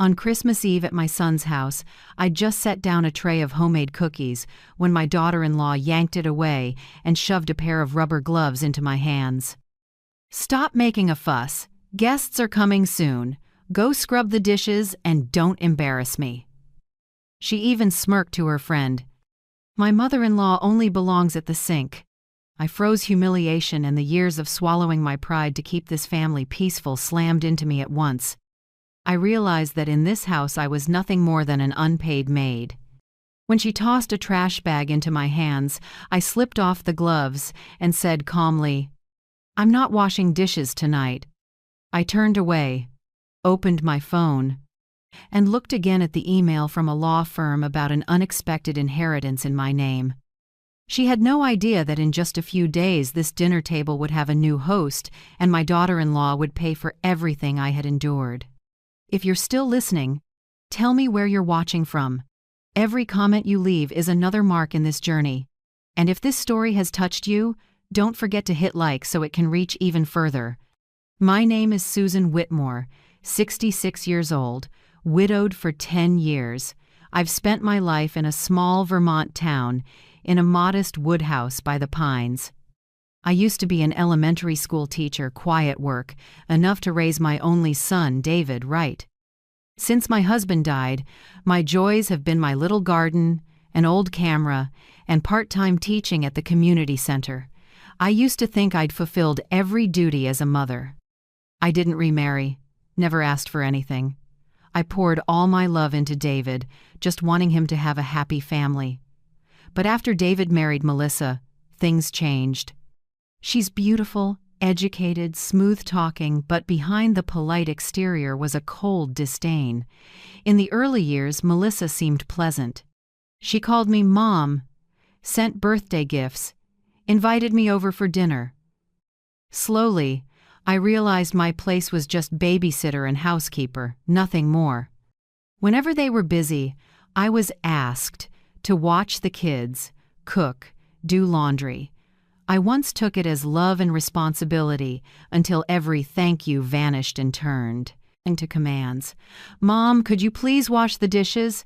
On Christmas Eve at my son's house, I'd just set down a tray of homemade cookies when my daughter-in-law yanked it away and shoved a pair of rubber gloves into my hands. "Stop making a fuss. Guests are coming soon. Go scrub the dishes and don't embarrass me." She even smirked to her friend. "My mother-in-law only belongs at the sink." I froze. Humiliation and the years of swallowing my pride to keep this family peaceful slammed into me at once. I realized that in this house I was nothing more than an unpaid maid. When she tossed a trash bag into my hands, I slipped off the gloves and said calmly, "I'm not washing dishes tonight." I turned away, opened my phone, and looked again at the email from a law firm about an unexpected inheritance in my name. She had no idea that in just a few days this dinner table would have a new host and my daughter-in-law would pay for everything I had endured. If you're still listening, tell me where you're watching from. Every comment you leave is another mark in this journey. And if this story has touched you, don't forget to hit like so it can reach even further. My name is Susan Whitmore, 66 years old, widowed for 10 years. I've spent my life in a small Vermont town, in a modest wood house by the pines. I used to be an elementary school teacher, quiet work, enough to raise my only son, David, right. Since my husband died, my joys have been my little garden, an old camera, and part-time teaching at the community center. I used to think I'd fulfilled every duty as a mother. I didn't remarry, never asked for anything. I poured all my love into David, just wanting him to have a happy family. But after David married Melissa, things changed. She's beautiful, educated, smooth-talking, but behind the polite exterior was a cold disdain. In the early years, Melissa seemed pleasant. She called me Mom, sent birthday gifts, invited me over for dinner. Slowly, I realized my place was just babysitter and housekeeper, nothing more. Whenever they were busy, I was asked to watch the kids, cook, do laundry. I once took it as love and responsibility until every thank you vanished and turned into commands. "Mom, could you please wash the dishes?"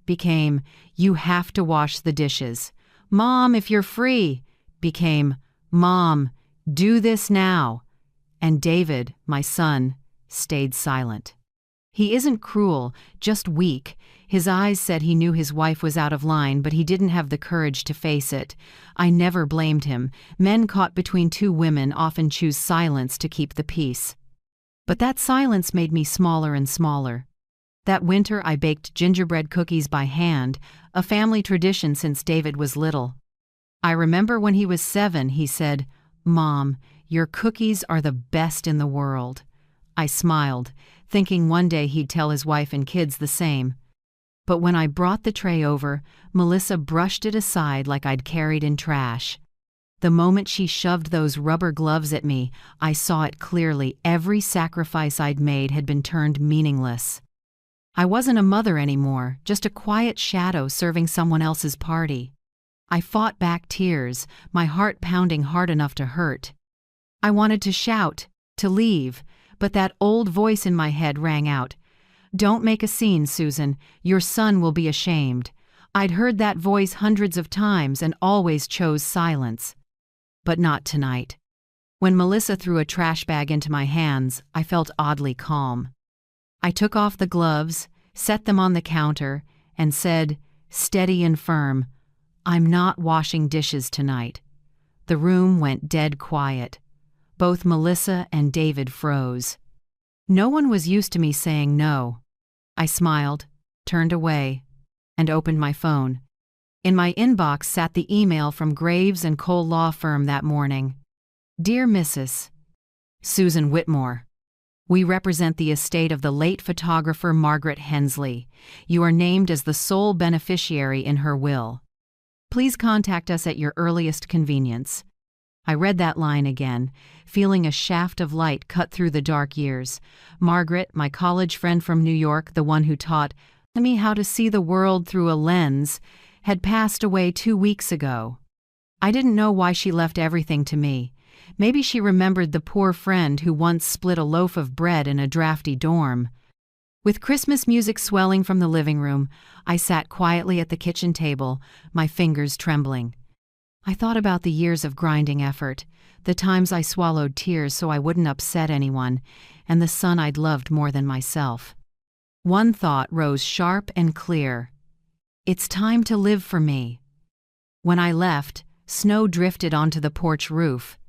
became, "You have to wash the dishes." "Mom, if you're free," became, "Mom, do this now." And David, my son, stayed silent. He isn't cruel, just weak. His eyes said he knew his wife was out of line, but he didn't have the courage to face it. I never blamed him. Men caught between two women often choose silence to keep the peace. But that silence made me smaller and smaller. That winter I baked gingerbread cookies by hand, a family tradition since David was little. I remember when he was 7, he said, "Mom, your cookies are the best in the world." I smiled, thinking one day he'd tell his wife and kids the same. But when I brought the tray over, Melissa brushed it aside like I'd carried in trash. The moment she shoved those rubber gloves at me, I saw it clearly. Every sacrifice I'd made had been turned meaningless. I wasn't a mother anymore, just a quiet shadow serving someone else's party. I fought back tears, my heart pounding hard enough to hurt. I wanted to shout, to leave, but that old voice in my head rang out, "Don't make a scene, Susan. Your son will be ashamed." I'd heard that voice hundreds of times and always chose silence. But not tonight. When Melissa threw a trash bag into my hands, I felt oddly calm. I took off the gloves, set them on the counter, and said, steady and firm, "I'm not washing dishes tonight." The room went dead quiet. Both Melissa and David froze. No one was used to me saying no. I smiled, turned away, and opened my phone. In my inbox sat the email from Graves & Cole Law Firm that morning. "Dear Mrs. Susan Whitmore, we represent the estate of the late photographer Margaret Hensley. You are named as the sole beneficiary in her will. Please contact us at your earliest convenience." I read that line again, feeling a shaft of light cut through the dark years. Margaret, my college friend from New York, the one who taught me how to see the world through a lens, had passed away 2 weeks ago. I didn't know why she left everything to me. Maybe she remembered the poor friend who once split a loaf of bread in a drafty dorm. With Christmas music swelling from the living room, I sat quietly at the kitchen table, my fingers trembling. I thought about the years of grinding effort, the times I swallowed tears so I wouldn't upset anyone, and the son I'd loved more than myself. One thought rose sharp and clear. It's time to live for me. When I left, snow drifted onto the porch roof.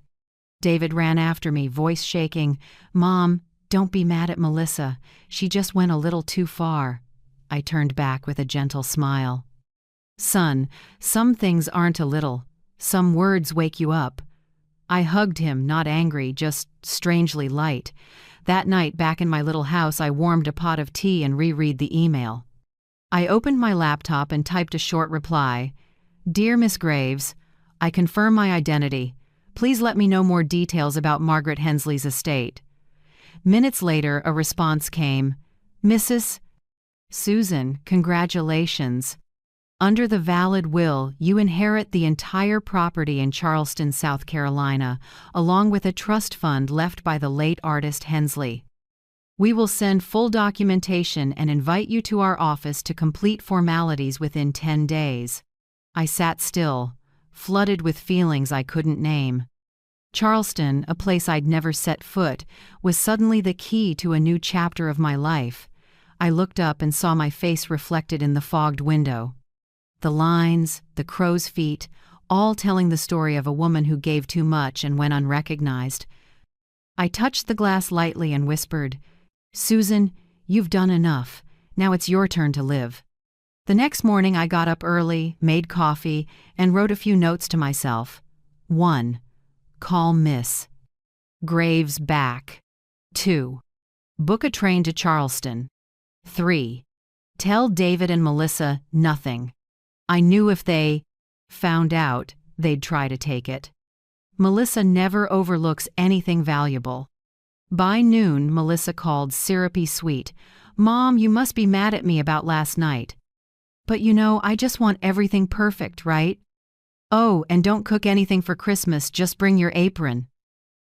David ran after me, voice shaking. "Mom, don't be mad at Melissa. She just went a little too far." I turned back with a gentle smile. "Son, some things aren't a little. Some words wake you up." I hugged him, not angry, just strangely light. That night, back in my little house, I warmed a pot of tea and reread the email. I opened my laptop and typed a short reply. "Dear Miss Graves, I confirm my identity. Please let me know more details about Margaret Hensley's estate." Minutes later, a response came. "Mrs. Susan, congratulations. Under the valid will, you inherit the entire property in Charleston, South Carolina, along with a trust fund left by the late artist Hensley. We will send full documentation and invite you to our office to complete formalities within 10 days. I sat still, flooded with feelings I couldn't name. Charleston, a place I'd never set foot, was suddenly the key to a new chapter of my life. I looked up and saw my face reflected in the fogged window. The lines, the crow's feet, all telling the story of a woman who gave too much and went unrecognized. I touched the glass lightly and whispered, "Susan, you've done enough. Now it's your turn to live." The next morning I got up early, made coffee, and wrote a few notes to myself. 1. Call Miss Graves back. 2. Book a train to Charleston. 3. Tell David and Melissa nothing. I knew if they found out, they'd try to take it. Melissa never overlooks anything valuable. By noon, Melissa called syrupy sweet. "Mom, you must be mad at me about last night." "But you know, I just want everything perfect, right?" "Oh, and don't cook anything for Christmas, just bring your apron."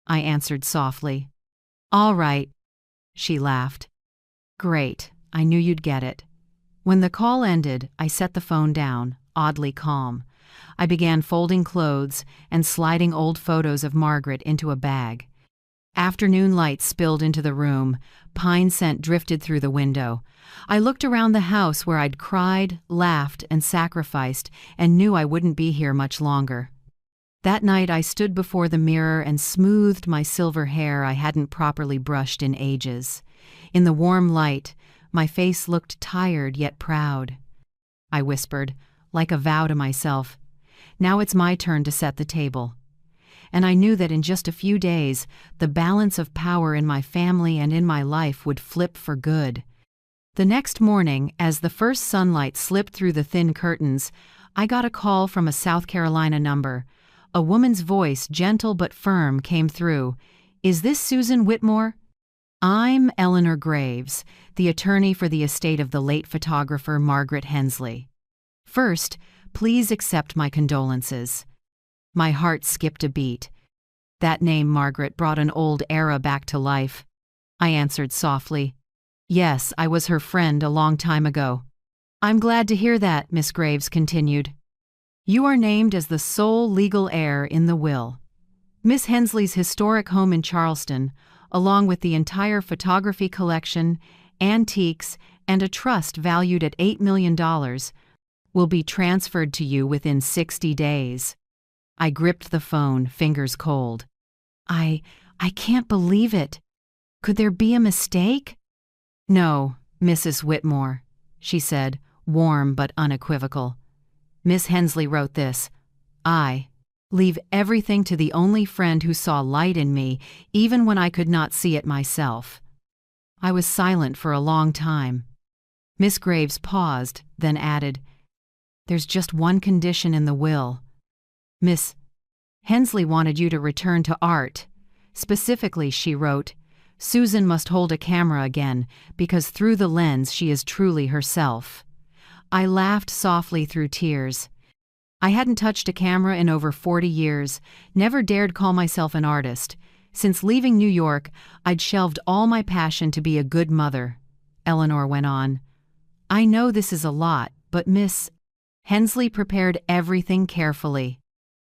I answered softly. "All right." She laughed. "Great, I knew you'd get it." When the call ended, I set the phone down, oddly calm. I began folding clothes and sliding old photos of Margaret into a bag. Afternoon light spilled into the room. Pine scent drifted through the window. I looked around the house where I'd cried, laughed, and sacrificed, and knew I wouldn't be here much longer. That night I stood before the mirror and smoothed my silver hair I hadn't properly brushed in ages. In the warm light, my face looked tired yet proud. I whispered, like a vow to myself, "Now it's my turn to set the table." And I knew that in just a few days, the balance of power in my family and in my life would flip for good. The next morning, as the first sunlight slipped through the thin curtains, I got a call from a South Carolina number. A woman's voice, gentle but firm, came through. "Is this Susan Whitmore?" "I'm Eleanor Graves, the attorney for the estate of the late photographer Margaret Hensley. First, please accept my condolences." My heart skipped a beat. That name, Margaret, brought an old era back to life. I answered softly, "Yes, I was her friend a long time ago." "I'm glad to hear that," Miss Graves continued. "You are named as the sole legal heir in the will. Miss Hensley's historic home in Charleston, along with the entire photography collection, antiques, and a trust valued at $8 million, will be transferred to you within 60 days. I gripped the phone, fingers cold. I can't believe it. Could there be a mistake?" "No, Mrs. Whitmore," she said, warm but unequivocal. "Miss Hensley wrote this. I leave everything to the only friend who saw light in me, even when I could not see it myself." I was silent for a long time. Miss Graves paused, then added, "There's just one condition in the will. Miss Hensley wanted you to return to art. Specifically, she wrote, Susan must hold a camera again, because through the lens she is truly herself." I laughed softly through tears. I hadn't touched a camera in over 40 years, never dared call myself an artist. Since leaving New York, I'd shelved all my passion to be a good mother. Eleanor went on. "I know this is a lot, but Miss Hensley prepared everything carefully.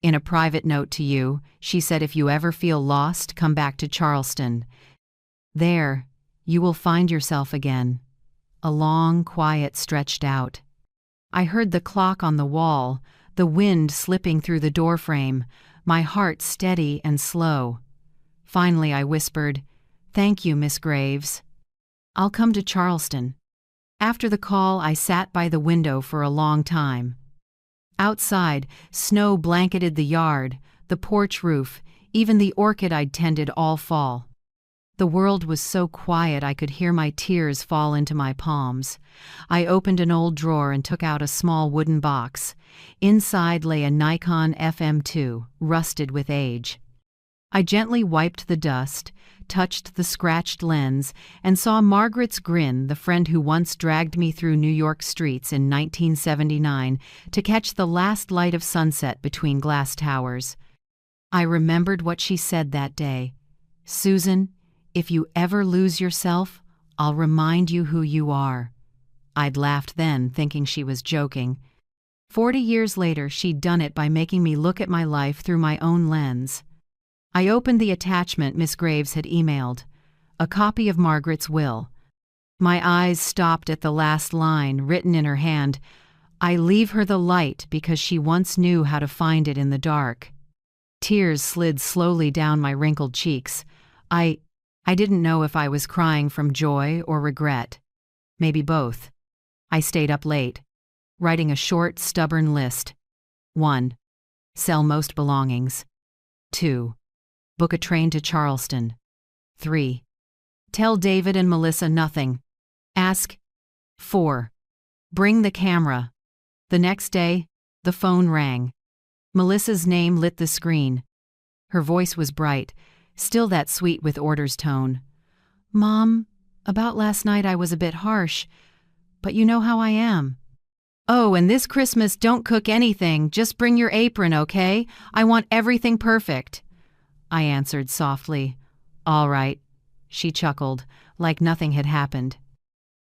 In a private note to you, she said if you ever feel lost, come back to Charleston. There, you will find yourself again." A long quiet stretched out. I heard the clock on the wall, the wind slipping through the doorframe, my heart steady and slow. Finally I whispered, "Thank you, Miss Graves. I'll come to Charleston." After the call, I sat by the window for a long time. Outside, snow blanketed the yard, the porch roof, even the orchid I'd tended all fall. The world was so quiet I could hear my tears fall into my palms. I opened an old drawer and took out a small wooden box. Inside lay a Nikon FM2, rusted with age. I gently wiped the dust, touched the scratched lens, and saw Margaret's grin, the friend who once dragged me through New York streets in 1979 to catch the last light of sunset between glass towers. I remembered what she said that day. "Susan, if you ever lose yourself, I'll remind you who you are." I'd laughed then, thinking she was joking. 40 years later, she'd done it by making me look at my life through my own lens. I opened the attachment Miss Graves had emailed, a copy of Margaret's will. My eyes stopped at the last line, written in her hand, "I leave her the light because she once knew how to find it in the dark." Tears slid slowly down my wrinkled cheeks. I didn't know if I was crying from joy or regret. Maybe both. I stayed up late, writing a short, stubborn list. 1. Sell most belongings. 2. Book a train to Charleston. 3. Tell David and Melissa nothing. Ask. 4. Bring the camera. The next day, the phone rang. Melissa's name lit the screen. Her voice was bright, still that sweet with orders tone. "Mom, about last night I was a bit harsh, but you know how I am. Oh, and this Christmas don't cook anything, just bring your apron, okay? I want everything perfect." I answered softly, "All right." She chuckled, like nothing had happened.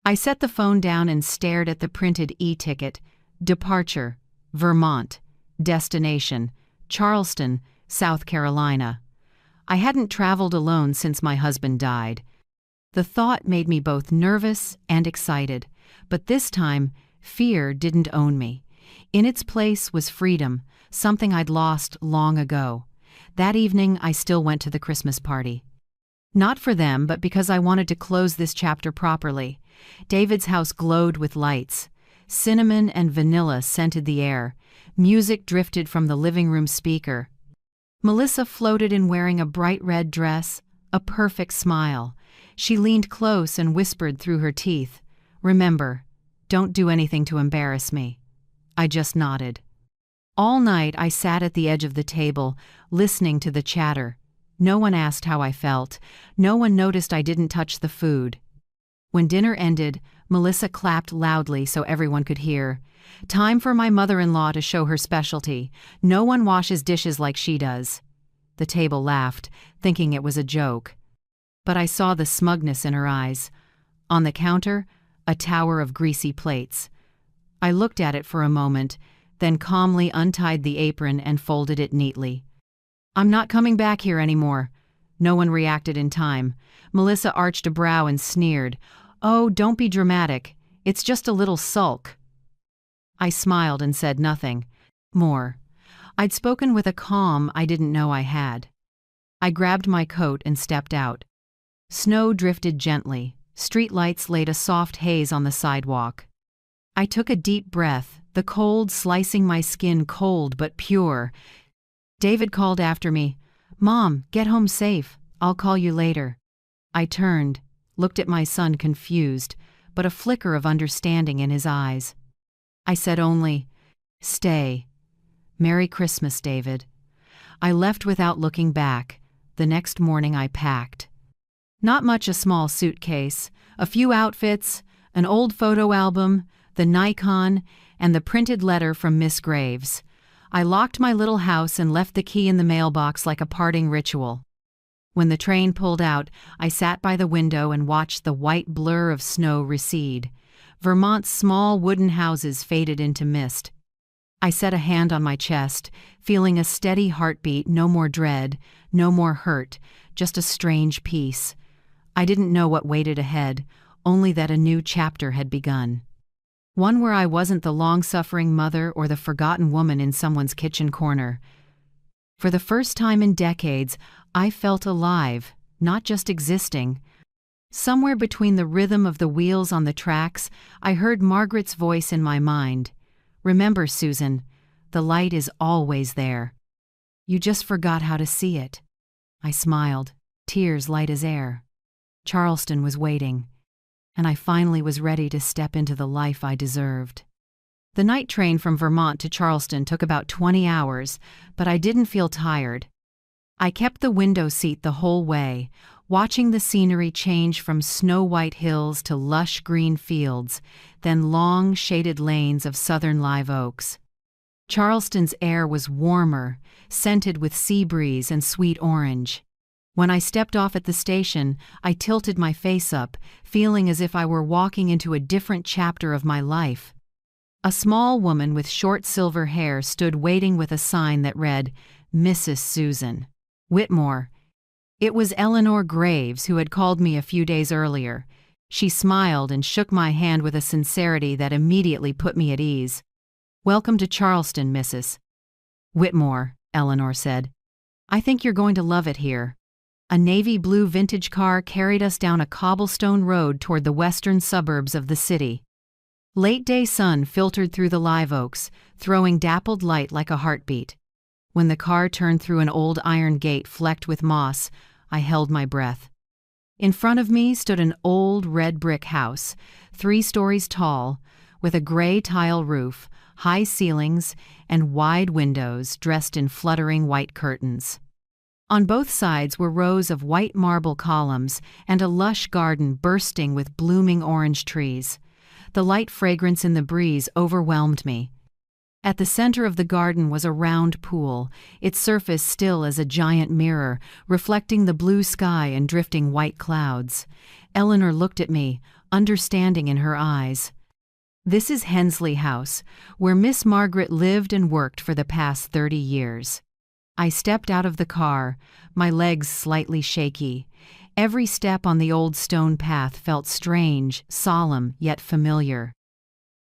I set the phone down and stared at the printed e-ticket. Departure, Vermont. Destination, Charleston, South Carolina. I hadn't traveled alone since my husband died. The thought made me both nervous and excited, but this time, fear didn't own me. In its place was freedom, something I'd lost long ago. That evening, I still went to the Christmas party. Not for them, but because I wanted to close this chapter properly. David's house glowed with lights. Cinnamon and vanilla scented the air. Music drifted from the living room speaker. Melissa floated in wearing a bright red dress, a perfect smile. She leaned close and whispered through her teeth, "Remember, don't do anything to embarrass me." I just nodded. All night I sat at the edge of the table, listening to the chatter. No one asked how I felt. No one noticed I didn't touch the food. When dinner ended, Melissa clapped loudly so everyone could hear. Time for my mother-in-law to show her specialty. No one washes dishes like she does. The table laughed, thinking it was a joke. But I saw the smugness in her eyes. On the counter, a tower of greasy plates. I looked at it for a moment, then calmly untied the apron and folded it neatly. "I'm not coming back here anymore." No one reacted in time. Melissa arched a brow and sneered. "Oh, don't be dramatic. It's just a little sulk." I smiled and said nothing more. I'd spoken with a calm I didn't know I had. I grabbed my coat and stepped out. Snow drifted gently. Street lights laid a soft haze on the sidewalk. I took a deep breath, the cold slicing my skin cold but pure. David called after me, "Mom, get home safe. I'll call you later." I turned, looked at my son confused, but a flicker of understanding in his eyes. I said only, "Stay. Merry Christmas, David." I left without looking back. The next morning I packed. Not much, a small suitcase, a few outfits, an old photo album, the Nikon, and the printed letter from Miss Graves. I locked my little house and left the key in the mailbox like a parting ritual. When the train pulled out, I sat by the window and watched the white blur of snow recede. Vermont's small wooden houses faded into mist. I set a hand on my chest, feeling a steady heartbeat, no more dread, no more hurt, just a strange peace. I didn't know what waited ahead, only that a new chapter had begun. One where I wasn't the long-suffering mother or the forgotten woman in someone's kitchen corner. For the first time in decades, I felt alive, not just existing. Somewhere between the rhythm of the wheels on the tracks, I heard Margaret's voice in my mind. "Remember, Susan, the light is always there. You just forgot how to see it." I smiled, tears light as air. Charleston was waiting, and I finally was ready to step into the life I deserved. The night train from Vermont to Charleston took about 20 hours, but I didn't feel tired. I kept the window seat the whole way, watching the scenery change from snow-white hills to lush green fields, then long, shaded lanes of southern live oaks. Charleston's air was warmer, scented with sea breeze and sweet orange. When I stepped off at the station, I tilted my face up, feeling as if I were walking into a different chapter of my life. A small woman with short silver hair stood waiting with a sign that read, "Mrs. Susan Whitmore." It was Eleanor Graves, who had called me a few days earlier. She smiled and shook my hand with a sincerity that immediately put me at ease. "Welcome to Charleston, Mrs. Whitmore," Eleanor said. "I think you're going to love it here." A navy blue vintage car carried us down a cobblestone road toward the western suburbs of the city. Late-day sun filtered through the live oaks, throwing dappled light like a heartbeat. When the car turned through an old iron gate flecked with moss, I held my breath. In front of me stood an old red brick house, 3 stories tall, with a gray tile roof, high ceilings, and wide windows dressed in fluttering white curtains. On both sides were rows of white marble columns and a lush garden bursting with blooming orange trees. The light fragrance in the breeze overwhelmed me. At the center of the garden was a round pool, its surface still as a giant mirror, reflecting the blue sky and drifting white clouds. Eleanor looked at me, understanding in her eyes. "This is Hensley House, where Miss Margaret lived and worked for the past 30 years. I stepped out of the car, my legs slightly shaky. Every step on the old stone path felt strange, solemn, yet familiar.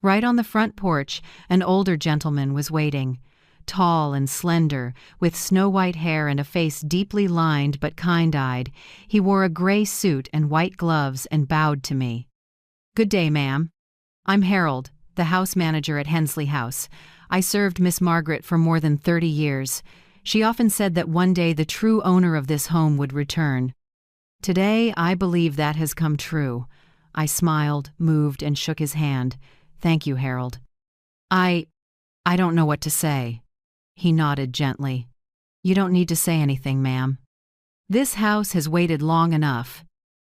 Right on the front porch, an older gentleman was waiting. Tall and slender, with snow-white hair and a face deeply lined but kind-eyed, he wore a gray suit and white gloves and bowed to me. "Good day, ma'am. I'm Harold, the house manager at Hensley House. I served Miss Margaret for more than 30 years. She often said that one day the true owner of this home would return. Today, I believe that has come true." I smiled, moved, and shook his hand. "Thank you, Harold." I don't know what to say." He nodded gently. "You don't need to say anything, ma'am. This house has waited long enough."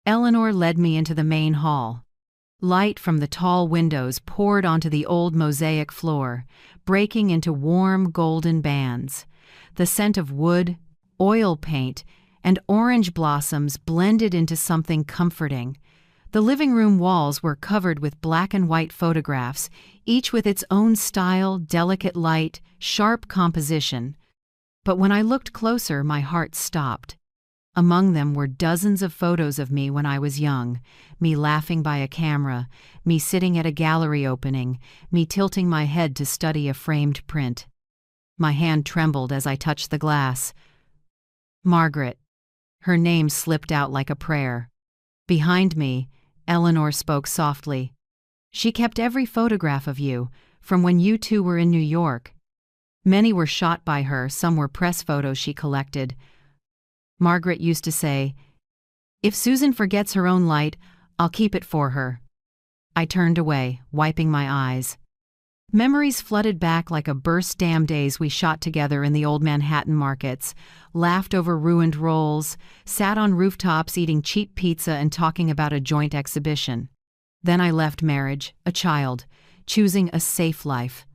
Eleanor led me into the main hall. Light from the tall windows poured onto the old mosaic floor, breaking into warm golden bands. The scent of wood, oil paint, and orange blossoms blended into something comforting. The living room walls were covered with black and white photographs, each with its own style, delicate light, sharp composition. But when I looked closer, my heart stopped. Among them were dozens of photos of me when I was young, me laughing by a camera, me sitting at a gallery opening, me tilting my head to study a framed print. My hand trembled as I touched the glass. "Margaret." Her name slipped out like a prayer. Behind me, Eleanor spoke softly. "She kept every photograph of you, from when you two were in New York. Many were shot by her, some were press photos she collected. Margaret used to say, 'If Susan forgets her own light, I'll keep it for her.'" I turned away, wiping my eyes. Memories flooded back like a burst dam. Days we shot together in the old Manhattan markets, laughed over ruined rolls, sat on rooftops eating cheap pizza and talking about a joint exhibition. Then I left marriage, a child, choosing a safe life.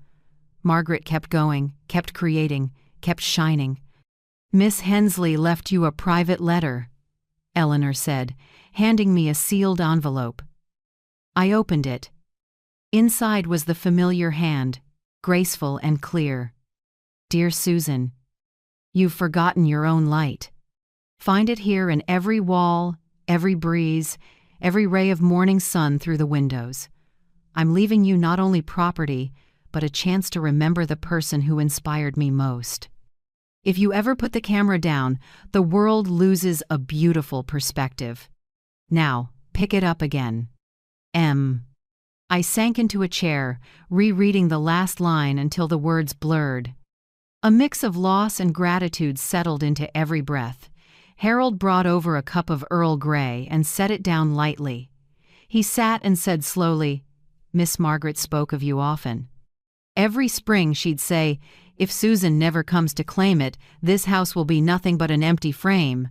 Margaret kept going, kept creating, kept shining. "Miss Hensley left you a private letter," Eleanor said, handing me a sealed envelope. I opened it. Inside was the familiar hand, graceful and clear. Dear Susan, you've forgotten your own light. Find it here in every wall, every breeze, every ray of morning sun through the windows. I'm leaving you not only property, but a chance to remember the person who inspired me most. If you ever put the camera down, the world loses a beautiful perspective. Now, pick it up again. M. I sank into a chair, rereading the last line until the words blurred. A mix of loss and gratitude settled into every breath. Harold brought over a cup of Earl Grey and set it down lightly. He sat and said slowly, "Miss Margaret spoke of you often. Every spring she'd say, 'If Susan never comes to claim it, this house will be nothing but an empty frame.'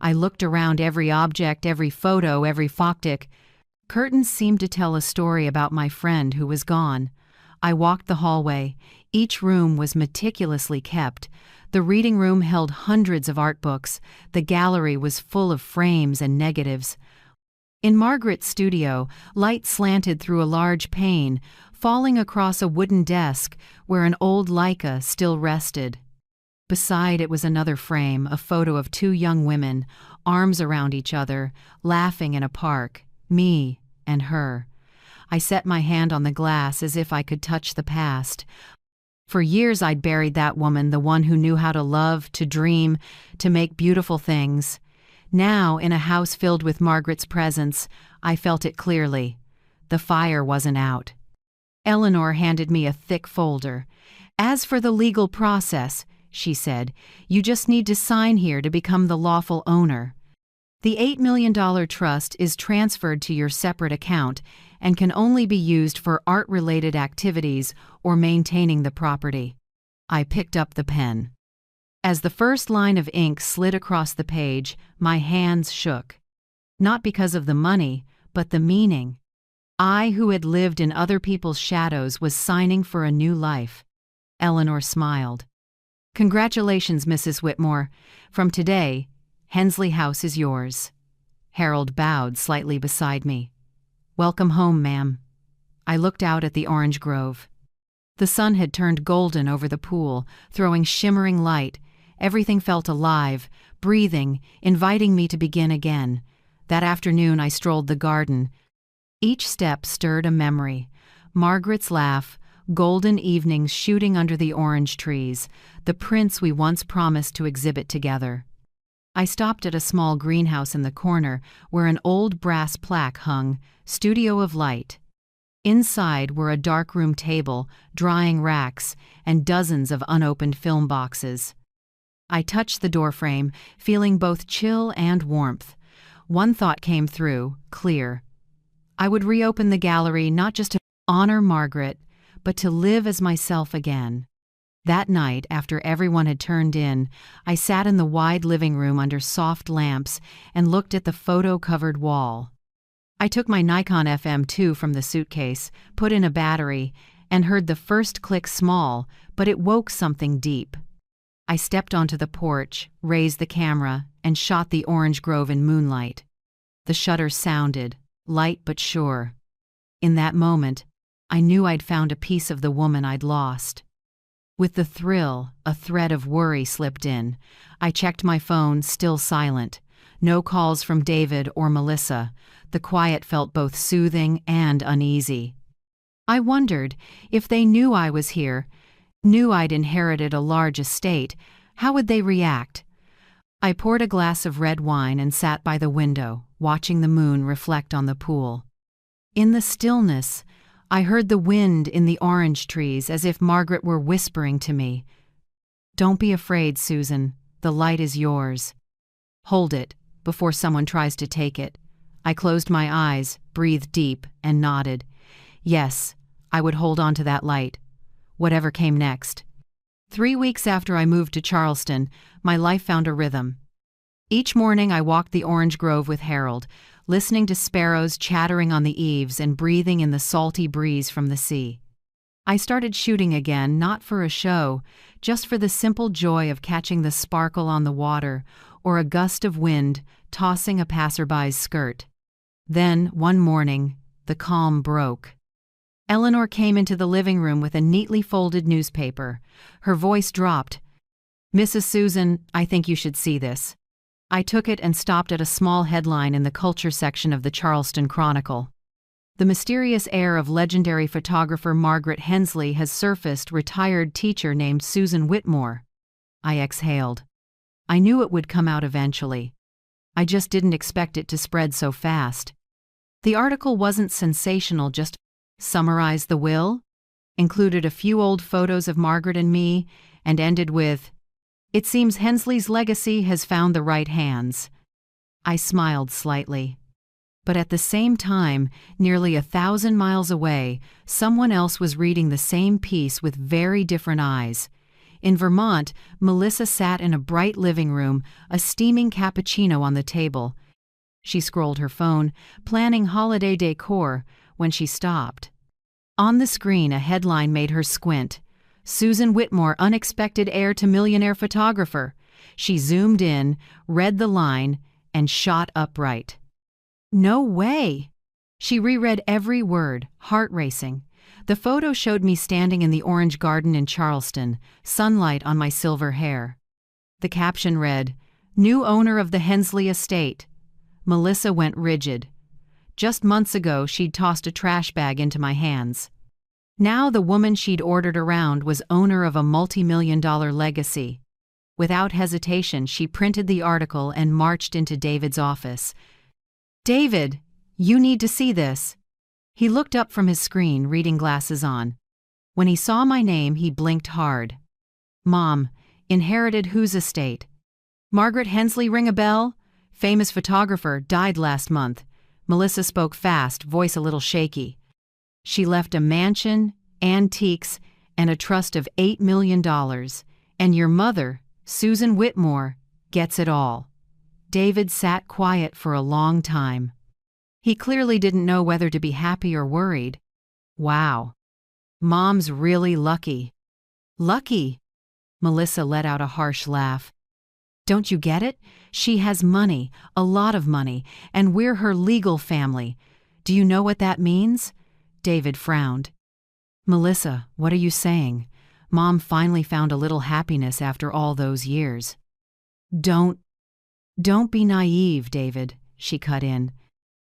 I looked around every object, every photo, every photograph. Curtains seemed to tell a story about my friend who was gone. I walked the hallway. Each room was meticulously kept. The reading room held hundreds of art books. The gallery was full of frames and negatives. In Margaret's studio, light slanted through a large pane, falling across a wooden desk where an old Leica still rested. Beside it was another frame, a photo of two young women, arms around each other, laughing in a park, me and her. I set my hand on the glass as if I could touch the past. For years I'd buried that woman, the one who knew how to love, to dream, to make beautiful things. Now, in a house filled with Margaret's presence, I felt it clearly. The fire wasn't out. Eleanor handed me a thick folder. "As for the legal process," she said, "you just need to sign here to become the lawful owner. The $8 million trust is transferred to your separate account and can only be used for art-related activities or maintaining the property." I picked up the pen. As the first line of ink slid across the page, my hands shook. Not because of the money, but the meaning. I, who had lived in other people's shadows, was signing for a new life. Eleanor smiled. "Congratulations, Mrs. Whitmore. From today, Hensley House is yours." Harold bowed slightly beside me. "Welcome home, ma'am." I looked out at the orange grove. The sun had turned golden over the pool, throwing shimmering light. Everything felt alive, breathing, inviting me to begin again. That afternoon I strolled the garden. Each step stirred a memory. Margaret's laugh, golden evenings shooting under the orange trees, the prints we once promised to exhibit together. I stopped at a small greenhouse in the corner where an old brass plaque hung, "Studio of Light." Inside were a darkroom table, drying racks, and dozens of unopened film boxes. I touched the doorframe, feeling both chill and warmth. One thought came through, clear. I would reopen the gallery not just to honor Margaret, but to live as myself again. That night, after everyone had turned in, I sat in the wide living room under soft lamps and looked at the photo-covered wall. I took my Nikon FM2 from the suitcase, put in a battery, and heard the first click small, but it woke something deep. I stepped onto the porch, raised the camera, and shot the orange grove in moonlight. The shutter sounded, light but sure. In that moment, I knew I'd found a piece of the woman I'd lost. With the thrill, a thread of worry slipped in. I checked my phone, still silent. No calls from David or Melissa. The quiet felt both soothing and uneasy. I wondered, if they knew I was here, knew I'd inherited a large estate, how would they react? I poured a glass of red wine and sat by the window, watching the moon reflect on the pool. In the stillness, I heard the wind in the orange trees as if Margaret were whispering to me. "Don't be afraid, Susan. The light is yours. Hold it before someone tries to take it." I closed my eyes, breathed deep, and nodded. Yes, I would hold on to that light, whatever came next. 3 weeks after I moved to Charleston, my life found a rhythm. Each morning I walked the orange grove with Harold, listening to sparrows chattering on the eaves and breathing in the salty breeze from the sea. I started shooting again, not for a show, just for the simple joy of catching the sparkle on the water or a gust of wind tossing a passerby's skirt. Then, one morning, the calm broke. Eleanor came into the living room with a neatly folded newspaper. Her voice dropped. "Mrs. Susan, I think you should see this." I took it and stopped at a small headline in the culture section of the Charleston Chronicle. "The mysterious heir of legendary photographer Margaret Hensley has surfaced, retired teacher named Susan Whitmore." I exhaled. I knew it would come out eventually. I just didn't expect it to spread so fast. The article wasn't sensational, just summarized the will, included a few old photos of Margaret and me, and ended with, "It seems Hensley's legacy has found the right hands." I smiled slightly. But at the same time, nearly 1,000 miles away, someone else was reading the same piece with very different eyes. In Vermont, Melissa sat in a bright living room, a steaming cappuccino on the table. She scrolled her phone, planning holiday decor, when she stopped. On the screen, a headline made her squint. "Susan Whitmore, unexpected heir to millionaire photographer." She zoomed in, read the line, and shot upright. "No way!" She reread every word, heart racing. The photo showed me standing in the orange garden in Charleston, sunlight on my silver hair. The caption read, "New owner of the Hensley estate." Melissa went rigid. Just months ago, she'd tossed a trash bag into my hands. Now the woman she'd ordered around was owner of a multi-million-dollar legacy. Without hesitation, she printed the article and marched into David's office. "David, you need to see this." He looked up from his screen, reading glasses on. When he saw my name, he blinked hard. "Mom, inherited whose estate?" "Margaret Hensley, ring a bell?" "Famous photographer, died last month." Melissa spoke fast, voice a little shaky. "She left a mansion, antiques, and a trust of $8 million. And your mother, Susan Whitmore, gets it all." David sat quiet for a long time. He clearly didn't know whether to be happy or worried. "Wow. Mom's really lucky." "Lucky?" Melissa let out a harsh laugh. "Don't you get it? She has money, a lot of money, and we're her legal family. Do you know what that means?" David frowned. "Melissa, what are you saying? Mom finally found a little happiness after all those years." Don't be naive, David," she cut in.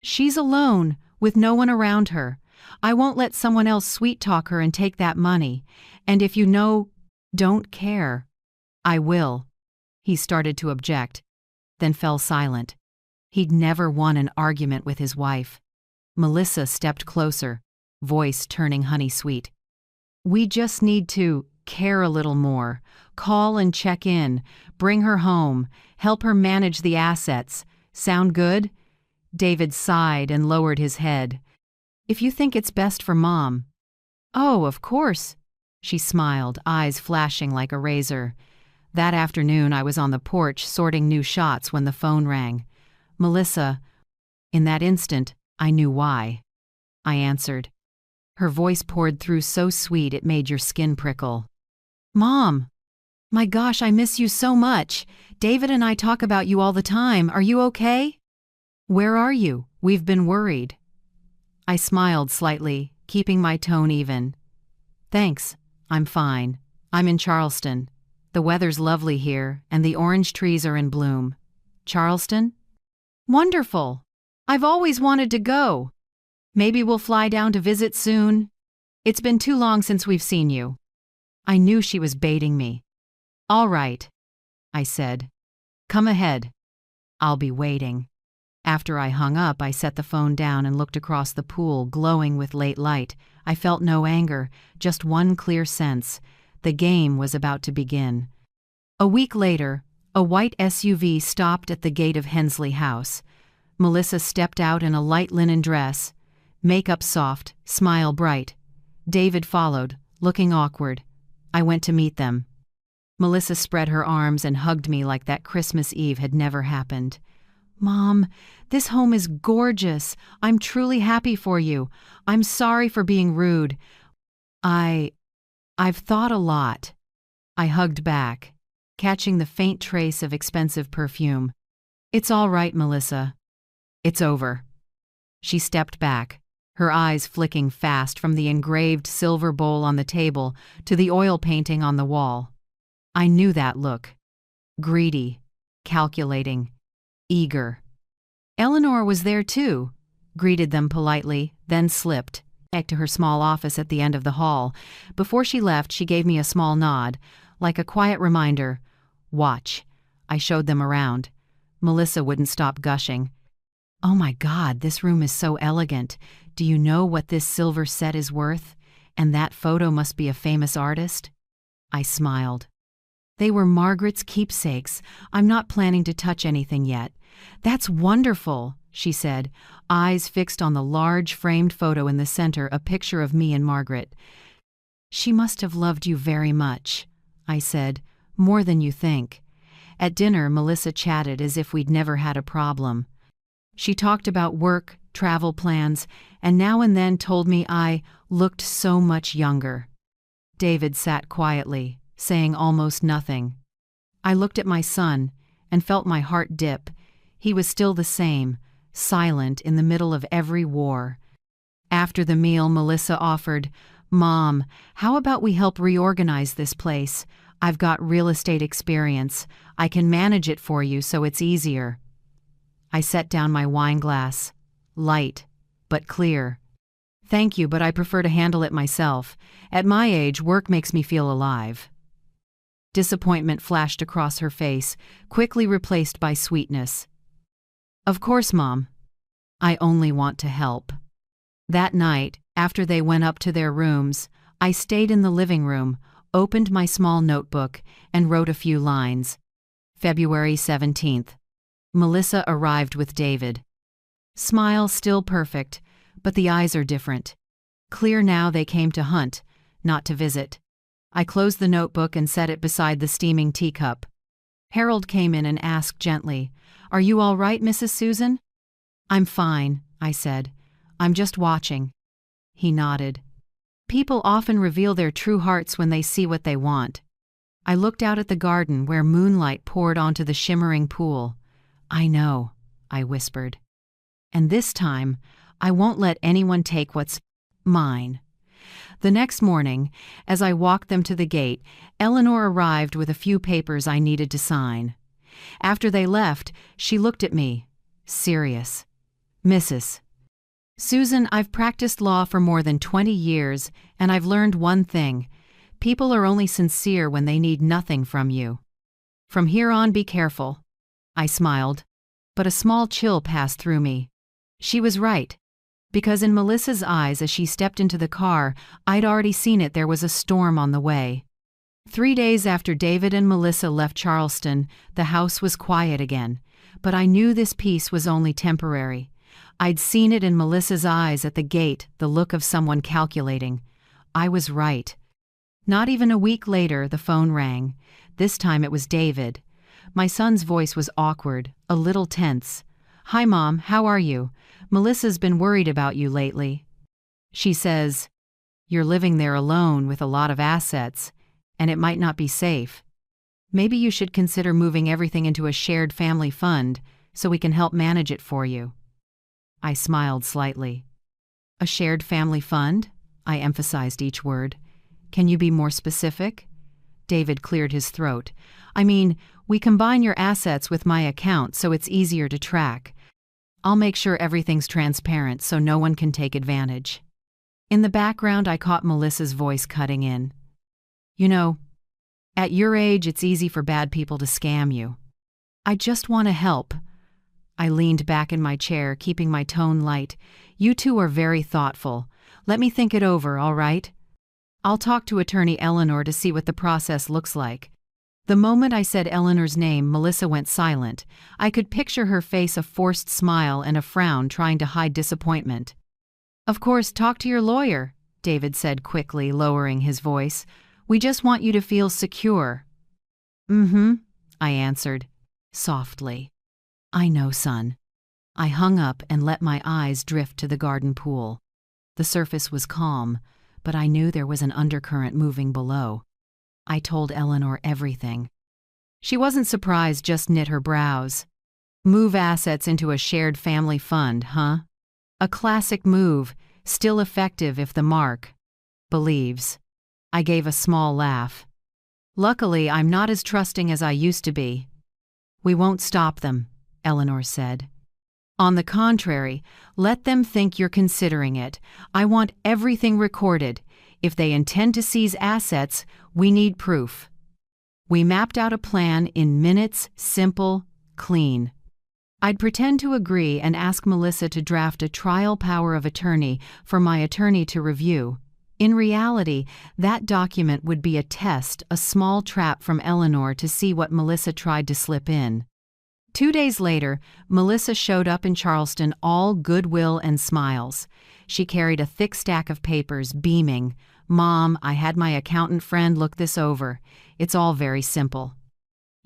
"She's alone, with no one around her. I won't let someone else sweet-talk her and take that money. And if you don't care, I will." He started to object, then fell silent. He'd never won an argument with his wife. Melissa stepped closer, voice turning honey-sweet. "We just need to care a little more. Call and check in, bring her home, help her manage the assets. Sound good?" David sighed and lowered his head. "If you think it's best for Mom." "Oh, of course." She smiled, eyes flashing like a razor. That afternoon, I was on the porch sorting new shots when the phone rang. "Melissa." In that instant, I knew why. I answered. Her voice poured through so sweet it made your skin prickle. "Mom. My gosh, I miss you so much. David and I talk about you all the time. Are you okay?" "Where are you? We've been worried." I smiled slightly, keeping my tone even. "Thanks. I'm fine. I'm in Charleston. The weather's lovely here, and the orange trees are in bloom." "Charleston?" "Wonderful. I've always wanted to go. Maybe we'll fly down to visit soon. It's been too long since we've seen you." I knew she was baiting me. "All right," I said. "Come ahead. I'll be waiting." After I hung up, I set the phone down and looked across the pool, glowing with late light. I felt no anger, just one clear sense. The game was about to begin. A week later, a white SUV stopped at the gate of Hensley House. Melissa stepped out in a light linen dress, makeup soft, smile bright. David followed, looking awkward. I went to meet them. Melissa spread her arms and hugged me like that Christmas Eve had never happened. "Mom, this home is gorgeous. I'm truly happy for you. I'm sorry for being rude. I've thought a lot." I hugged back, catching the faint trace of expensive perfume. It's all right, Melissa. It's over. She stepped back, her eyes flicking fast from the engraved silver bowl on the table to the oil painting on the wall. I knew that look. Greedy, calculating, eager. Eleanor was there too, greeted them politely, then slipped back to her small office at the end of the hall. Before she left, she gave me a small nod, like a quiet reminder. Watch. I showed them around. Melissa wouldn't stop gushing. Oh my God, this room is so elegant. Do you know what this silver set is worth? And that photo must be a famous artist? I smiled. They were Margaret's keepsakes. I'm not planning to touch anything yet. That's wonderful, she said, eyes fixed on the large framed photo in the center, a picture of me and Margaret. She must have loved you very much, I said, more than you think. At dinner, Melissa chatted as if we'd never had a problem. She talked about work, travel plans, and now and then told me I looked so much younger. David sat quietly, saying almost nothing. I looked at my son and felt my heart dip. He was still the same, silent in the middle of every war. After the meal, Melissa offered, "Mom, how about we help reorganize this place? I've got real estate experience. I can manage it for you so it's easier." I set down my wine glass. Light, but clear. "Thank you, but I prefer to handle it myself. At my age, work makes me feel alive." Disappointment flashed across her face, quickly replaced by sweetness. "Of course, Mom. I only want to help." That night, after they went up to their rooms, I stayed in the living room, opened my small notebook, and wrote a few lines. February 17th. Melissa arrived with David. Smile still perfect, but the eyes are different. Clear now they came to hunt, not to visit. I closed the notebook and set it beside the steaming teacup. Harold came in and asked gently, "Are you all right, Mrs. Susan?" "I'm fine," I said. "I'm just watching." He nodded. People often reveal their true hearts when they see what they want. I looked out at the garden where moonlight poured onto the shimmering pool. "I know," I whispered. "And this time, I won't let anyone take what's mine." The next morning, as I walked them to the gate, Eleanor arrived with a few papers I needed to sign. After they left, she looked at me, serious. "Mrs. Susan, I've practiced law for more than 20 years, and I've learned one thing. People are only sincere when they need nothing from you. From here on, be careful." I smiled, but a small chill passed through me. She was right, because in Melissa's eyes as she stepped into the car, I'd already seen it. There was a storm on the way. 3 days after David and Melissa left Charleston, the house was quiet again, but I knew this peace was only temporary. I'd seen it in Melissa's eyes at the gate, the look of someone calculating. I was right. Not even a week later, the phone rang. This time it was David. My son's voice was awkward, a little tense. "Hi, Mom, how are you? Melissa's been worried about you lately. She says, you're living there alone with a lot of assets, and it might not be safe. Maybe you should consider moving everything into a shared family fund so we can help manage it for you." I smiled slightly. "A shared family fund?" I emphasized each word. "Can you be more specific?" David cleared his throat. "I mean, we combine your assets with my account so it's easier to track. I'll make sure everything's transparent so no one can take advantage." In the background, I caught Melissa's voice cutting in. "You know, at your age, it's easy for bad people to scam you. I just want to help." I leaned back in my chair, keeping my tone light. "You two are very thoughtful. Let me think it over, all right? I'll talk to Attorney Eleanor to see what the process looks like." The moment I said Eleanor's name, Melissa went silent. I could picture her face, a forced smile and a frown trying to hide disappointment. "Of course, talk to your lawyer," David said quickly, lowering his voice. "We just want you to feel secure." "Mm-hmm," I answered, softly. "I know, son." I hung up and let my eyes drift to the garden pool. The surface was calm, but I knew there was an undercurrent moving below. I told Eleanor everything. She wasn't surprised, just knit her brows. Move assets into a shared family fund, huh? A classic move, still effective if the mark believes. I gave a small laugh. Luckily, I'm not as trusting as I used to be. We won't stop them, Eleanor said. On the contrary, let them think you're considering it. I want everything recorded. If they intend to seize assets, we need proof. We mapped out a plan in minutes, simple, clean. I'd pretend to agree and ask Melissa to draft a trial power of attorney for my attorney to review. In reality, that document would be a test, a small trap from Eleanor to see what Melissa tried to slip in. 2 days later, Melissa showed up in Charleston, all goodwill and smiles. She carried a thick stack of papers, beaming. "Mom, I had my accountant friend look this over. It's all very simple.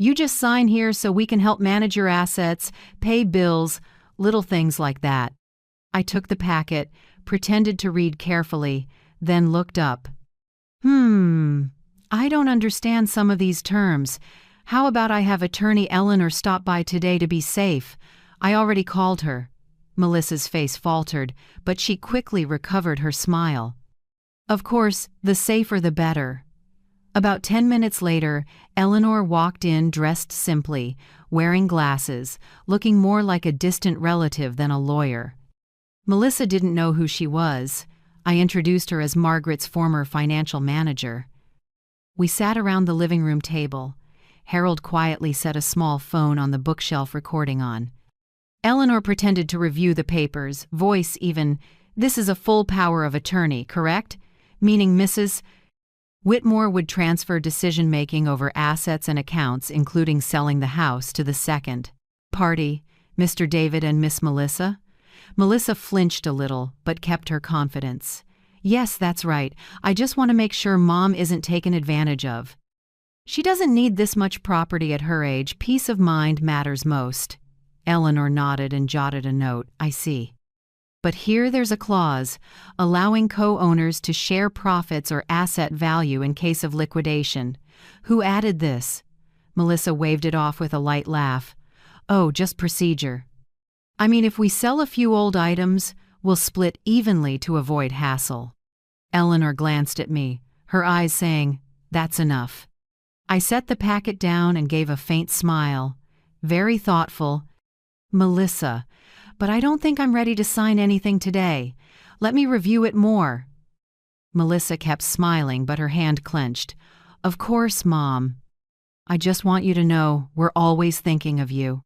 You just sign here so we can help manage your assets, pay bills, little things like that." I took the packet, pretended to read carefully, then looked up. I don't understand some of these terms. How about I have attorney Eleanor stop by today to be safe? I already called her. Melissa's face faltered, but she quickly recovered her smile. Of course, the safer the better. About 10 minutes later, Eleanor walked in dressed simply, wearing glasses, looking more like a distant relative than a lawyer. Melissa didn't know who she was. I introduced her as Margaret's former financial manager. We sat around the living room table. Harold quietly set a small phone on the bookshelf recording on. Eleanor pretended to review the papers, voice even, "This is a full power of attorney, correct? Meaning Mrs. Whitmore would transfer decision-making over assets and accounts, including selling the house, to the second party, Mr. David and Miss Melissa." Melissa flinched a little, but kept her confidence. "Yes, that's right. I just want to make sure Mom isn't taken advantage of. She doesn't need this much property at her age. Peace of mind matters most." Eleanor nodded and jotted a note. "I see. But here there's a clause, allowing co-owners to share profits or asset value in case of liquidation. Who added this?" Melissa waved it off with a light laugh. "Oh, just procedure. I mean, if we sell a few old items, we'll split evenly to avoid hassle." Eleanor glanced at me, her eyes saying, "That's enough." I set the packet down and gave a faint smile. Very thoughtful. "Melissa, but I don't think I'm ready to sign anything today. Let me review it more." Melissa kept smiling, but her hand clenched. "Of course, Mom. I just want you to know we're always thinking of you."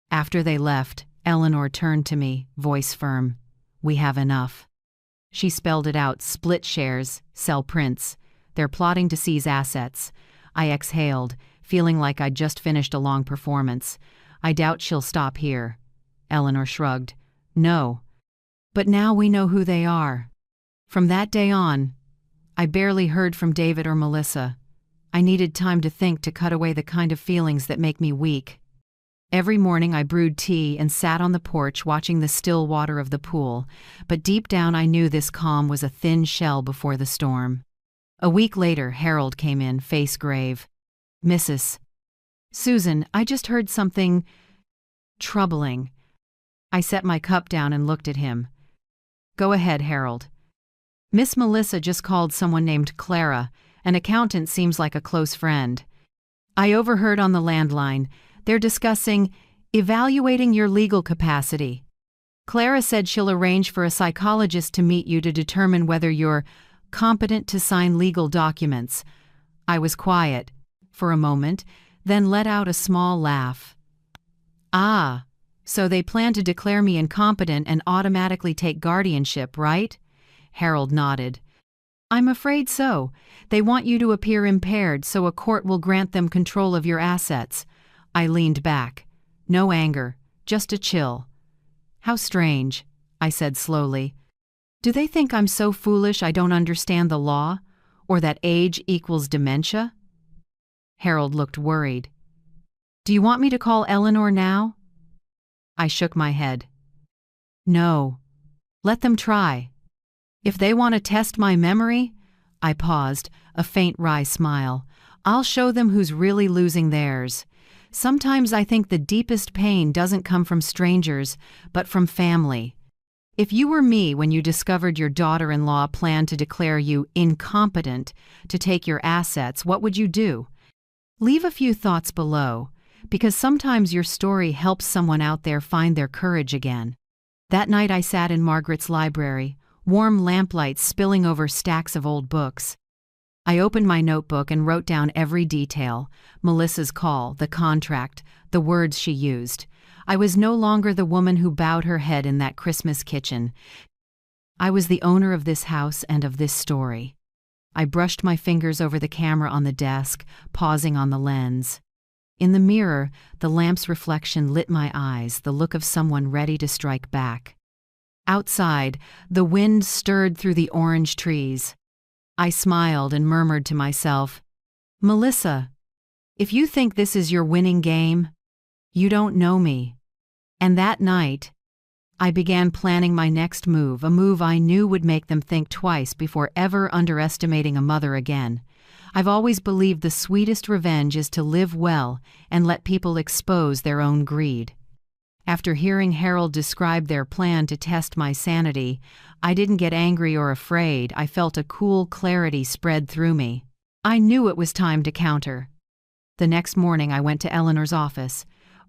After they left, Eleanor turned to me, voice firm. "We have enough." She spelled it out: split shares, sell prints. They're plotting to seize assets. I exhaled, feeling like I'd just finished a long performance. "I doubt she'll stop here." Eleanor shrugged. "No. But now we know who they are." From that day on, I barely heard from David or Melissa. I needed time to think, to cut away the kind of feelings that make me weak. Every morning I brewed tea and sat on the porch watching the still water of the pool, but deep down I knew this calm was a thin shell before the storm. A week later, Harold came in, face grave. "Mrs. Susan, I just heard something troubling." I set my cup down and looked at him. "Go ahead, Harold." "Miss Melissa just called someone named Clara. An accountant, seems like a close friend. I overheard on the landline. They're discussing evaluating your legal capacity. Clara said she'll arrange for a psychologist to meet you to determine whether you're competent to sign legal documents." I was quiet for a moment, then let out a small laugh. "Ah, so they plan to declare me incompetent and automatically take guardianship, right?" Harold nodded. "I'm afraid so. They want you to appear impaired so a court will grant them control of your assets." I leaned back. No anger, just a chill. "How strange," I said slowly. "Do they think I'm so foolish I don't understand the law? Or that age equals dementia?" Harold looked worried. "Do you want me to call Eleanor now?" I shook my head. "No. Let them try. If they want to test my memory," I paused, a faint wry smile, "I'll show them who's really losing theirs. Sometimes I think the deepest pain doesn't come from strangers, but from family. If you were me when you discovered your daughter-in-law planned to declare you incompetent to take your assets, what would you do? Leave a few thoughts below, because sometimes your story helps someone out there find their courage again. That night I sat in Margaret's library, warm lamplight spilling over stacks of old books. I opened my notebook and wrote down every detail: Melissa's call, the contract, the words she used. I was no longer the woman who bowed her head in that Christmas kitchen. I was the owner of this house and of this story. I brushed my fingers over the camera on the desk, pausing on the lens. In the mirror, the lamp's reflection lit my eyes, the look of someone ready to strike back. Outside, the wind stirred through the orange trees. I smiled and murmured to myself, "Melissa, if you think this is your winning game, you don't know me." And that night, I began planning my next move, a move I knew would make them think twice before ever underestimating a mother again. I've always believed the sweetest revenge is to live well and let people expose their own greed. After hearing Harold describe their plan to test my sanity, I didn't get angry or afraid. I felt a cool clarity spread through me. I knew it was time to counter. The next morning I went to Eleanor's office.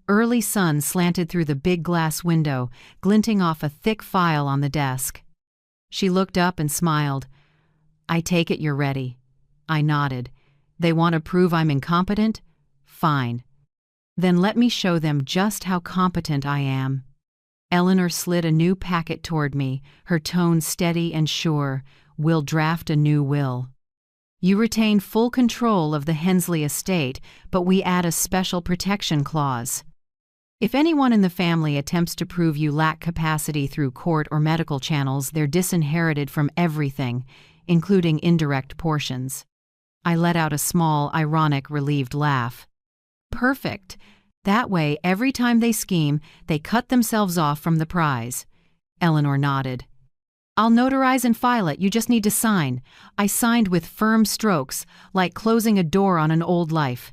Early sun slanted through the big glass window, glinting off a thick file on the desk. She looked up and smiled. "I take it you're ready." I nodded. "They want to prove I'm incompetent? Fine. Then let me show them just how competent I am." Eleanor slid a new packet toward me, her tone steady and sure. "We'll draft a new will. You retain full control of the Hensley estate, but we add a special protection clause. If anyone in the family attempts to prove you lack capacity through court or medical channels, they're disinherited from everything, including indirect portions." I let out a small, ironic, relieved laugh. "Perfect. That way, every time they scheme, they cut themselves off from the prize." Eleanor nodded. "I'll notarize and file it. You just need to sign." I signed with firm strokes, like closing a door on an old life.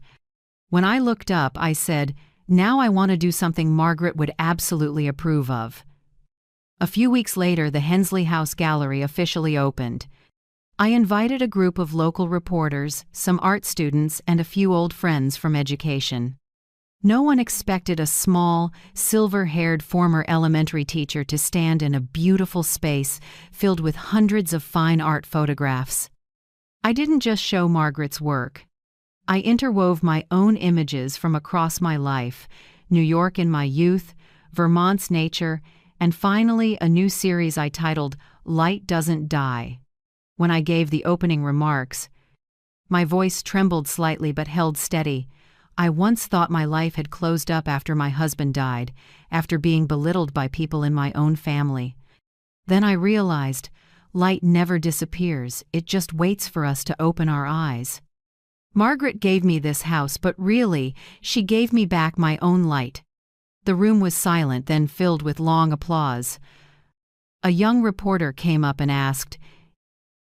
When I looked up, I said, "Now I want to do something Margaret would absolutely approve of." A few weeks later, the Hensley House Gallery officially opened. I invited a group of local reporters, some art students, and a few old friends from education. No one expected a small, silver-haired former elementary teacher to stand in a beautiful space filled with hundreds of fine art photographs. I didn't just show Margaret's work. I interwove my own images from across my life: New York in my youth, Vermont's nature, and finally a new series I titled Light Doesn't Die. When I gave the opening remarks, my voice trembled slightly but held steady. I once thought my life had closed up after my husband died, after being belittled by people in my own family. Then I realized, light never disappears, it just waits for us to open our eyes. Margaret gave me this house, but really, she gave me back my own light. The room was silent, then filled with long applause. A young reporter came up and asked,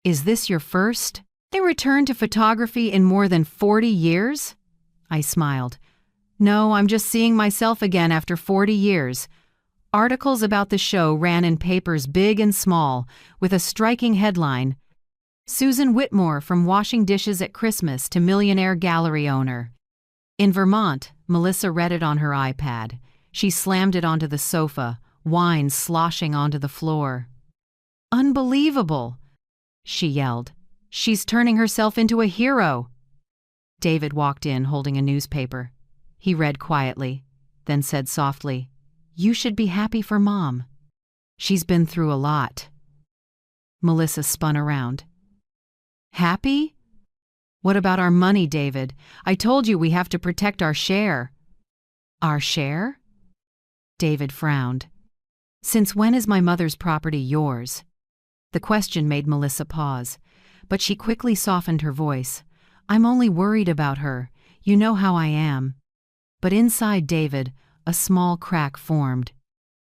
"Is this your first return to photography in more than 40 years? I smiled. "No, I'm just seeing myself again after 40 years. Articles about the show ran in papers big and small, with a striking headline, "Susan Whitmore from washing dishes at Christmas to millionaire gallery owner." In Vermont, Melissa read it on her iPad. She slammed it onto the sofa, wine sloshing onto the floor. "Unbelievable!" she yelled. "She's turning herself into a hero." David walked in holding a newspaper. He read quietly, then said softly, "You should be happy for Mom. She's been through a lot." Melissa spun around. "Happy? What about our money, David? I told you we have to protect our share." "Our share?" David frowned. "Since when is my mother's property yours?" The question made Melissa pause, but she quickly softened her voice. "I'm only worried about her. You know how I am." But inside David, a small crack formed.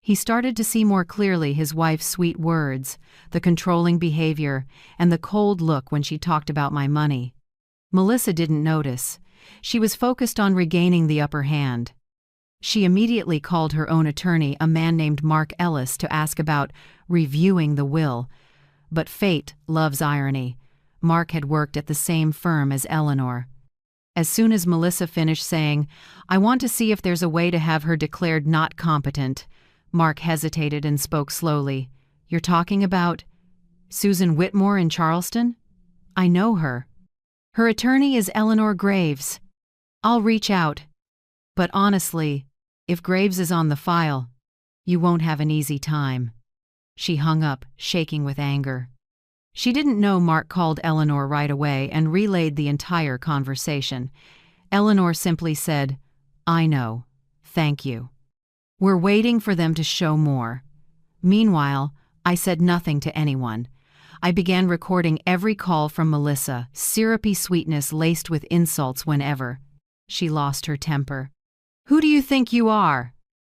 He started to see more clearly his wife's sweet words, the controlling behavior, and the cold look when she talked about my money. Melissa didn't notice. She was focused on regaining the upper hand. She immediately called her own attorney, a man named Mark Ellis, to ask about reviewing the will. But fate loves irony. Mark had worked at the same firm as Eleanor. As soon as Melissa finished saying, "I want to see if there's a way to have her declared not competent," Mark hesitated and spoke slowly. "You're talking about Susan Whitmore in Charleston? I know her. Her attorney is Eleanor Graves. I'll reach out. But honestly, if Graves is on the file, you won't have an easy time." She hung up, shaking with anger. She didn't know Mark called Eleanor right away and relayed the entire conversation. Eleanor simply said, "I know. Thank you. We're waiting for them to show more." Meanwhile, I said nothing to anyone. I began recording every call from Melissa, syrupy sweetness laced with insults whenever. She lost her temper. "Who do you think you are?"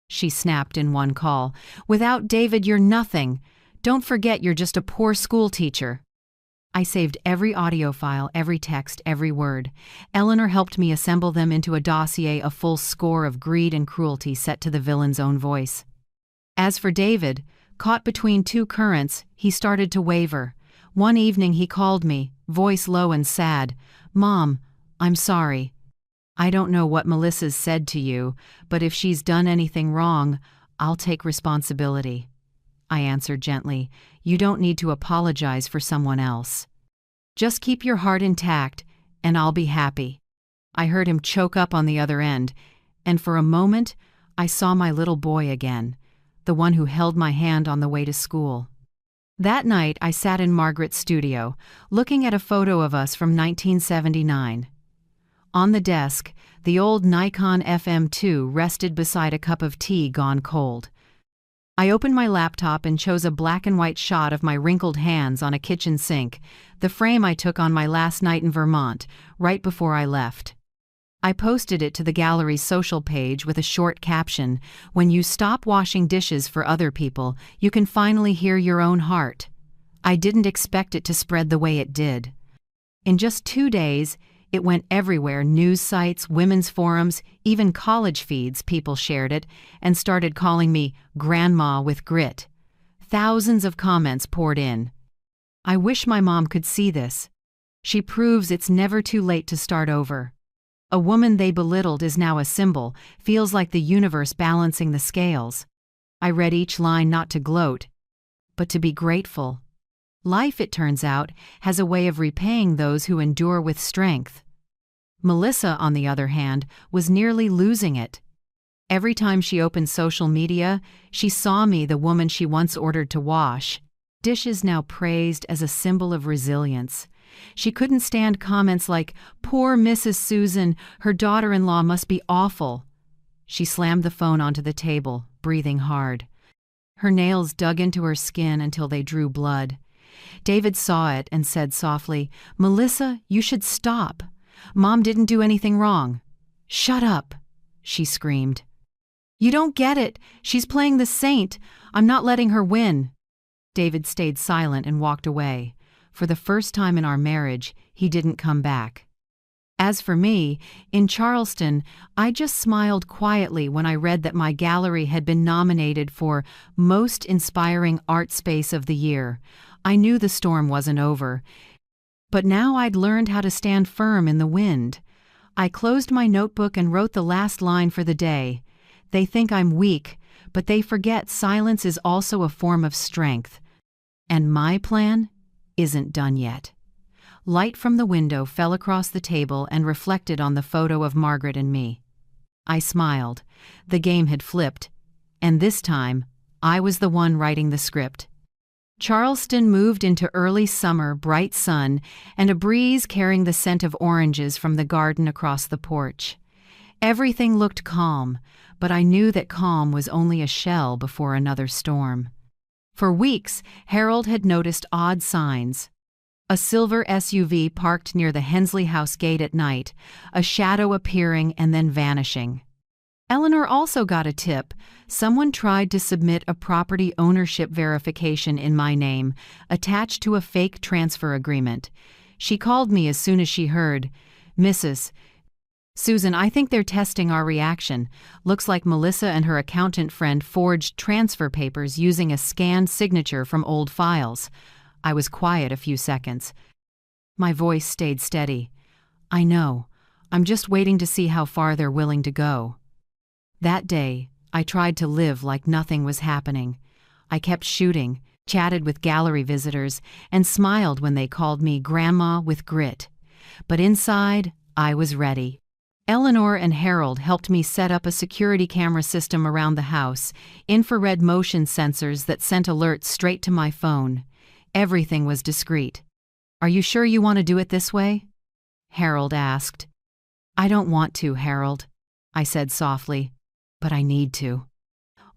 she snapped in one call. "Without David, you're nothing. Don't forget you're just a poor school teacher." I saved every audio file, every text, every word. Eleanor helped me assemble them into a dossier, a full score of greed and cruelty set to the villain's own voice. As for David, caught between two currents, he started to waver. One evening he called me, voice low and sad. "Mom, I'm sorry. I don't know what Melissa's said to you, but if she's done anything wrong, I'll take responsibility." I answered gently, "You don't need to apologize for someone else. Just keep your heart intact, and I'll be happy." I heard him choke up on the other end, and for a moment, I saw my little boy again, the one who held my hand on the way to school. That night, I sat in Margaret's studio, looking at a photo of us from 1979. On the desk, the old Nikon FM2 rested beside a cup of tea gone cold. I opened my laptop and chose a black and white shot of my wrinkled hands on a kitchen sink, the frame I took on my last night in Vermont, right before I left. I posted it to the gallery's social page with a short caption, "When you stop washing dishes for other people, you can finally hear your own heart." I didn't expect it to spread the way it did. In just 2 days, it went everywhere: news sites, women's forums, even college feeds. People shared it and started calling me Grandma with Grit. Thousands of comments poured in. "I wish my mom could see this. She proves it's never too late to start over. A woman they belittled is now a symbol, feels like the universe balancing the scales." I read each line not to gloat, but to be grateful. Life, it turns out, has a way of repaying those who endure with strength. Melissa, on the other hand, was nearly losing it. Every time she opened social media, she saw me, the woman she once ordered to wash dishes, now praised as a symbol of resilience. She couldn't stand comments like, "Poor Mrs. Susan, her daughter-in-law must be awful." She slammed the phone onto the table, breathing hard. Her nails dug into her skin until they drew blood. David saw it and said softly, "Melissa, you should stop. Mom didn't do anything wrong." "Shut up," she screamed. "You don't get it. She's playing the saint. I'm not letting her win." David stayed silent and walked away. For the first time in our marriage, he didn't come back. As for me, in Charleston, I just smiled quietly when I read that my gallery had been nominated for Most Inspiring Art Space of the Year. I knew the storm wasn't over, but now I'd learned how to stand firm in the wind. I closed my notebook and wrote the last line for the day. "They think I'm weak, but they forget silence is also a form of strength. And my plan isn't done yet." Light from the window fell across the table and reflected on the photo of Margaret and me. I smiled. The game had flipped, and this time, I was the one writing the script. Charleston moved into early summer, bright sun, and a breeze carrying the scent of oranges from the garden across the porch. Everything looked calm, but I knew that calm was only a shell before another storm. For weeks, Harold had noticed odd signs. A silver SUV parked near the Hensley House gate at night, a shadow appearing and then vanishing. Eleanor also got a tip. Someone tried to submit a property ownership verification in my name, attached to a fake transfer agreement. She called me as soon as she heard, "Mrs. Susan, I think they're testing our reaction. Looks like Melissa and her accountant friend forged transfer papers using a scanned signature from old files. I was quiet a few seconds. My voice stayed steady. I know. I'm just waiting to see how far they're willing to go. That day, I tried to live like nothing was happening. I kept shooting, chatted with gallery visitors, and smiled when they called me Grandma with grit. But inside, I was ready. Eleanor and Harold helped me set up a security camera system around the house, infrared motion sensors that sent alerts straight to my phone. Everything was discreet. Are you sure you want to do it this way? Harold asked. I don't want to, Harold, I said softly, but I need to.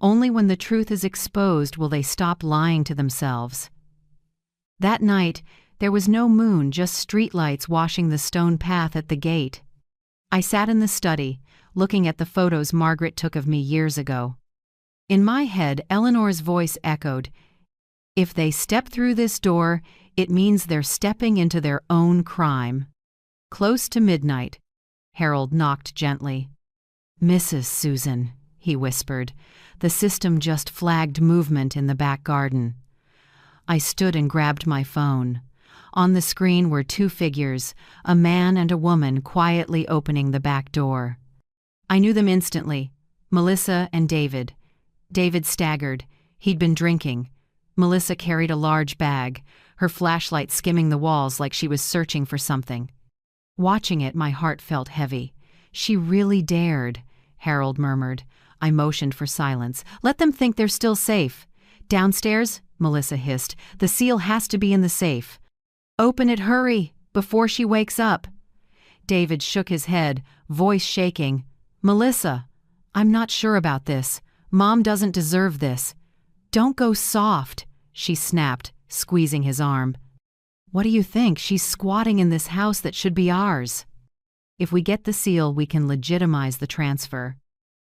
Only when the truth is exposed will they stop lying to themselves. That night, there was no moon, just streetlights washing the stone path at the gate. I sat in the study, looking at the photos Margaret took of me years ago. In my head, Eleanor's voice echoed, "If they step through this door, it means they're stepping into their own crime." Close to midnight, Harold knocked gently. "Mrs. Susan," he whispered. The system just flagged movement in the back garden. I stood and grabbed my phone. On the screen were two figures, a man and a woman quietly opening the back door. I knew them instantly, Melissa and David. David staggered. He'd been drinking. Melissa carried a large bag, her flashlight skimming the walls like she was searching for something. Watching it, my heart felt heavy. She really dared, Harold murmured. I motioned for silence. Let them think they're still safe. Downstairs, Melissa hissed. The seal has to be in the safe. Open it, hurry, before she wakes up. David shook his head, voice shaking. Melissa, I'm not sure about this. Mom doesn't deserve this. Don't go soft, she snapped, squeezing his arm. What do you think? She's squatting in this house that should be ours. If we get the seal, we can legitimize the transfer.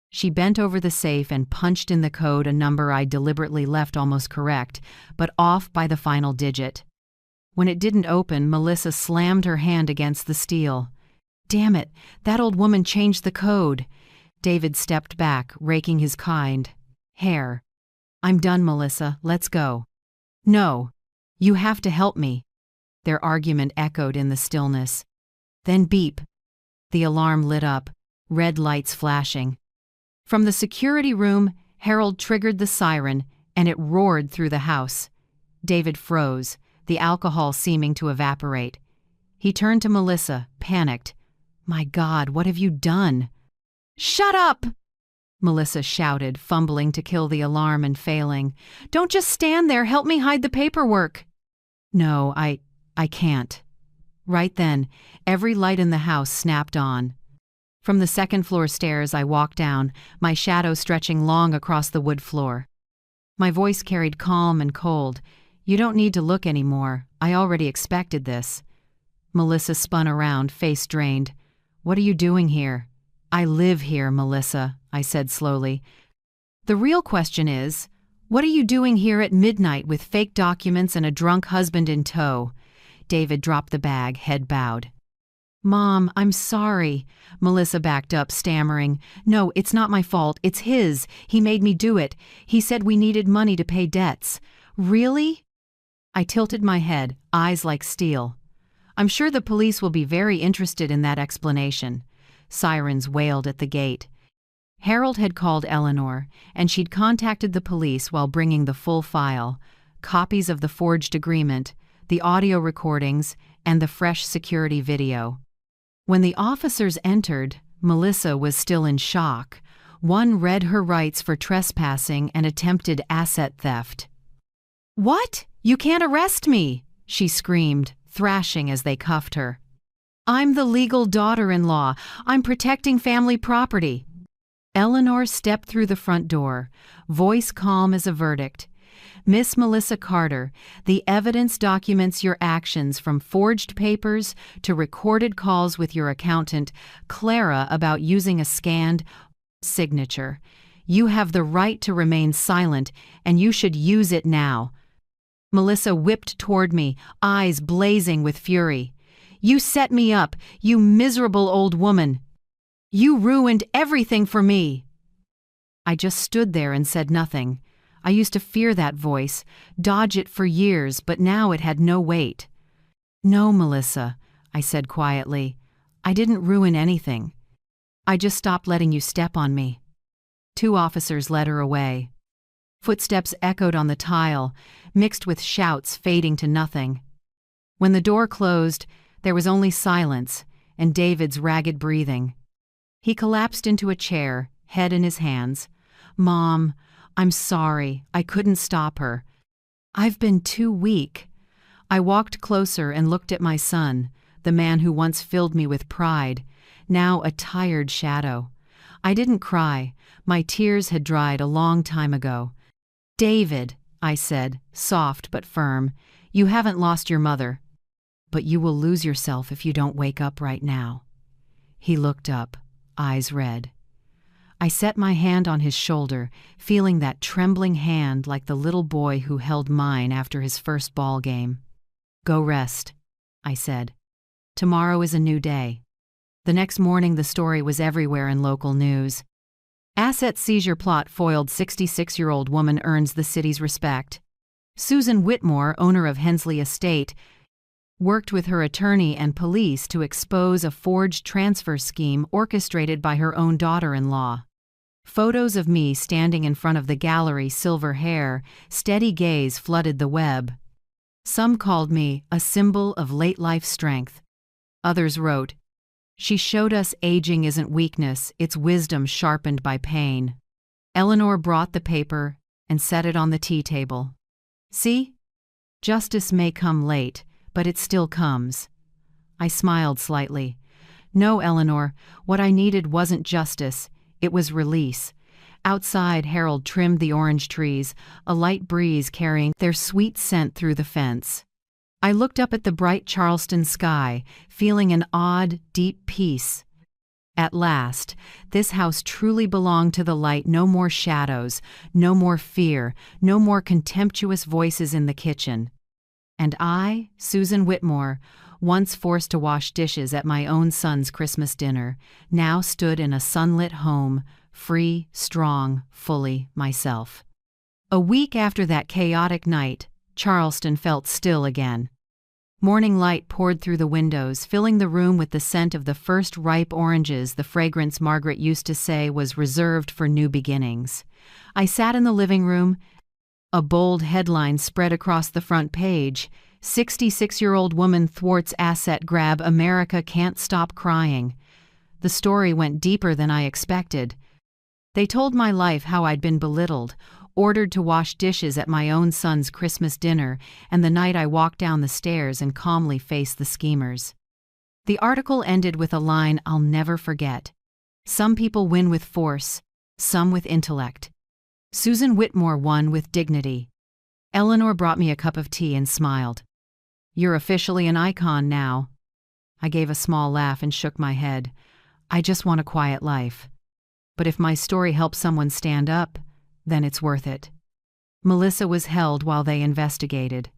She bent over the safe and punched in the code, a number I deliberately left almost correct, but off by the final digit. When it didn't open, Melissa slammed her hand against the steel. Damn it, that old woman changed the code. David stepped back, raking his kind hair. I'm done, Melissa, let's go. No, you have to help me. Their argument echoed in the stillness. Then beep. The alarm lit up, red lights flashing. From the security room, Harold triggered the siren, and it roared through the house. David froze, the alcohol seeming to evaporate. He turned to Melissa, panicked. My God, what have you done? Shut up! Melissa shouted, fumbling to kill the alarm and failing. Don't just stand there, help me hide the paperwork. No, I can't. Right then, every light in the house snapped on. From the second-floor stairs I walked down, my shadow stretching long across the wood floor. My voice carried calm and cold. You don't need to look anymore. I already expected this. Melissa spun around, face drained. What are you doing here? I live here, Melissa, I said slowly. The real question is, what are you doing here at midnight with fake documents and a drunk husband in tow? David dropped the bag, head bowed. Mom, I'm sorry. Melissa backed up, stammering. No, it's not my fault. It's his. He made me do it. He said we needed money to pay debts. Really? I tilted my head, eyes like steel. I'm sure the police will be very interested in that explanation. Sirens wailed at the gate. Harold had called Eleanor, and she'd contacted the police while bringing the full file, copies of the forged agreement, the audio recordings, and the fresh security video. When the officers entered, Melissa was still in shock. One read her rights for trespassing and attempted asset theft. What? You can't arrest me, she screamed, thrashing as they cuffed her. I'm the legal daughter-in-law. I'm protecting family property. Eleanor stepped through the front door, voice calm as a verdict. Miss Melissa Carter, the evidence documents your actions from forged papers to recorded calls with your accountant, Clara, about using a scanned signature. You have the right to remain silent, and you should use it now. Melissa whipped toward me, eyes blazing with fury. You set me up, you miserable old woman. You ruined everything for me." I just stood there and said nothing. I used to fear that voice, dodge it for years, but now it had no weight. "No, Melissa," I said quietly. "I didn't ruin anything. I just stopped letting you step on me." 2 officers led her away. Footsteps echoed on the tile, mixed with shouts fading to nothing. When the door closed, there was only silence and David's ragged breathing. He collapsed into a chair, head in his hands. "Mom, I'm sorry. I couldn't stop her. I've been too weak." I walked closer and looked at my son, the man who once filled me with pride, now a tired shadow. I didn't cry. My tears had dried a long time ago. "David," I said, soft but firm, "you haven't lost your mother. But you will lose yourself if you don't wake up right now." He looked up, eyes red. I set my hand on his shoulder, feeling that trembling hand like the little boy who held mine after his first ball game. "Go rest," I said. "Tomorrow is a new day." The next morning the story was everywhere in local news. Asset seizure plot foiled, 66-year-old woman earns the city's respect. Susan Whitmore, owner of Hensley Estate, worked with her attorney and police to expose a forged transfer scheme orchestrated by her own daughter-in-law. Photos of me standing in front of the gallery, silver hair, steady gaze flooded the web. Some called me a symbol of late-life strength. Others wrote, "She showed us aging isn't weakness, it's wisdom sharpened by pain." Eleanor brought the paper and set it on the tea table. "See? Justice may come late, but it still comes." I smiled slightly. "No, Eleanor, what I needed wasn't justice, it was release." Outside, Harold trimmed the orange trees, a light breeze carrying their sweet scent through the fence. I looked up at the bright Charleston sky, feeling an odd, deep peace. At last, this house truly belonged to the light. No more shadows, no more fear, no more contemptuous voices in the kitchen. And I, Susan Whitmore, once forced to wash dishes at my own son's Christmas dinner, now stood in a sunlit home, free, strong, fully myself. A week after that chaotic night, Charleston felt still again. Morning light poured through the windows, filling the room with the scent of the first ripe oranges, the fragrance Margaret used to say was reserved for new beginnings. I sat in the living room. A bold headline spread across the front page, "66-year-old woman thwarts asset grab, America can't stop crying." The story went deeper than I expected. They told my life, how I'd been belittled, ordered to wash dishes at my own son's Christmas dinner, and the night I walked down the stairs and calmly faced the schemers. The article ended with a line I'll never forget. "Some people win with force, some with intellect. Susan Whitmore won with dignity." Eleanor brought me a cup of tea and smiled. "You're officially an icon now." I gave a small laugh and shook my head. "I just want a quiet life. But if my story helps someone stand up, then it's worth it." Melissa was held while they investigated.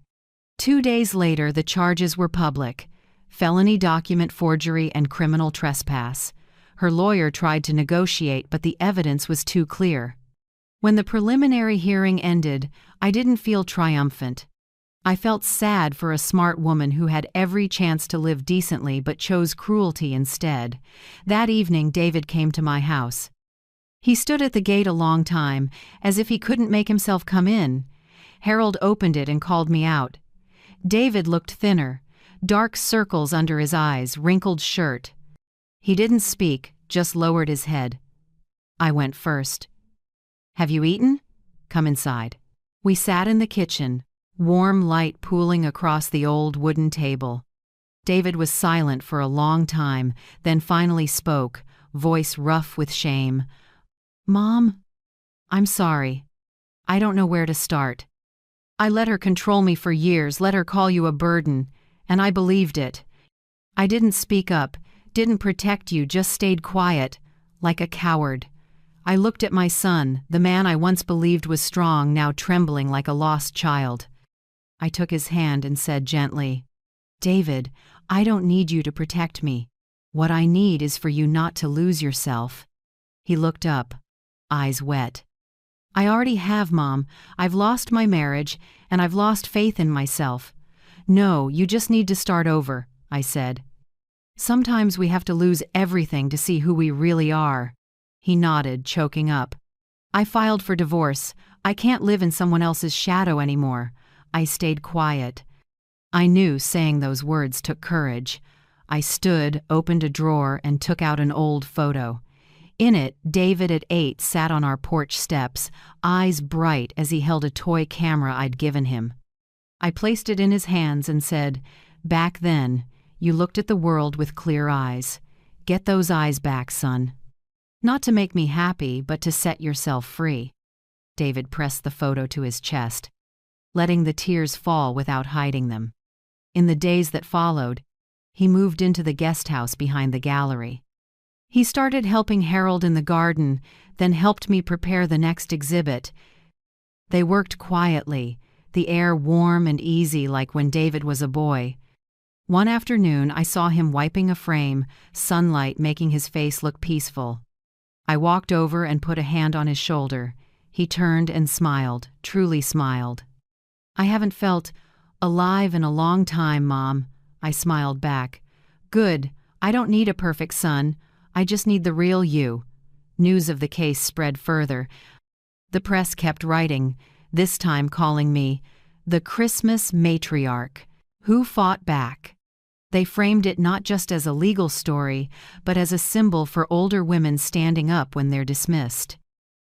2 days later, the charges were public: felony document forgery and criminal trespass. Her lawyer tried to negotiate, but the evidence was too clear. When the preliminary hearing ended, I didn't feel triumphant. I felt sad for a smart woman who had every chance to live decently but chose cruelty instead. That evening, David came to my house. He stood at the gate a long time, as if he couldn't make himself come in. Harold opened it and called me out. David looked thinner, dark circles under his eyes, wrinkled shirt. He didn't speak, just lowered his head. I went first. "Have you eaten? Come inside." We sat in the kitchen, warm light pooling across the old wooden table. David was silent for a long time, then finally spoke, voice rough with shame. "Mom, I'm sorry. I don't know where to start. I let her control me for years, let her call you a burden, and I believed it. I didn't speak up, didn't protect you, just stayed quiet, like a coward. I looked at my son, the man I once believed was strong, now trembling like a lost child. I took his hand and said gently, 'David, I don't need you to protect me. What I need is for you not to lose yourself." He looked up, eyes wet. "I already have, Mom. I've lost my marriage, and I've lost faith in myself." "No, you just need to start over," I said. "Sometimes we have to lose everything to see who we really are." He nodded, choking up. "I filed for divorce. I can't live in someone else's shadow anymore." I stayed quiet. I knew saying those words took courage. I stood, opened a drawer, and took out an old photo. In it, David at 8 sat on our porch steps, eyes bright as he held a toy camera I'd given him. I placed it in his hands and said, "Back then, you looked at the world with clear eyes. Get those eyes back, son. Not to make me happy, but to set yourself free." David pressed the photo to his chest, letting the tears fall without hiding them. In the days that followed, he moved into the guest house behind the gallery. He started helping Harold in the garden, then helped me prepare the next exhibit. They worked quietly, the air warm and easy like when David was a boy. One afternoon, I saw him wiping a frame, sunlight making his face look peaceful. I walked over and put a hand on his shoulder. He turned and smiled, truly smiled. "I haven't felt alive in a long time, Mom." I smiled back. "Good. I don't need a perfect son. I just need the real you." News of the case spread further. The press kept writing, this time calling me the Christmas matriarch. Who fought back? They framed it not just as a legal story, but as a symbol for older women standing up when they're dismissed.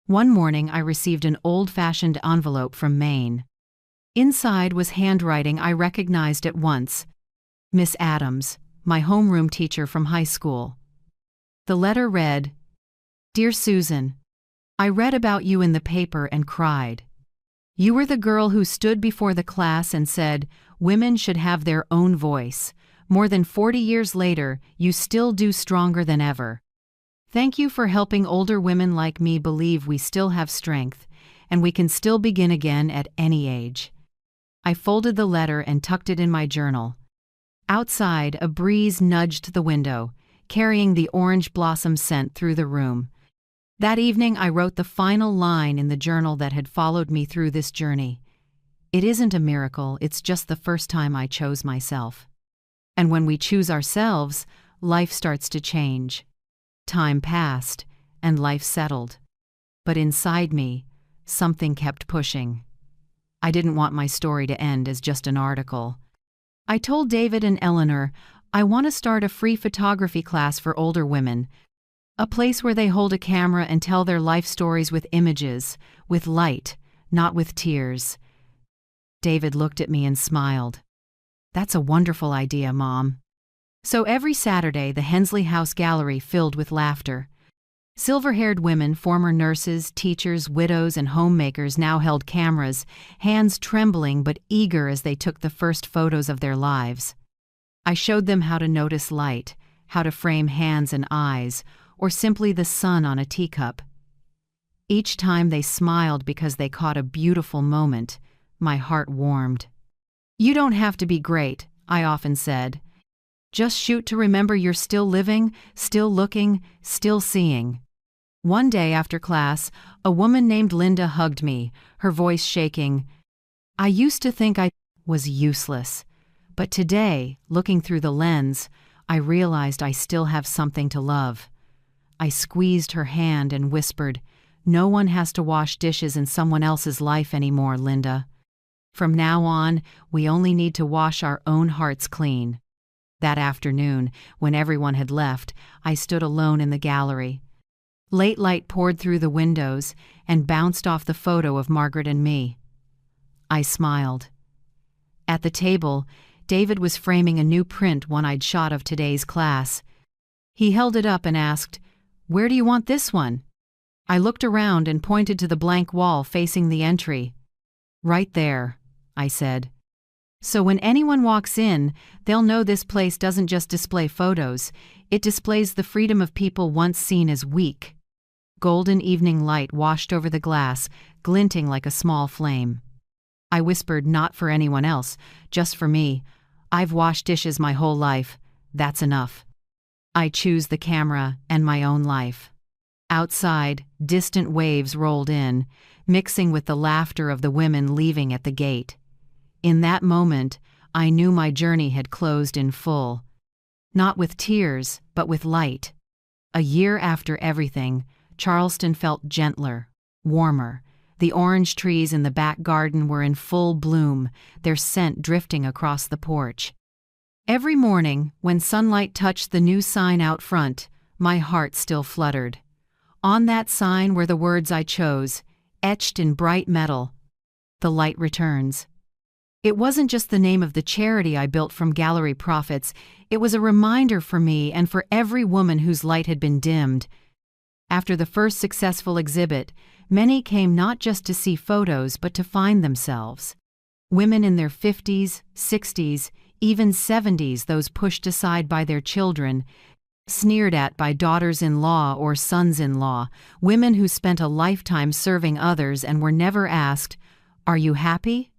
One morning, I received an old-fashioned envelope from Maine. Inside was handwriting I recognized at once. Miss Adams, my homeroom teacher from high school. The letter read, "Dear Susan, I read about you in the paper and cried. You were the girl who stood before the class and said, 'Women should have their own voice.' More than 40 years later, you still do stronger than ever. Thank you for helping older women like me believe we still have strength, and we can still begin again at any age." I folded the letter and tucked it in my journal. Outside, a breeze nudged the window, carrying the orange blossom scent through the room. That evening, I wrote the final line in the journal that had followed me through this journey. It isn't a miracle, it's just the first time I chose myself. And when we choose ourselves, life starts to change. Time passed, and life settled. But inside me, something kept pushing. I didn't want my story to end as just an article. I told David and Eleanor, I want to start a free photography class for older women, a place where they hold a camera and tell their life stories with images, with light, not with tears. David looked at me and smiled. "That's a wonderful idea, Mom." So every Saturday, the Hensley House Gallery filled with laughter. Silver-haired women, former nurses, teachers, widows, and homemakers now held cameras, hands trembling but eager as they took the first photos of their lives. I showed them how to notice light, how to frame hands and eyes, or simply the sun on a teacup. Each time they smiled because they caught a beautiful moment, my heart warmed. "You don't have to be great," I often said. "Just shoot to remember you're still living, still looking, still seeing." One day after class, a woman named Linda hugged me, her voice shaking. "I used to think I was useless, but today, looking through the lens, I realized I still have something to love." I squeezed her hand and whispered, "No one has to wash dishes in someone else's life anymore, Linda. From now on, we only need to wash our own hearts clean." That afternoon, when everyone had left, I stood alone in the gallery. Late light poured through the windows and bounced off the photo of Margaret and me. I smiled. At the table, David was framing a new print one I'd shot of today's class. He held it up and asked, "Where do you want this one?" I looked around and pointed to the blank wall facing the entry. "Right there," I said. "So when anyone walks in, they'll know this place doesn't just display photos, it displays the freedom of people once seen as weak." Golden evening light washed over the glass, glinting like a small flame. I whispered, "Not for anyone else, just for me. I've washed dishes my whole life. That's enough." I choose the camera and my own life. Outside, distant waves rolled in, mixing with the laughter of the women leaving at the gate. In that moment, I knew my journey had closed in full. Not with tears, but with light. A year after everything, Charleston felt gentler, warmer. The orange trees in the back garden were in full bloom, their scent drifting across the porch. Every morning, when sunlight touched the new sign out front, my heart still fluttered. On that sign were the words I chose, etched in bright metal. The light returns. It wasn't just the name of the charity I built from gallery profits, it was a reminder for me and for every woman whose light had been dimmed. After the first successful exhibit, many came not just to see photos but to find themselves. Women in their 50s, 60s, even 70s, those pushed aside by their children, sneered at by daughters-in-law or sons-in-law, women who spent a lifetime serving others and were never asked, "Are you happy?"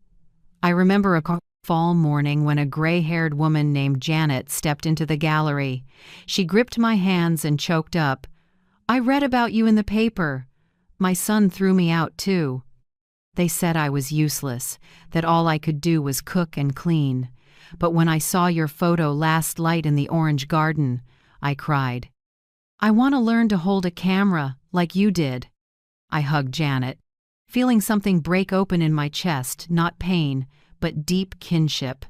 I remember a fall morning when a gray-haired woman named Janet stepped into the gallery. She gripped my hands and choked up, "I read about you in the paper. My son threw me out too." They said I was useless, that all I could do was cook and clean. But when I saw your photo last light in the orange garden, I cried. "I want to learn to hold a camera like you did." I hugged Janet, feeling something break open in my chest, not pain, but deep kinship.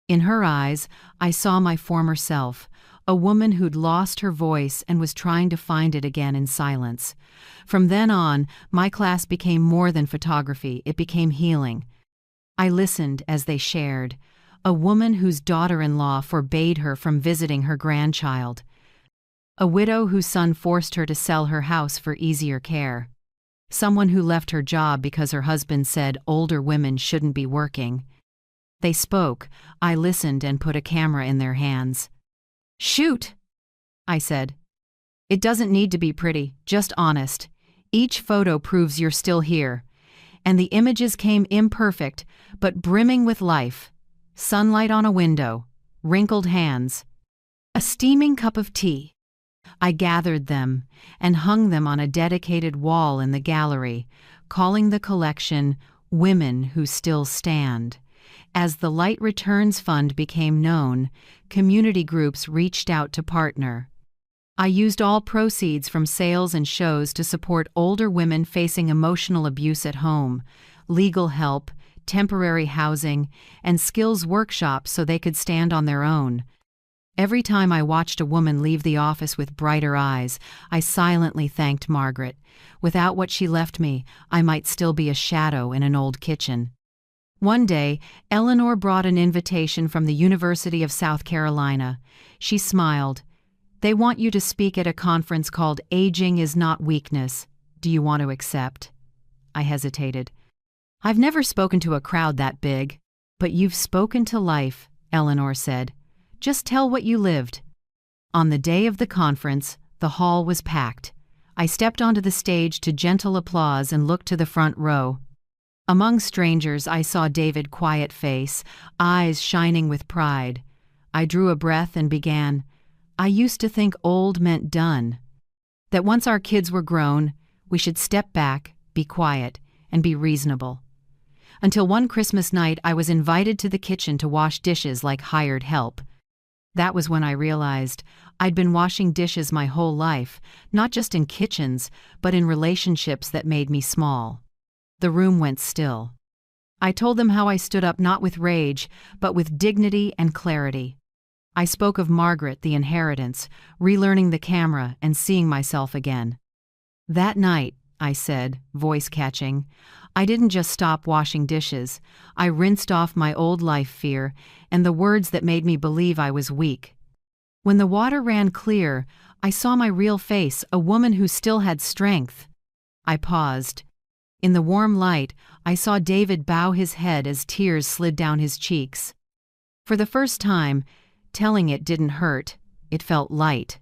In her eyes, I saw my former self, a woman who'd lost her voice and was trying to find it again in silence. From then on, my class became more than photography, it became healing. I listened as they shared. A woman whose daughter-in-law forbade her from visiting her grandchild. A widow whose son forced her to sell her house for easier care. Someone who left her job because her husband said older women shouldn't be working. They spoke, I listened and put a camera in their hands. "Shoot," I said. "It doesn't need to be pretty, just honest. Each photo proves you're still here." And the images came imperfect, but brimming with life. Sunlight on a window, wrinkled hands, a steaming cup of tea. I gathered them and hung them on a dedicated wall in the gallery, calling the collection Women Who Still Stand. As the Light Returns Fund became known, community groups reached out to partner. I used all proceeds from sales and shows to support older women facing emotional abuse at home, legal help, temporary housing, and skills workshops so they could stand on their own. Every time I watched a woman leave the office with brighter eyes, I silently thanked Margaret. Without what she left me, I might still be a shadow in an old kitchen. One day, Eleanor brought an invitation from the University of South Carolina. She smiled. "They want you to speak at a conference called Aging is Not Weakness. Do you want to accept?" I hesitated. "I've never spoken to a crowd that big." "But you've spoken to life," Eleanor said. "Just tell what you lived." On the day of the conference, the hall was packed. I stepped onto the stage to gentle applause and looked to the front row. Among strangers, I saw David's quiet face, eyes shining with pride. I drew a breath and began, "I used to think old meant done. That once our kids were grown, we should step back, be quiet, and be reasonable." Until one Christmas night, I was invited to the kitchen to wash dishes like hired help. That was when I realized I'd been washing dishes my whole life, not just in kitchens, but in relationships that made me small. The room went still. I told them how I stood up not with rage, but with dignity and clarity. I spoke of Margaret, the inheritance, relearning the camera, and seeing myself again. That night, I said, voice catching, I didn't just stop washing dishes. I rinsed off my old life fear and the words that made me believe I was weak. When the water ran clear, I saw my real face, a woman who still had strength. I paused. In the warm light, I saw David bow his head as tears slid down his cheeks. For the first time, telling it didn't hurt, it felt light.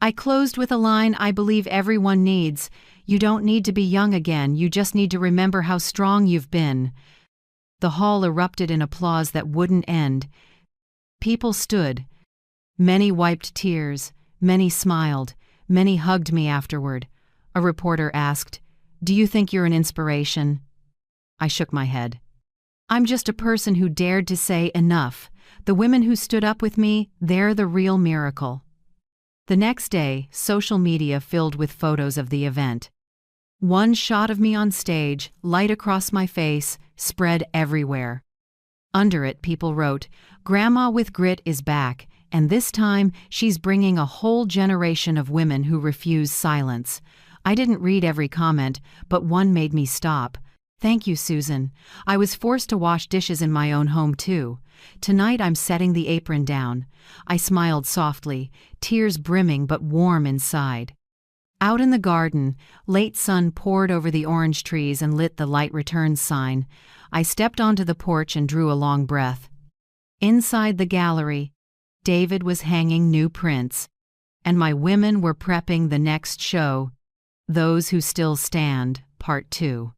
I closed with a line I believe everyone needs. You don't need to be young again, you just need to remember how strong you've been. The hall erupted in applause that wouldn't end. People stood. Many wiped tears, Many smiled. Many hugged me afterward. A reporter asked, "Do you think you're an inspiration?" I shook my head. "I'm just a person who dared to say enough. The women who stood up with me, they're the real miracle." The next day, social media filled with photos of the event. One shot of me on stage, light across my face, spread everywhere. Under it, people wrote, "Grandma with Grit is back, and this time she's bringing a whole generation of women who refuse silence." I didn't read every comment, but one made me stop. "Thank you, Susan. I was forced to wash dishes in my own home, too. Tonight I'm setting the apron down." I smiled softly, tears brimming but warm inside. Out in the garden, late sun poured over the orange trees and lit the light returns sign. I stepped onto the porch and drew a long breath. Inside the gallery, David was hanging new prints, and my women were prepping the next show, Those Who Still Stand, Part 2.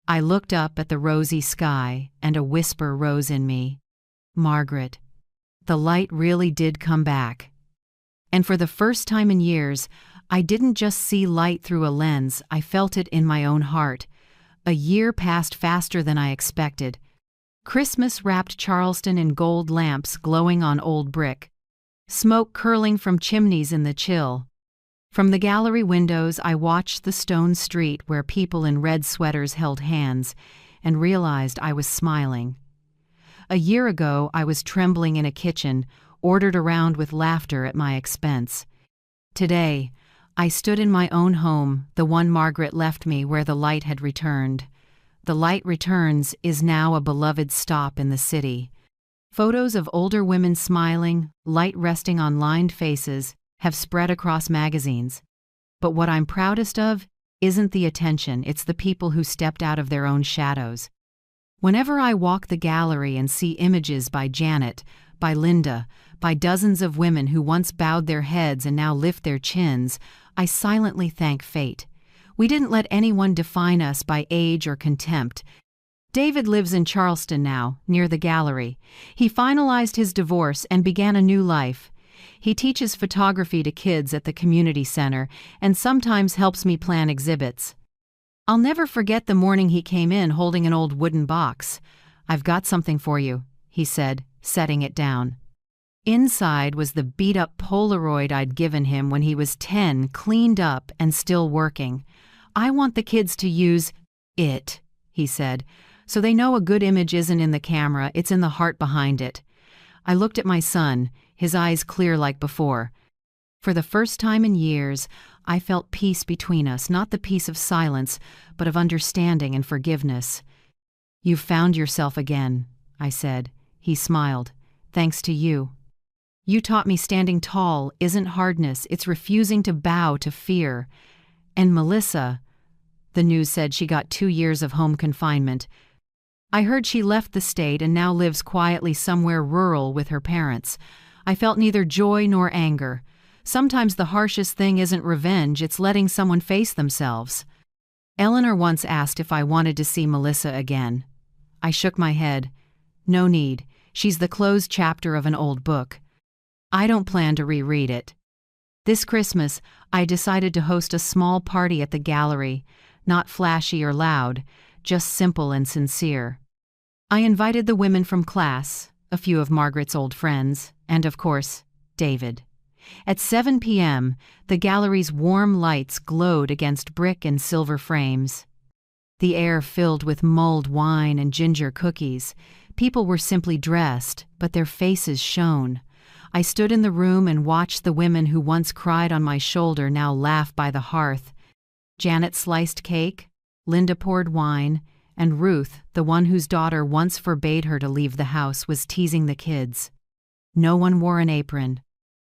I looked up at the rosy sky, and a whisper rose in me. Margaret. The light really did come back. And for the first time in years, I didn't just see light through a lens, I felt it in my own heart. A year passed faster than I expected. Christmas wrapped Charleston in gold lamps glowing on old brick. Smoke curling from chimneys in the chill. From the gallery windows, I watched the stone street where people in red sweaters held hands, and realized I was smiling. A year ago, I was trembling in a kitchen, ordered around with laughter at my expense. Today, I stood in my own home, the one Margaret left me where the light had returned. The Light Returns is now a beloved stop in the city. Photos of older women smiling, light resting on lined faces, have spread across magazines. But what I'm proudest of isn't the attention, it's the people who stepped out of their own shadows. Whenever I walk the gallery and see images by Janet, by Linda, by dozens of women who once bowed their heads and now lift their chins, I silently thank fate. We didn't let anyone define us by age or contempt. David lives in Charleston now, near the gallery. He finalized his divorce and began a new life. He teaches photography to kids at the community center and sometimes helps me plan exhibits. I'll never forget the morning he came in holding an old wooden box. "I've got something for you," he said, setting it down. Inside was the beat-up Polaroid I'd given him when he was 10, cleaned up and still working. "I want the kids to use it," he said, "so they know a good image isn't in the camera, it's in the heart behind it." I looked at my son, his eyes clear like before. For the first time in years, I felt peace between us, not the peace of silence, but of understanding and forgiveness. "You've found yourself again," I said. He smiled. "Thanks to you. You taught me standing tall isn't hardness, it's refusing to bow to fear." And Melissa, the news said she got 2 years of home confinement. I heard she left the state and now lives quietly somewhere rural with her parents. I felt neither joy nor anger. Sometimes the harshest thing isn't revenge, it's letting someone face themselves. Eleanor once asked if I wanted to see Melissa again. I shook my head. No need. She's the closed chapter of an old book. I don't plan to reread it. This Christmas, I decided to host a small party at the gallery, not flashy or loud, just simple and sincere. I invited the women from class, a few of Margaret's old friends, and of course, David. At 7 p.m., the gallery's warm lights glowed against brick and silver frames. The air filled with mulled wine and ginger cookies. People were simply dressed, but their faces shone. I stood in the room and watched the women who once cried on my shoulder now laugh by the hearth. Janet sliced cake, Linda poured wine, and Ruth, the one whose daughter once forbade her to leave the house, was teasing the kids. No one wore an apron.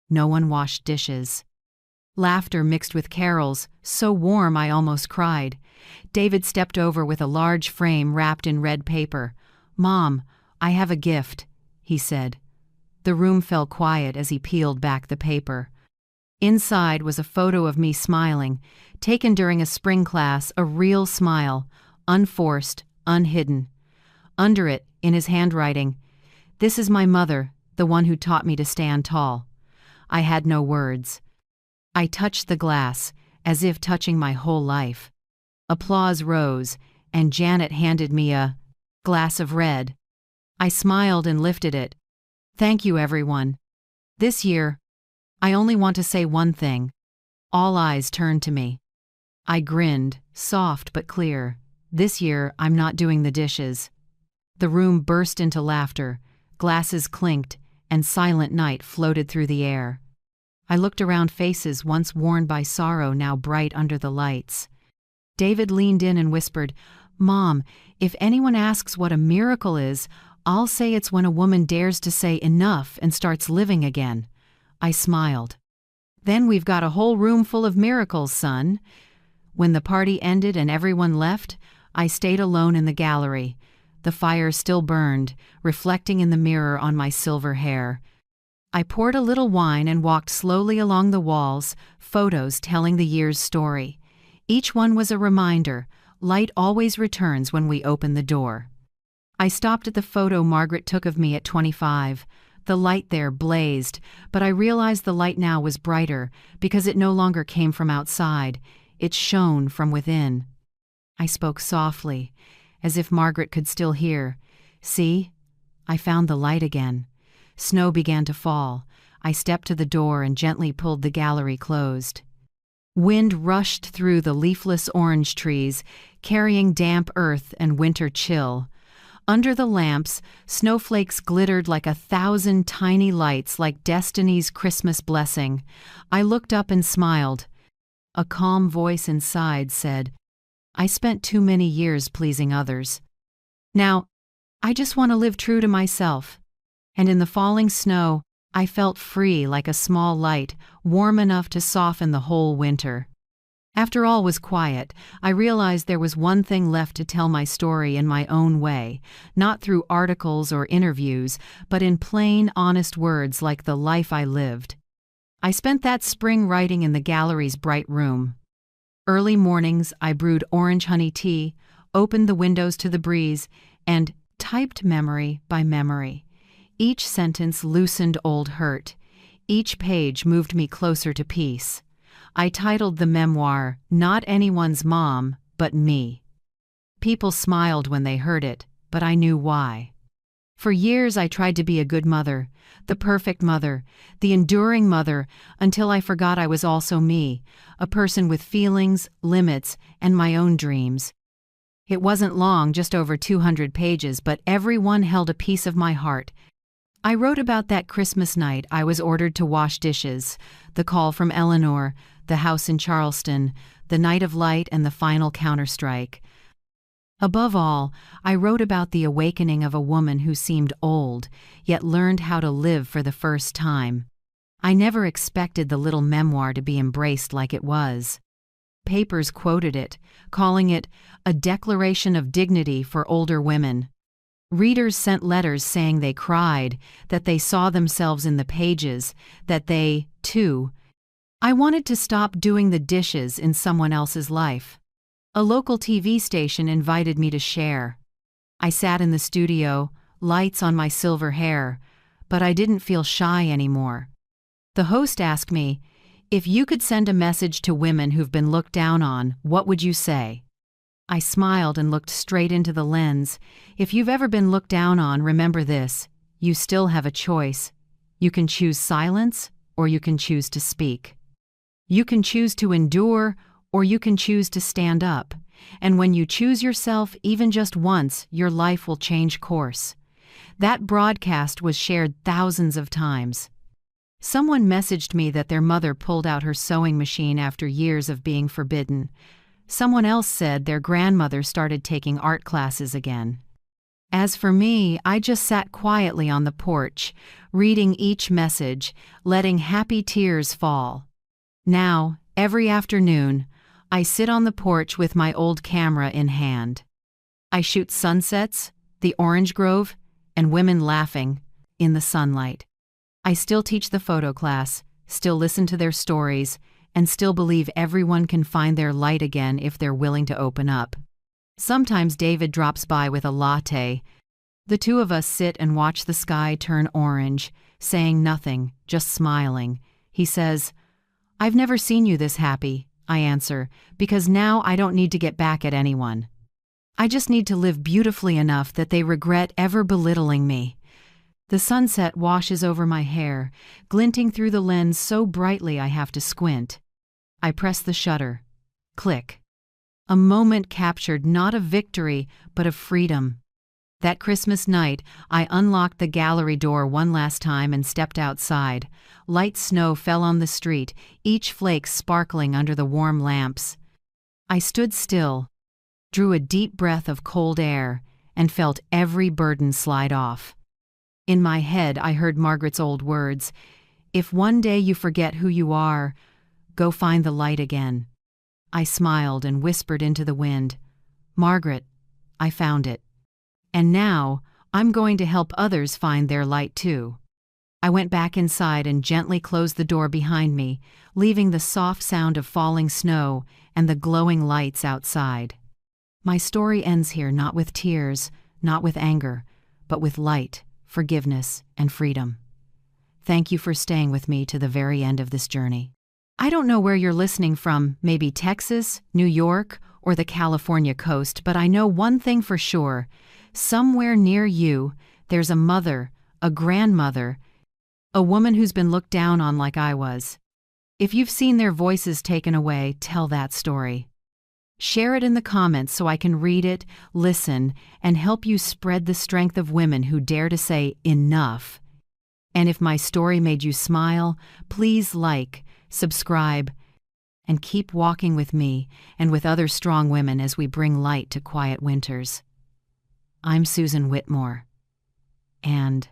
No one washed dishes. Laughter mixed with carols, so warm I almost cried. David stepped over with a large frame wrapped in red paper. "Mom, I have a gift," he said. The room fell quiet as he peeled back the paper. Inside was a photo of me smiling, taken during a spring class, a real smile, unforced, unhidden. Under it, in his handwriting, "This is my mother, the one who taught me to stand tall." I had no words. I touched the glass, as if touching my whole life. Applause rose, and Janet handed me a glass of red. I smiled and lifted it. Thank you, everyone. This year, I only want to say one thing. All eyes turned to me. I grinned, soft but clear. This year, I'm not doing the dishes. The room burst into laughter, glasses clinked, and silent night floated through the air. I looked around, faces once worn by sorrow now bright under the lights. David leaned in and whispered, "Mom, if anyone asks what a miracle is, I'll say it's when a woman dares to say enough and starts living again." I smiled. "Then we've got a whole room full of miracles, son." When the party ended and everyone left, I stayed alone in the gallery. The fire still burned, reflecting in the mirror on my silver hair. I poured a little wine and walked slowly along the walls, photos telling the year's story. Each one was a reminder. Light always returns when we open the door. I stopped at the photo Margaret took of me at 25. The light there blazed, but I realized the light now was brighter because it no longer came from outside. It shone from within. I spoke softly, as if Margaret could still hear. "See? I found the light again." Snow began to fall. I stepped to the door and gently pulled the gallery closed. Wind rushed through the leafless orange trees, carrying damp earth and winter chill. Under the lamps, snowflakes glittered like 1,000 tiny lights, like destiny's Christmas blessing. I looked up and smiled. A calm voice inside said, "I spent too many years pleasing others. Now, I just want to live true to myself." And in the falling snow, I felt free, like a small light, warm enough to soften the whole winter. After all was quiet, I realized there was one thing left to tell my story in my own way, not through articles or interviews, but in plain, honest words like the life I lived. I spent that spring writing in the gallery's bright room. Early mornings, I brewed orange honey tea, opened the windows to the breeze, and typed memory by memory. Each sentence loosened old hurt. Each page moved me closer to peace. I titled the memoir, "Not Anyone's Mom, But Me." People smiled when they heard it, but I knew why. For years I tried to be a good mother, the perfect mother, the enduring mother, until I forgot I was also me, a person with feelings, limits, and my own dreams. It wasn't long, just over 200 pages, but every one held a piece of my heart. I wrote about that Christmas night I was ordered to wash dishes, the call from Eleanor, the house in Charleston, the night of light, and the final counterstrike. Above all, I wrote about the awakening of a woman who seemed old, yet learned how to live for the first time. I never expected the little memoir to be embraced like it was. Papers quoted it, calling it a declaration of dignity for older women. Readers sent letters saying they cried, that they saw themselves in the pages, that they, too. I wanted to stop doing the dishes in someone else's life. A local TV station invited me to share. I sat in the studio, lights on my silver hair, but I didn't feel shy anymore. The host asked me, "If you could send a message to women who've been looked down on, what would you say?" I smiled and looked straight into the lens. If you've ever been looked down on, remember this: you still have a choice. You can choose silence, or you can choose to speak. You can choose to endure, or you can choose to stand up. And when you choose yourself, even just once, your life will change course. That broadcast was shared thousands of times. Someone messaged me that their mother pulled out her sewing machine after years of being forbidden. Someone else said their grandmother started taking art classes again. As for me, I just sat quietly on the porch, reading each message, letting happy tears fall. Now, every afternoon, I sit on the porch with my old camera in hand. I shoot sunsets, the orange grove, and women laughing in the sunlight. I still teach the photo class, still listen to their stories, and still believe everyone can find their light again if they're willing to open up. Sometimes David drops by with a latte. The two of us sit and watch the sky turn orange, saying nothing, just smiling. He says, I've never seen you this happy, I answer, because now I don't need to get back at anyone. I just need to live beautifully enough that they regret ever belittling me. The sunset washes over my hair, glinting through the lens so brightly I have to squint. I press the shutter. Click. A moment captured not of victory, but of freedom. That Christmas night, I unlocked the gallery door one last time and stepped outside. Light snow fell on the street, each flake sparkling under the warm lamps. I stood still, drew a deep breath of cold air, and felt every burden slide off. In my head, I heard Margaret's old words, "If one day you forget who you are, go find the light again." I smiled and whispered into the wind, "Margaret, I found it. And now, I'm going to help others find their light too." I went back inside and gently closed the door behind me, leaving the soft sound of falling snow and the glowing lights outside. My story ends here not with tears, not with anger, but with light, forgiveness, and freedom. Thank you for staying with me to the very end of this journey. I don't know where you're listening from, maybe Texas, New York, or the California coast, but I know one thing for sure. Somewhere near you, there's a mother, a grandmother, a woman who's been looked down on like I was. If you've seen their voices taken away, tell that story. Share it in the comments so I can read it, listen, and help you spread the strength of women who dare to say enough. And if my story made you smile, please like, subscribe, and keep walking with me and with other strong women as we bring light to quiet winters. I'm Susan Whitmore. And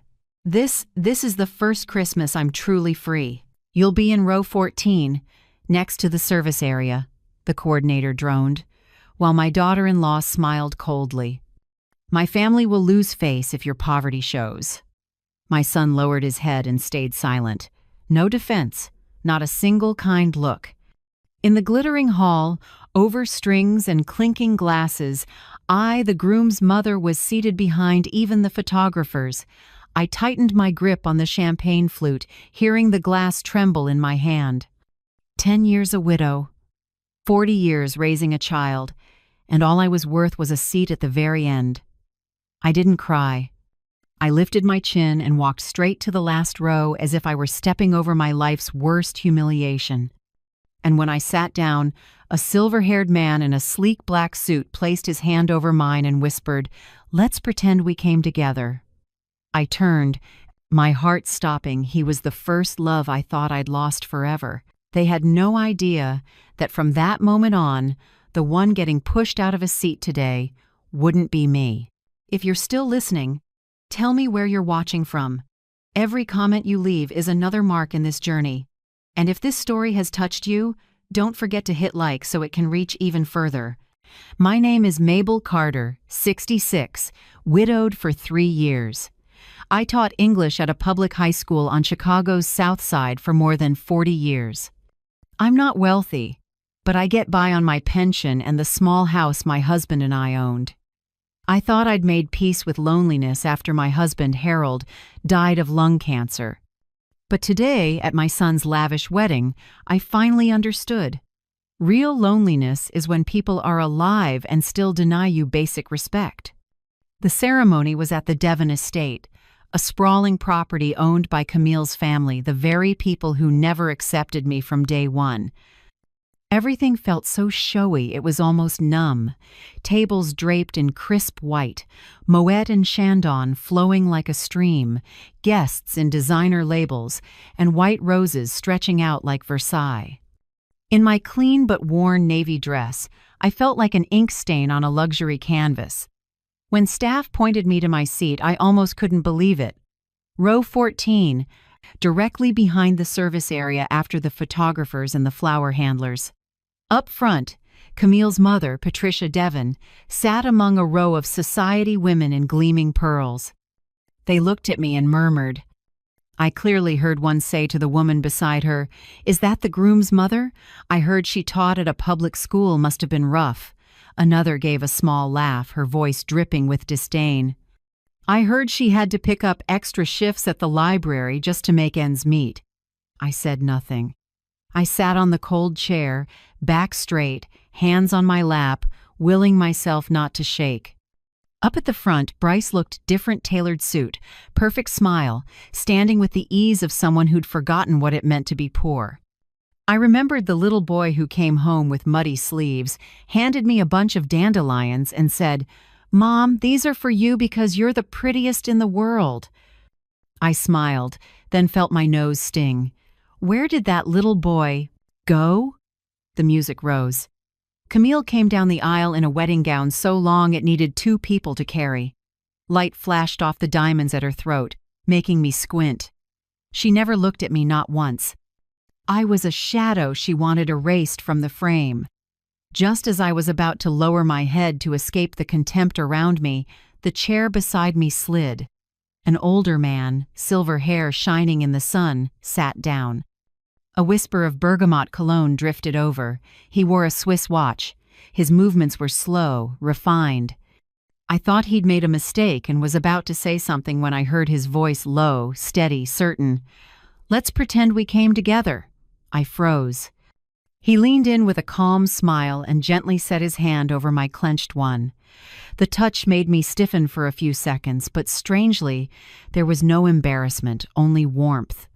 this is the first Christmas I'm truly free. You'll be in row 14, next to the service area, the coordinator droned, while my daughter-in-law smiled coldly. My family will lose face if your poverty shows. My son lowered his head and stayed silent. No defense, not a single kind look. In the glittering hall, over strings and clinking glasses, I, the groom's mother, was seated behind even the photographers. I tightened my grip on the champagne flute, hearing the glass tremble in my hand. 10 years a widow, 40 years raising a child, and all I was worth was a seat at the very end. I didn't cry. I lifted my chin and walked straight to the last row as if I were stepping over my life's worst humiliation. And when I sat down, a silver-haired man in a sleek black suit placed his hand over mine and whispered, "Let's pretend we came together." I turned, my heart stopping. He was the first love I thought I'd lost forever. They had no idea that from that moment on, the one getting pushed out of a seat today wouldn't be me. If you're still listening, tell me where you're watching from. Every comment you leave is another mark in this journey. And if this story has touched you, don't forget to hit like so it can reach even further. My name is Mabel Carter, 66, widowed for 3 years. I taught English at a public high school on Chicago's South Side for more than 40 years. I'm not wealthy, but I get by on my pension and the small house my husband and I owned. I thought I'd made peace with loneliness after my husband, Harold, died of lung cancer. But today, at my son's lavish wedding, I finally understood. Real loneliness is when people are alive and still deny you basic respect. The ceremony was at the Devon estate, a sprawling property owned by Camille's family, the very people who never accepted me from day one. Everything felt so showy it was almost numb. Tables draped in crisp white, Moet and Chandon flowing like a stream, guests in designer labels, and white roses stretching out like Versailles. In my clean but worn navy dress, I felt like an ink stain on a luxury canvas. When staff pointed me to my seat, I almost couldn't believe it. Row 14, directly behind the service area after the photographers and the flower handlers. Up front, Camille's mother, Patricia Devon, sat among a row of society women in gleaming pearls. They looked at me and murmured. I clearly heard one say to the woman beside her, "Is that the groom's mother? I heard she taught at a public school, must have been rough." Another gave a small laugh, her voice dripping with disdain. "I heard she had to pick up extra shifts at the library just to make ends meet." I said nothing. I sat on the cold chair, back straight, hands on my lap, willing myself not to shake. Up at the front, Bryce looked different, tailored suit, perfect smile, standing with the ease of someone who'd forgotten what it meant to be poor. I remembered the little boy who came home with muddy sleeves, handed me a bunch of dandelions, and said, "Mom, these are for you because you're the prettiest in the world." I smiled, then felt my nose sting. Where did that little boy go? The music rose. Camille came down the aisle in a wedding gown so long it needed 2 people to carry. Light flashed off the diamonds at her throat, making me squint. She never looked at me, not once. I was a shadow she wanted erased from the frame. Just as I was about to lower my head to escape the contempt around me, the chair beside me slid. An older man, silver hair shining in the sun, sat down. A whisper of bergamot cologne drifted over. He wore a Swiss watch. His movements were slow, refined. I thought he'd made a mistake and was about to say something when I heard his voice, low, steady, certain. "Let's pretend we came together." I froze. He leaned in with a calm smile and gently set his hand over my clenched one. The touch made me stiffen for a few seconds, but strangely, there was no embarrassment, only warmth.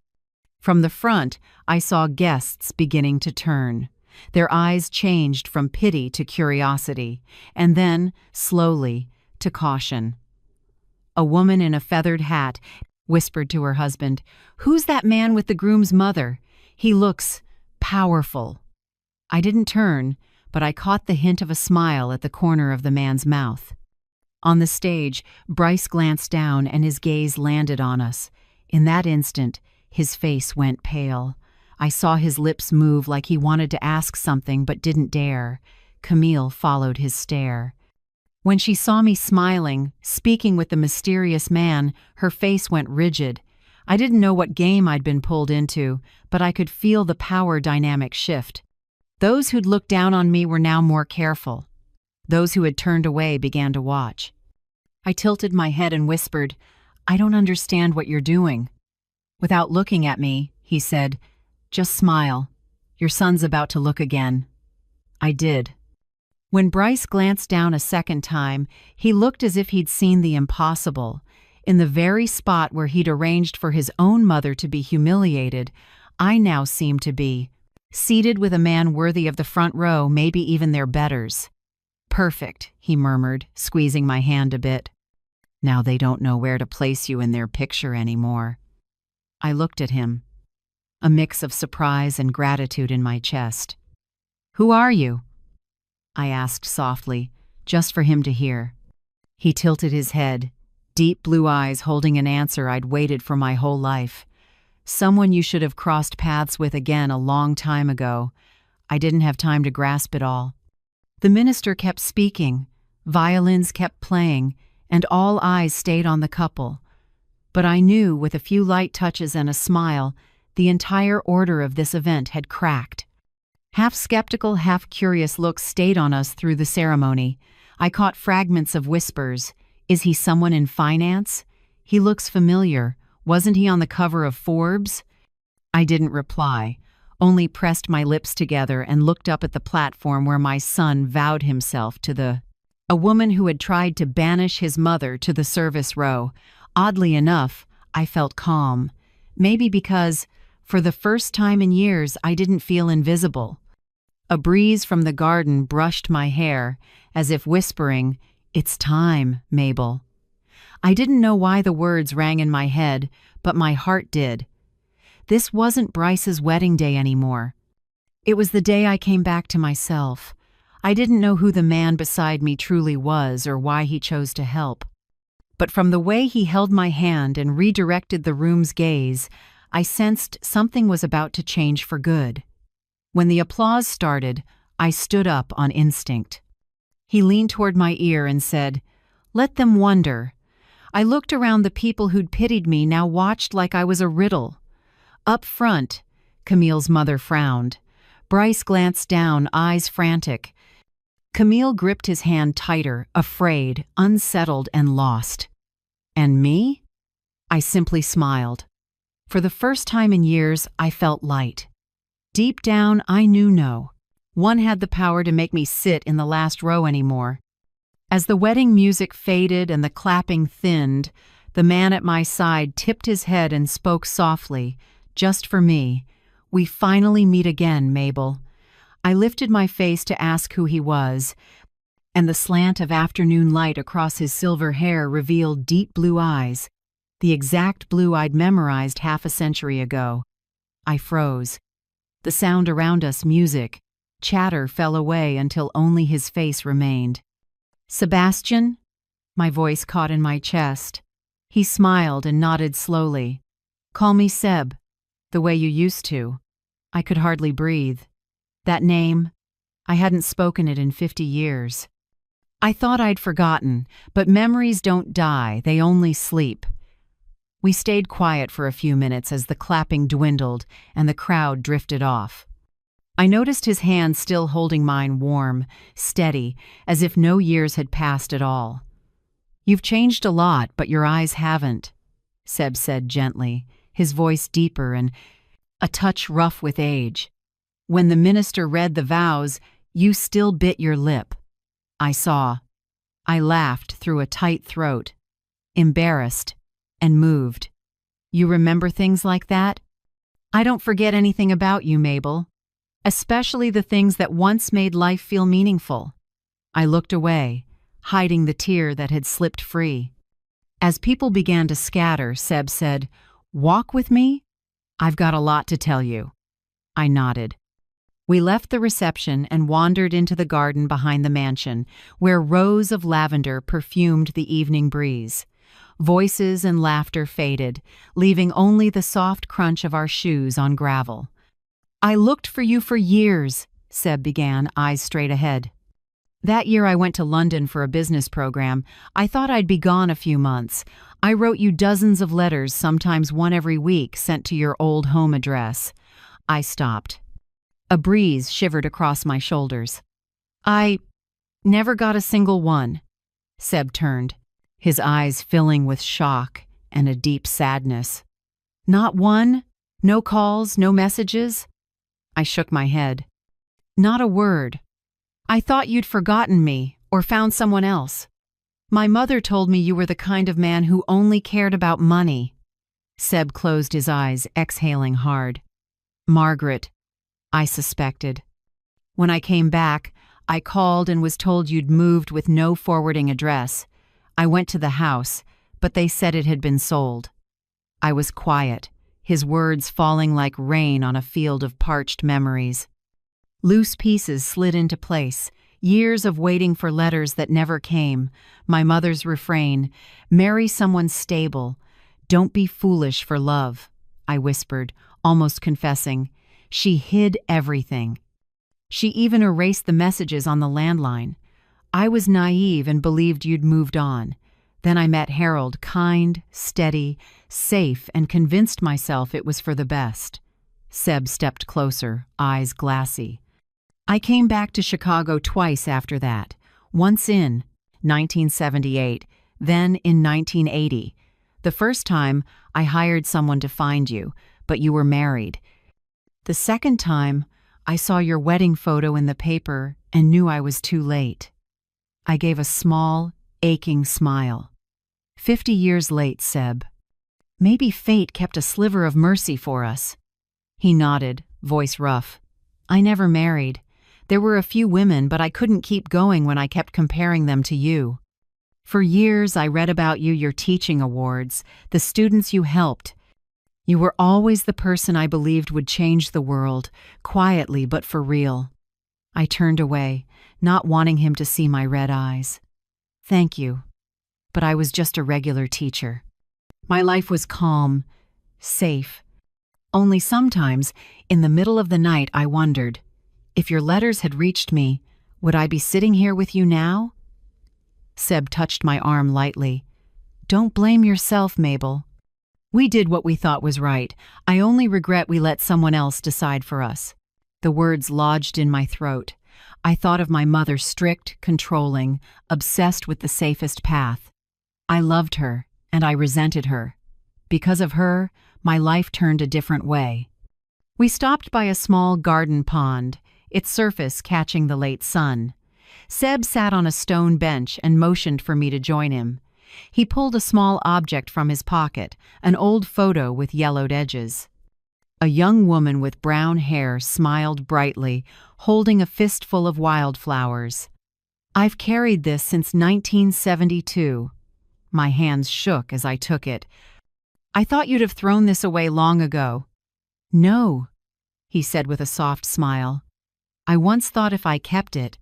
From the front, I saw guests beginning to turn. Their eyes changed from pity to curiosity, and then, slowly, to caution. A woman in a feathered hat whispered to her husband, "Who's that man with the groom's mother? He looks powerful." I didn't turn, but I caught the hint of a smile at the corner of the man's mouth. On the stage, Bryce glanced down and his gaze landed on us. In that instant, his face went pale. I saw his lips move like he wanted to ask something but didn't dare. Camille followed his stare. When she saw me smiling, speaking with the mysterious man, her face went rigid. I didn't know what game I'd been pulled into, but I could feel the power dynamic shift. Those who'd looked down on me were now more careful. Those who had turned away began to watch. I tilted my head and whispered, "I don't understand what you're doing." Without looking at me, he said, "Just smile. Your son's about to look again." I did. When Bryce glanced down a second time, he looked as if he'd seen the impossible. In the very spot where he'd arranged for his own mother to be humiliated, I now seemed to be, seated with a man worthy of the front row, maybe even their betters. "Perfect," he murmured, squeezing my hand a bit. "Now they don't know where to place you in their picture anymore." I looked at him, a mix of surprise and gratitude in my chest. "Who are you?" I asked softly, just for him to hear. He tilted his head, deep blue eyes holding an answer I'd waited for my whole life. "Someone you should have crossed paths with again a long time ago." I didn't have time to grasp it all. The minister kept speaking, violins kept playing, and all eyes stayed on the couple. But I knew, with a few light touches and a smile, the entire order of this event had cracked. Half skeptical, half curious looks stayed on us through the ceremony. I caught fragments of whispers. "Is he someone in finance? He looks familiar. Wasn't he on the cover of Forbes?" I didn't reply, only pressed my lips together and looked up at the platform where my son vowed himself to a woman who had tried to banish his mother to the service row. Oddly enough, I felt calm. Maybe because, for the first time in years, I didn't feel invisible. A breeze from the garden brushed my hair, as if whispering, "It's time, Mabel." I didn't know why the words rang in my head, but my heart did. This wasn't Bryce's wedding day anymore. It was the day I came back to myself. I didn't know who the man beside me truly was or why he chose to help. But from the way he held my hand and redirected the room's gaze, I sensed something was about to change for good. When the applause started, I stood up on instinct. He leaned toward my ear and said, "Let them wonder." I looked around. The people who'd pitied me now watched like I was a riddle. Up front, Camille's mother frowned. Bryce glanced down, eyes frantic. Camille gripped his hand tighter, afraid, unsettled, and lost. And me? I simply smiled. For the first time in years, I felt light. Deep down, I knew no one had the power to make me sit in the last row anymore. As the wedding music faded and the clapping thinned, the man at my side tipped his head and spoke softly, just for me. "We finally meet again, Mabel." I lifted my face to ask who he was, and the slant of afternoon light across his silver hair revealed deep blue eyes, the exact blue I'd memorized half a century ago. I froze. The sound around us, music, chatter, fell away until only his face remained. "Sebastian?" My voice caught in my chest. He smiled and nodded slowly. "Call me Seb, the way you used to." I could hardly breathe. That name, I hadn't spoken it in 50 years. I thought I'd forgotten, but memories don't die, they only sleep. We stayed quiet for a few minutes as the clapping dwindled and the crowd drifted off. I noticed his hand still holding mine warm, steady, as if no years had passed at all. "You've changed a lot, but your eyes haven't," Seb said gently, his voice deeper and a touch rough with age. "When the minister read the vows, you still bit your lip." I saw. I laughed through a tight throat, embarrassed and moved. "You remember things like that?" "I don't forget anything about you, Mabel. Especially the things that once made life feel meaningful." I looked away, hiding the tear that had slipped free. As people began to scatter, Seb said, "Walk with me? I've got a lot to tell you." I nodded. We left the reception and wandered into the garden behind the mansion, where rows of lavender perfumed the evening breeze. Voices and laughter faded, leaving only the soft crunch of our shoes on gravel. "I looked for you for years," Seb began, eyes straight ahead. "That year I went to London for a business program. I thought I'd be gone a few months. I wrote you dozens of letters, sometimes one every week, sent to your old home address." I stopped. A breeze shivered across my shoulders. "I never got a single one." Seb turned, his eyes filling with shock and a deep sadness. "Not one? No calls, no messages?" I shook my head. "Not a word. I thought you'd forgotten me or found someone else. My mother told me you were the kind of man who only cared about money." Seb closed his eyes, exhaling hard. "Margaret," I suspected. "When I came back, I called and was told you'd moved with no forwarding address. I went to the house, but they said it had been sold." I was quiet, his words falling like rain on a field of parched memories. Loose pieces slid into place, years of waiting for letters that never came, my mother's refrain, "Marry someone stable. Don't be foolish for love," I whispered, almost confessing. She hid everything. She even erased the messages on the landline. I was naive and believed you'd moved on. Then I met Harold, kind, steady, safe, and convinced myself it was for the best. Seb stepped closer, eyes glassy. "I came back to Chicago twice after that. Once in 1978, then in 1980. The first time, I hired someone to find you, but you were married. The second time, I saw your wedding photo in the paper and knew I was too late." I gave a small, aching smile. 50 years late, Seb. Maybe fate kept a sliver of mercy for us." He nodded, voice rough. "I never married. There were a few women, but I couldn't keep going when I kept comparing them to you. For years, I read about you, your teaching awards, the students you helped. You were always the person I believed would change the world, quietly but for real." I turned away, not wanting him to see my red eyes. "Thank you, but I was just a regular teacher. My life was calm, safe. Only sometimes, in the middle of the night, I wondered, if your letters had reached me, would I be sitting here with you now?" Seb touched my arm lightly. "Don't blame yourself, Mabel. We did what we thought was right. I only regret we let someone else decide for us." The words lodged in my throat. I thought of my mother, strict, controlling, obsessed with the safest path. I loved her, and I resented her. Because of her, my life turned a different way. We stopped by a small garden pond, its surface catching the late sun. Seb sat on a stone bench and motioned for me to join him. He pulled a small object from his pocket, an old photo with yellowed edges. A young woman with brown hair smiled brightly, holding a fistful of wildflowers. "I've carried this since 1972. My hands shook as I took it. "I thought you'd have thrown this away long ago." "No," he said with a soft smile. "I once thought if I kept it,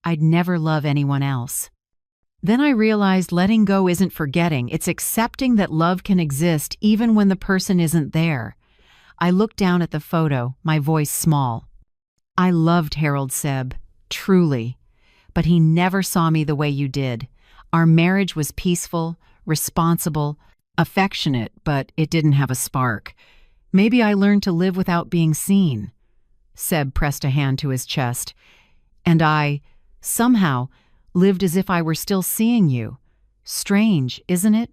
I'd never love anyone else." Then I realized letting go isn't forgetting, it's accepting that love can exist even when the person isn't there. I looked down at the photo, my voice small. "I loved Harold, Seb, truly. But he never saw me the way you did. Our marriage was peaceful, responsible, affectionate, but it didn't have a spark. Maybe I learned to live without being seen." Seb pressed a hand to his chest. "And I, somehow, lived as if I were still seeing you. Strange, isn't it?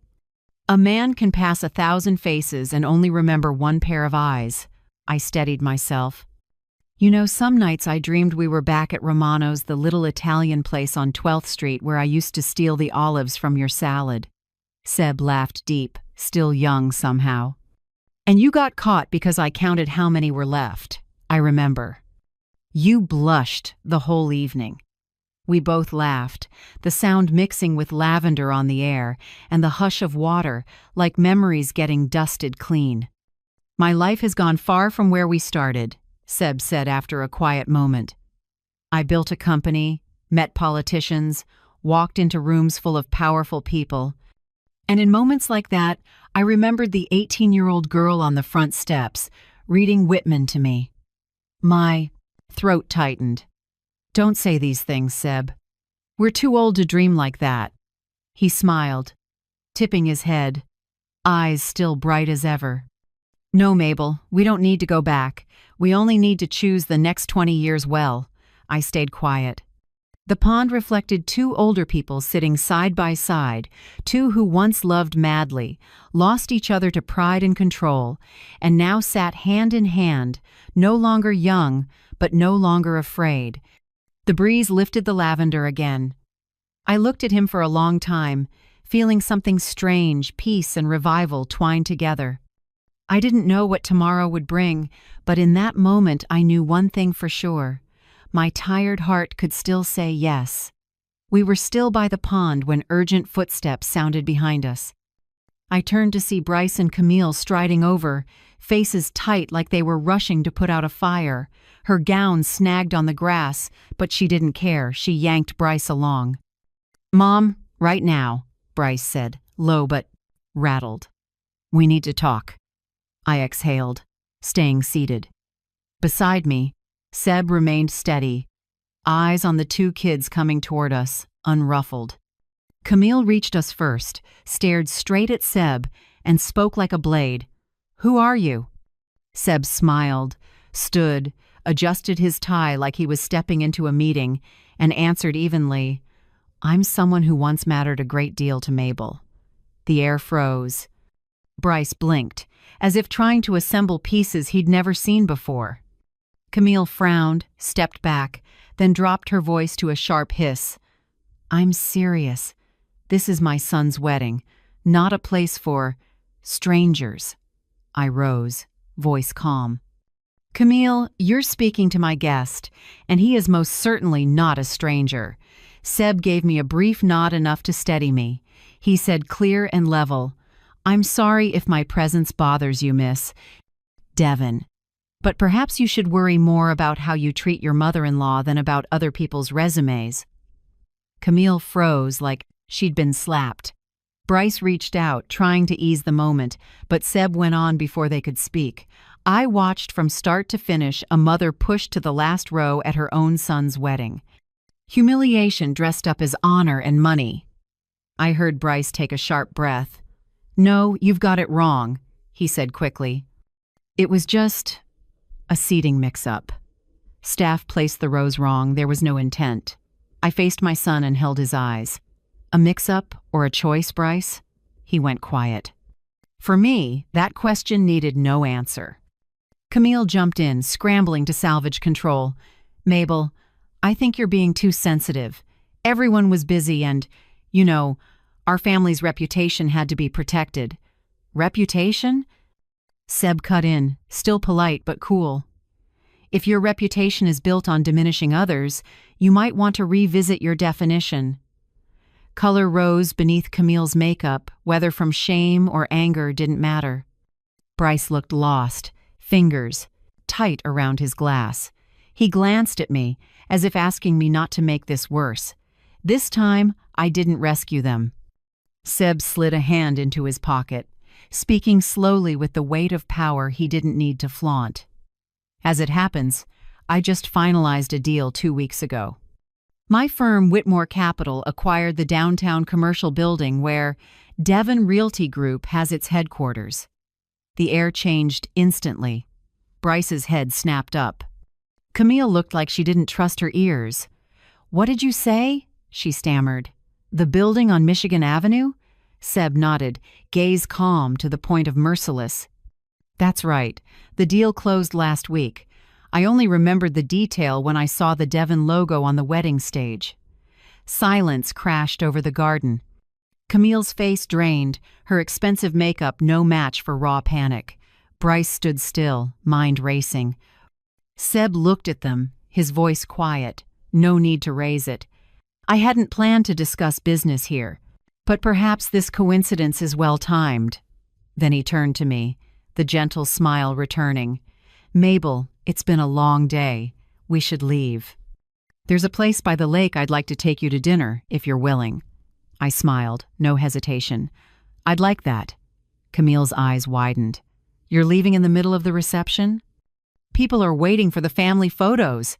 A man can pass 1,000 faces and only remember one pair of eyes." I steadied myself. "You know, some nights I dreamed we were back at Romano's, the little Italian place on 12th Street where I used to steal the olives from your salad." Seb laughed deep, still young somehow. "And you got caught because I counted how many were left. I remember. You blushed the whole evening." We both laughed, the sound mixing with lavender on the air and the hush of water, like memories getting dusted clean. "My life has gone far from where we started," Seb said after a quiet moment. "I built a company, met politicians, walked into rooms full of powerful people. And in moments like that, I remembered the 18-year-old girl on the front steps, reading Whitman to me." My throat tightened. "Don't say these things, Seb. We're too old to dream like that." He smiled, tipping his head, eyes still bright as ever. "No, Mabel, we don't need to go back. We only need to choose the next 20 years well." I stayed quiet. The pond reflected two older people sitting side by side, two who once loved madly, lost each other to pride and control, and now sat hand in hand, no longer young, but no longer afraid. The breeze lifted the lavender again. I looked at him for a long time, feeling something strange, peace and revival twined together. I didn't know what tomorrow would bring, but in that moment I knew one thing for sure. My tired heart could still say yes. We were still by the pond when urgent footsteps sounded behind us. I turned to see Bryce and Camille striding over, faces tight like they were rushing to put out a fire. Her gown snagged on the grass, but she didn't care. She yanked Bryce along. "Mom, right now," Bryce said, low but rattled. "We need to talk." I exhaled, staying seated. Beside me, Seb remained steady, eyes on the two kids coming toward us, unruffled. Camille reached us first, stared straight at Seb, and spoke like a blade. "Who are you?" Seb smiled, stood, adjusted his tie like he was stepping into a meeting, and answered evenly, "I'm someone who once mattered a great deal to Mabel." The air froze. Bryce blinked, as if trying to assemble pieces he'd never seen before. Camille frowned, stepped back, then dropped her voice to a sharp hiss. "I'm serious. This is my son's wedding, not a place for strangers." I rose, voice calm. "Camille, you're speaking to my guest, and he is most certainly not a stranger." Seb gave me a brief nod enough to steady me. He said clear and level, "I'm sorry if my presence bothers you, Miss Devon. But perhaps you should worry more about how you treat your mother-in-law than about other people's resumes." Camille froze like she'd been slapped. Bryce reached out, trying to ease the moment, but Seb went on before they could speak. I watched from start to finish a mother pushed to the last row at her own son's wedding. Humiliation dressed up as honor and money. I heard Bryce take a sharp breath. "No, you've got it wrong," he said quickly. "It was just a seating mix-up. Staff placed the rows wrong. There was no intent." I faced my son and held his eyes. "A mix-up or a choice, Bryce?" He went quiet. For me, that question needed no answer. Camille jumped in, scrambling to salvage control. Mabel, I think you're being too sensitive. Everyone was busy and, you know, our family's reputation had to be protected. Reputation? Seb cut in, still polite but cool. If your reputation is built on diminishing others, you might want to revisit your definition. Color rose beneath Camille's makeup, whether from shame or anger didn't matter. Bryce looked lost, fingers tight around his glass. He glanced at me, as if asking me not to make this worse. This time, I didn't rescue them. Seb slid a hand into his pocket, speaking slowly with the weight of power he didn't need to flaunt. As it happens, I just finalized a deal 2 weeks ago. My firm, Whitmore Capital, acquired the downtown commercial building where Devon Realty Group has its headquarters. The air changed instantly. Bryce's head snapped up. Camille looked like she didn't trust her ears. "What did you say?" she stammered. "The building on Michigan Avenue?" Seb nodded, gaze calm to the point of merciless. "That's right. The deal closed last week. I only remembered the detail when I saw the Devon logo on the wedding stage." Silence crashed over the garden. Camille's face drained, her expensive makeup no match for raw panic. Bryce stood still, mind racing. Seb looked at them, his voice quiet. No need to raise it. "I hadn't planned to discuss business here, but perhaps this coincidence is well-timed." Then he turned to me, the gentle smile returning. "Mabel, it's been a long day. We should leave. There's a place by the lake I'd like to take you to dinner, if you're willing." I smiled, no hesitation. "I'd like that." Camille's eyes widened. "You're leaving in the middle of the reception?" "People are waiting for the family photos."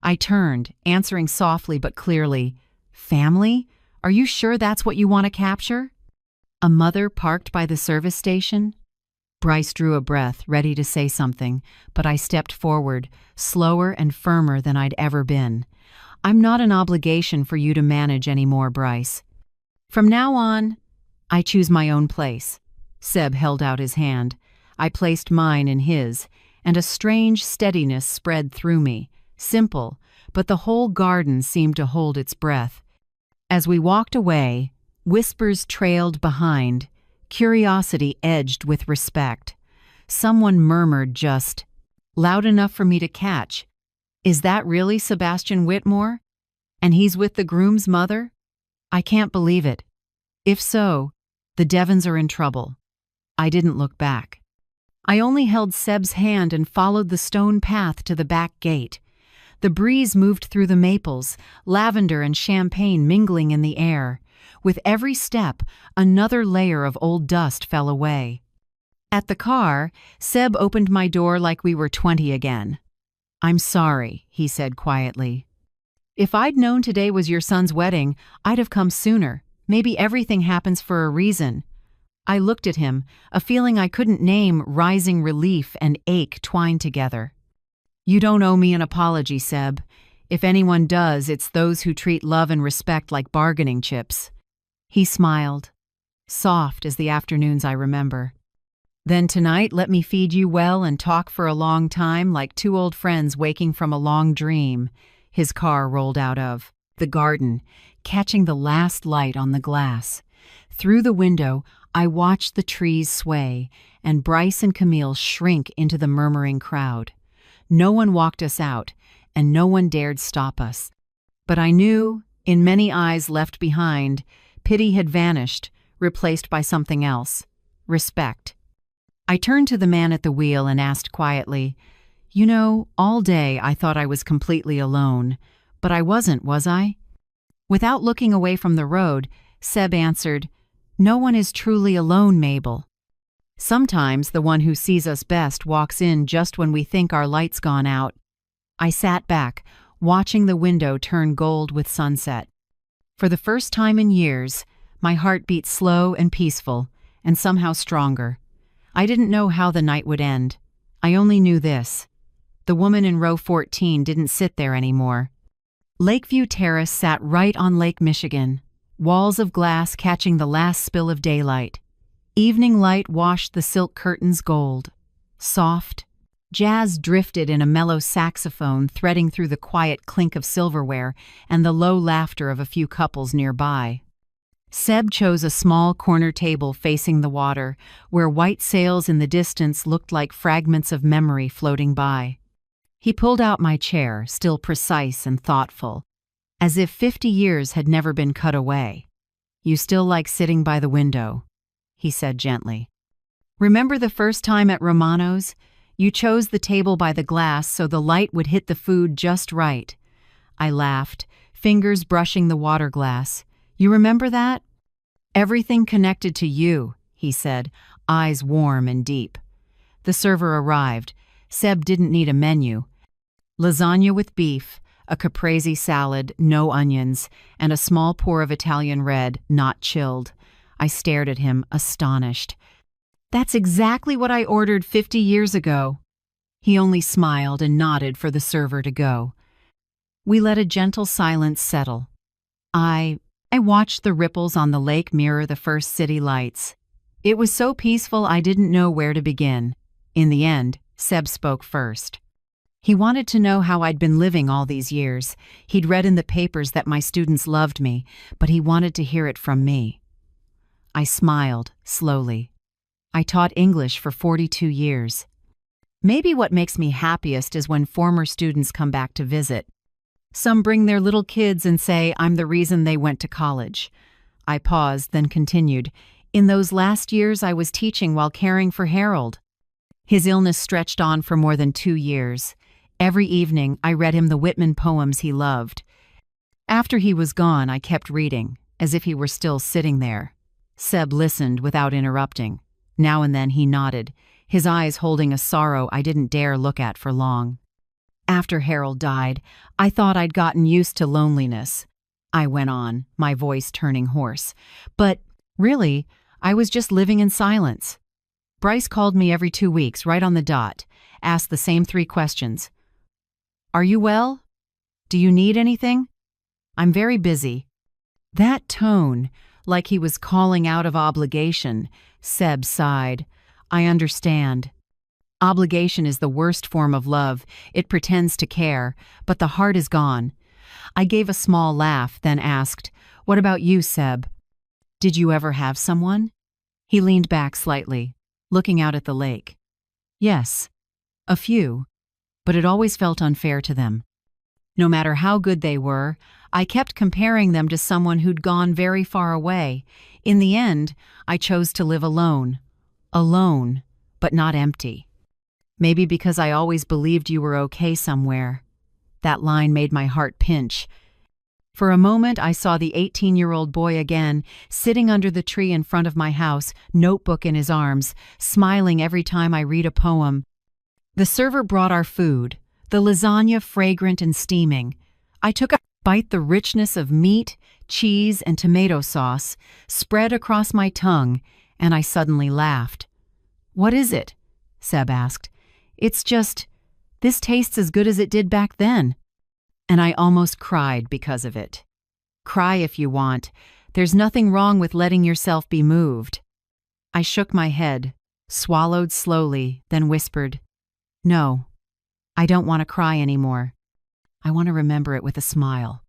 I turned, answering softly but clearly. "Family? Are you sure that's what you want to capture?" "A mother parked by the service station?" Bryce drew a breath, ready to say something, but I stepped forward, slower and firmer than I'd ever been. "I'm not an obligation for you to manage anymore, Bryce. From now on, I choose my own place." Seb held out his hand. I placed mine in his, and a strange steadiness spread through me. Simple, but the whole garden seemed to hold its breath. As we walked away, whispers trailed behind, curiosity edged with respect. Someone murmured just, loud enough for me to catch, "Is that really Sebastian Whitmore? And he's with the groom's mother? I can't believe it. If so, the Devons are in trouble." I didn't look back. I only held Seb's hand and followed the stone path to the back gate. The breeze moved through the maples, lavender and champagne mingling in the air. With every step, another layer of old dust fell away. At the car, Seb opened my door like we were 20 again. "I'm sorry," he said quietly. "If I'd known today was your son's wedding, I'd have come sooner. Maybe everything happens for a reason." I looked at him, a feeling I couldn't name rising relief and ache twined together. "You don't owe me an apology, Seb. If anyone does, it's those who treat love and respect like bargaining chips." He smiled, soft as the afternoons I remember. "Then tonight let me feed you well and talk for a long time like two old friends waking from a long dream." His car rolled out of the garden, catching the last light on the glass. Through the window, I watched the trees sway and Bryce and Camille shrink into the murmuring crowd. No one walked us out, and no one dared stop us. But I knew, in many eyes left behind, pity had vanished, replaced by something else. Respect. I turned to the man at the wheel and asked quietly, "You know, all day I thought I was completely alone, but I wasn't, was I?" Without looking away from the road, Seb answered, "No one is truly alone, Mabel. Sometimes the one who sees us best walks in just when we think our light's gone out." I sat back, watching the window turn gold with sunset. For the first time in years, my heart beat slow and peaceful, and somehow stronger. I didn't know how the night would end. I only knew this. The woman in row 14 didn't sit there anymore. Lakeview Terrace sat right on Lake Michigan, walls of glass catching the last spill of daylight. Evening light washed the silk curtains gold. Soft, Jazz drifted in a mellow saxophone threading through the quiet clink of silverware and the low laughter of a few couples nearby. Seb chose a small corner table facing the water, where white sails in the distance looked like fragments of memory floating by. He pulled out my chair, still precise and thoughtful, as if 50 years had never been cut away. "You still like sitting by the window," he said gently. "Remember the first time at Romano's? You chose the table by the glass so the light would hit the food just right." I laughed, fingers brushing the water glass. "You remember that?" "Everything connected to you," he said, eyes warm and deep. The server arrived. Seb didn't need a menu. Lasagna with beef, a caprese salad, no onions, and a small pour of Italian red, not chilled. I stared at him, astonished. "That's exactly what I ordered 50 years ago." He only smiled and nodded for the server to go. We let a gentle silence settle. I watched the ripples on the lake mirror the first city lights. It was so peaceful I didn't know where to begin. In the end, Seb spoke first. He wanted to know how I'd been living all these years. He'd read in the papers that my students loved me, but he wanted to hear it from me. I smiled, slowly. I taught English for 42 years. Maybe what makes me happiest is when former students come back to visit. Some bring their little kids and say I'm the reason they went to college. I paused, then continued. In those last years I was teaching while caring for Harold. His illness stretched on for more than 2 years. Every evening I read him the Whitman poems he loved. After he was gone, I kept reading, as if he were still sitting there. Seb listened without interrupting. Now and then he nodded, his eyes holding a sorrow I didn't dare look at for long. "After Harold died, I thought I'd gotten used to loneliness," I went on, my voice turning hoarse. "But really, I was just living in silence. Bryce called me every 2 weeks, right on the dot, asked the same 3 questions. 'Are you well? Do you need anything? I'm very busy.' That tone, like he was calling out of obligation." Seb sighed. "I understand. Obligation is the worst form of love. It pretends to care, but the heart is gone." I gave a small laugh, then asked, "What about you, Seb? Did you ever have someone?" He leaned back slightly, looking out at the lake. "Yes, a few, but it always felt unfair to them. No matter how good they were, I kept comparing them to someone who'd gone very far away. In the end, I chose to live alone. Alone, but not empty. Maybe because I always believed you were okay somewhere." That line made my heart pinch. For a moment, I saw the 18-year-old boy again, sitting under the tree in front of my house, notebook in his arms, smiling every time I read a poem. The server brought our food, the lasagna fragrant and steaming. I took a bite. The richness of meat, cheese, and tomato sauce spread across my tongue, and I suddenly laughed. "What is it?" Seb asked. "It's just, this tastes as good as it did back then." And I almost cried because of it. Cry if you want. There's nothing wrong with letting yourself be moved. I shook my head, swallowed slowly, then whispered, "No, I don't want to cry anymore. I want to remember it with a smile."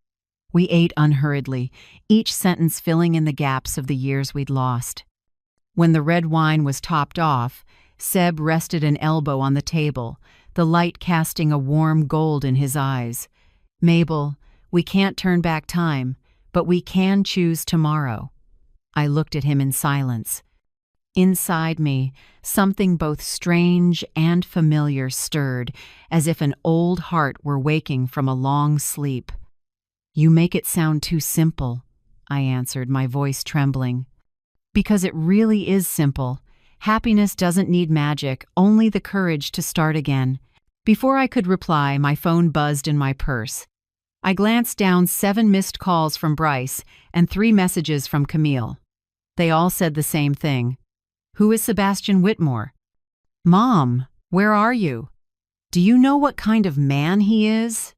We ate unhurriedly, each sentence filling in the gaps of the years we'd lost. When the red wine was topped off, Seb rested an elbow on the table, the light casting a warm gold in his eyes. "Mabel, we can't turn back time, but we can choose tomorrow." I looked at him in silence. Inside me, something both strange and familiar stirred, as if an old heart were waking from a long sleep. "You make it sound too simple," I answered, my voice trembling. "Because it really is simple. Happiness doesn't need magic, only the courage to start again." Before I could reply, my phone buzzed in my purse. I glanced down 7 missed calls from Bryce and 3 messages from Camille. They all said the same thing. "Who is Sebastian Whitmore?" "Mom, where are you? Do you know what kind of man he is?"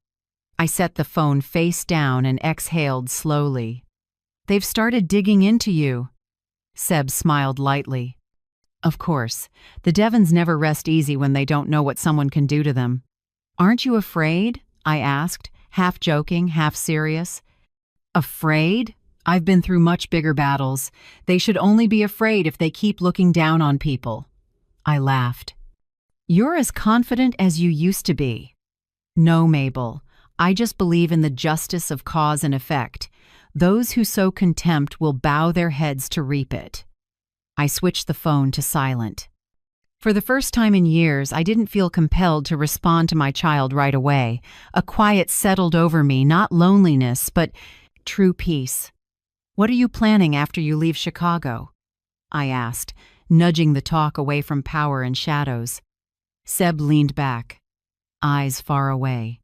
I set the phone face down and exhaled slowly. "They've started digging into you." Seb smiled lightly. Of course, the Devons never rest easy when they don't know what someone can do to them. Aren't you afraid? I asked, half joking, half serious. Afraid? I've been through much bigger battles. They should only be afraid if they keep looking down on people. I laughed. You're as confident as you used to be. No, Mabel. I just believe in the justice of cause and effect. Those who sow contempt will bow their heads to reap it. I switched the phone to silent. For the first time in years, I didn't feel compelled to respond to my child right away. A quiet settled over me, not loneliness, but true peace. What are you planning after you leave Chicago? I asked, nudging the talk away from power and shadows. Seb leaned back, eyes far away.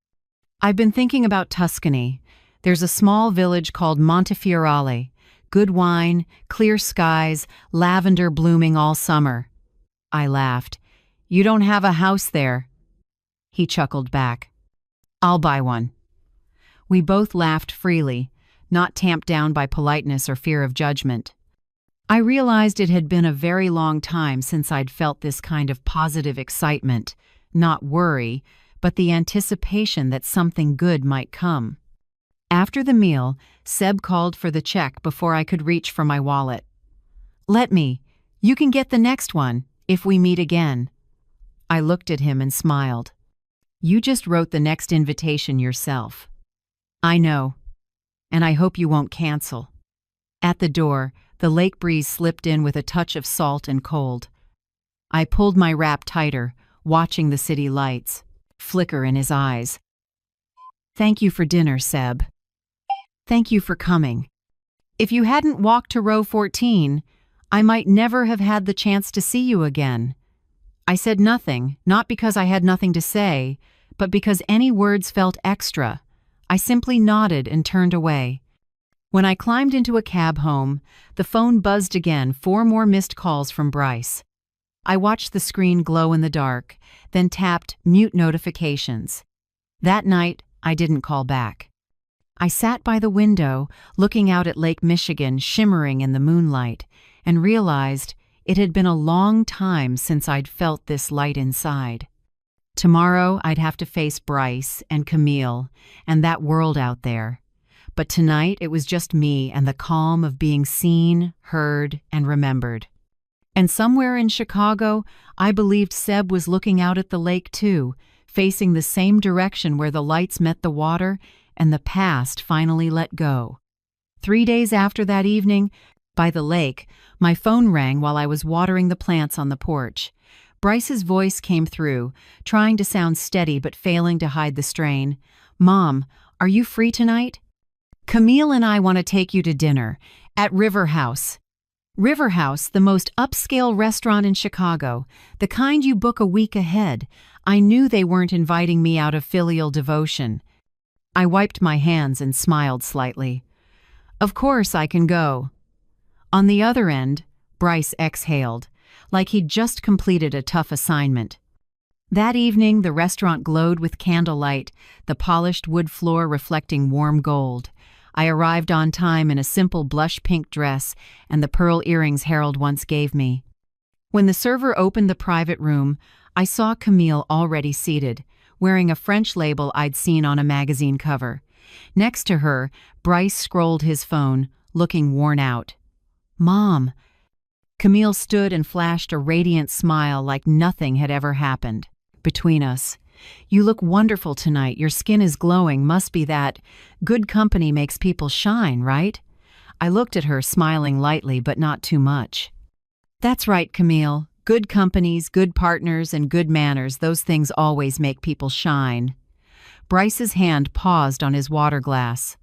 I've been thinking about Tuscany. There's a small village called Montefiorale. Good wine, clear skies, lavender blooming all summer. I laughed. You don't have a house there. He chuckled back. I'll buy one. We both laughed freely, not tamped down by politeness or fear of judgment. I realized it had been a very long time since I'd felt this kind of positive excitement, not worry, but the anticipation that something good might come. After the meal, Seb called for the check before I could reach for my wallet. Let me. You can get the next one, if we meet again. I looked at him and smiled. You just wrote the next invitation yourself. I know. And I hope you won't cancel. At the door, the lake breeze slipped in with a touch of salt and cold. I pulled my wrap tighter, watching the city lights flicker in his eyes. Thank you for dinner, Seb. Thank you for coming. If you hadn't walked to row 14, I might never have had the chance to see you again. I said nothing, not because I had nothing to say, but because any words felt extra. I simply nodded and turned away. When I climbed into a cab home, the phone buzzed again, 4 more missed calls from Bryce. I watched the screen glow in the dark, then tapped mute notifications. That night, I didn't call back. I sat by the window, looking out at Lake Michigan shimmering in the moonlight, and realized it had been a long time since I'd felt this light inside. Tomorrow, I'd have to face Bryce and Camille and that world out there. But tonight, it was just me and the calm of being seen, heard, and remembered. And somewhere in Chicago, I believed Seb was looking out at the lake too, facing the same direction where the lights met the water and the past finally let go. 3 days after that evening, by the lake, my phone rang while I was watering the plants on the porch. Bryce's voice came through, trying to sound steady but failing to hide the strain. Mom, are you free tonight? Camille and I want to take you to dinner at River House. River House, the most upscale restaurant in Chicago, the kind you book a week ahead. I knew they weren't inviting me out of filial devotion. I wiped my hands and smiled slightly. Of course I can go. On the other end, Bryce exhaled, like he'd just completed a tough assignment. That evening, the restaurant glowed with candlelight, the polished wood floor reflecting warm gold. I arrived on time in a simple blush pink dress and the pearl earrings Harold once gave me. When the server opened the private room, I saw Camille already seated, wearing a French label I'd seen on a magazine cover. Next to her, Bryce scrolled his phone, looking worn out. Mom! Camille stood and flashed a radiant smile like nothing had ever happened between us. You look wonderful tonight. Your skin is glowing. Must be that good company makes people shine, right? I looked at her, smiling lightly, but not too much. That's right, Camille. Good companies, good partners, and good manners, those things always make people shine. Bryce's hand paused on his water glass.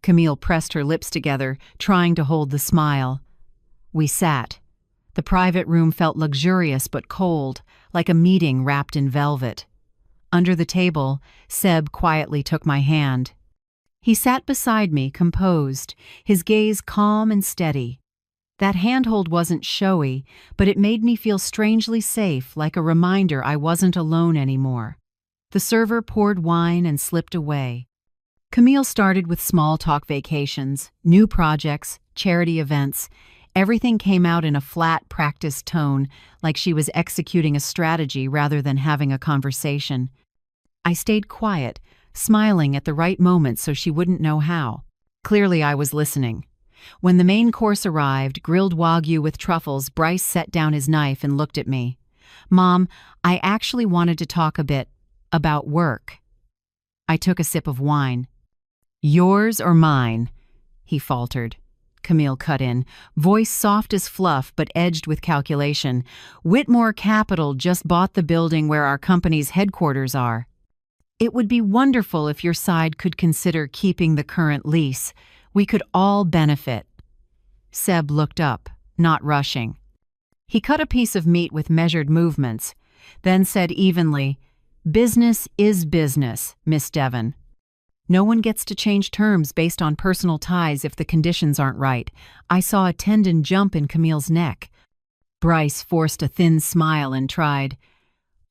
Camille pressed her lips together, trying to hold the smile. We sat. The private room felt luxurious but cold, like a meeting wrapped in velvet. Under the table, Seb quietly took my hand. He sat beside me, composed, his gaze calm and steady. That handhold wasn't showy, but it made me feel strangely safe, like a reminder I wasn't alone anymore. The server poured wine and slipped away. Camille started with small talk vacations, new projects, charity events, Everything came out in a flat, practiced tone, like she was executing a strategy rather than having a conversation. I stayed quiet, smiling at the right moment so she wouldn't know how. Clearly, I was listening. When the main course arrived, grilled wagyu with truffles, Bryce set down his knife and looked at me. "Mom, I actually wanted to talk a bit about work." I took a sip of wine. "Yours or mine?" he faltered. Camille cut in, voice soft as fluff but edged with calculation. "Whitmore Capital just bought the building where our company's headquarters are. It would be wonderful if your side could consider keeping the current lease. We could all benefit." Seb looked up, not rushing. He cut a piece of meat with measured movements, then said evenly, "Business is business, Miss Devon. No one gets to change terms based on personal ties if the conditions aren't right." I saw a tendon jump in Camille's neck. Bryce forced a thin smile and tried,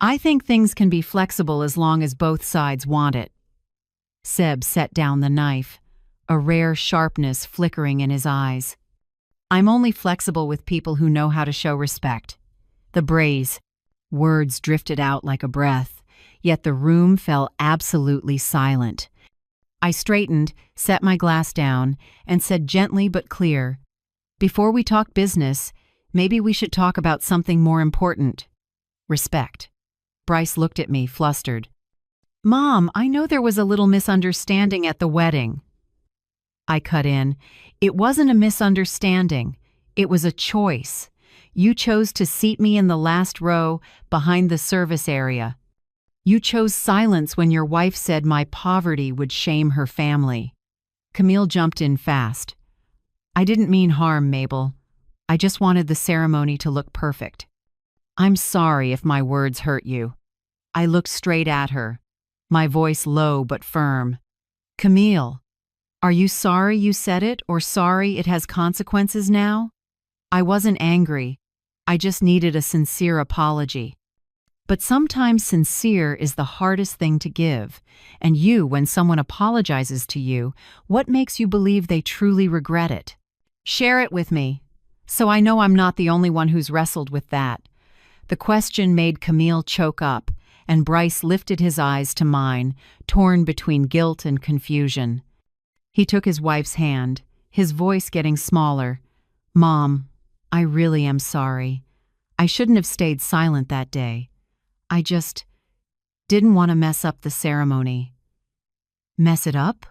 "I think things can be flexible as long as both sides want it." Seb set down the knife, a rare sharpness flickering in his eyes. "I'm only flexible with people who know how to show respect." The braze. Words drifted out like a breath, yet the room fell absolutely silent. I straightened, set my glass down, and said gently but clear, "Before we talk business, maybe we should talk about something more important. Respect." Bryce looked at me, flustered. "Mom, I know there was a little misunderstanding at the wedding." I cut in. "It wasn't a misunderstanding. It was a choice. You chose to seat me in the last row, behind the service area. You chose silence when your wife said my poverty would shame her family." Camille jumped in fast. "I didn't mean harm, Mabel. I just wanted the ceremony to look perfect. I'm sorry if my words hurt you." I looked straight at her, my voice low but firm. "Camille, are you sorry you said it, or sorry it has consequences now?" I wasn't angry. I just needed a sincere apology. But sometimes sincere is the hardest thing to give. And when someone apologizes to you, what makes you believe they truly regret it? Share it with me, so I know I'm not the only one who's wrestled with that. The question made Camille choke up, and Bryce lifted his eyes to mine, torn between guilt and confusion. He took his wife's hand, his voice getting smaller. "Mom, I really am sorry. I shouldn't have stayed silent that day. I just didn't want to mess up the ceremony." "Mess it up?"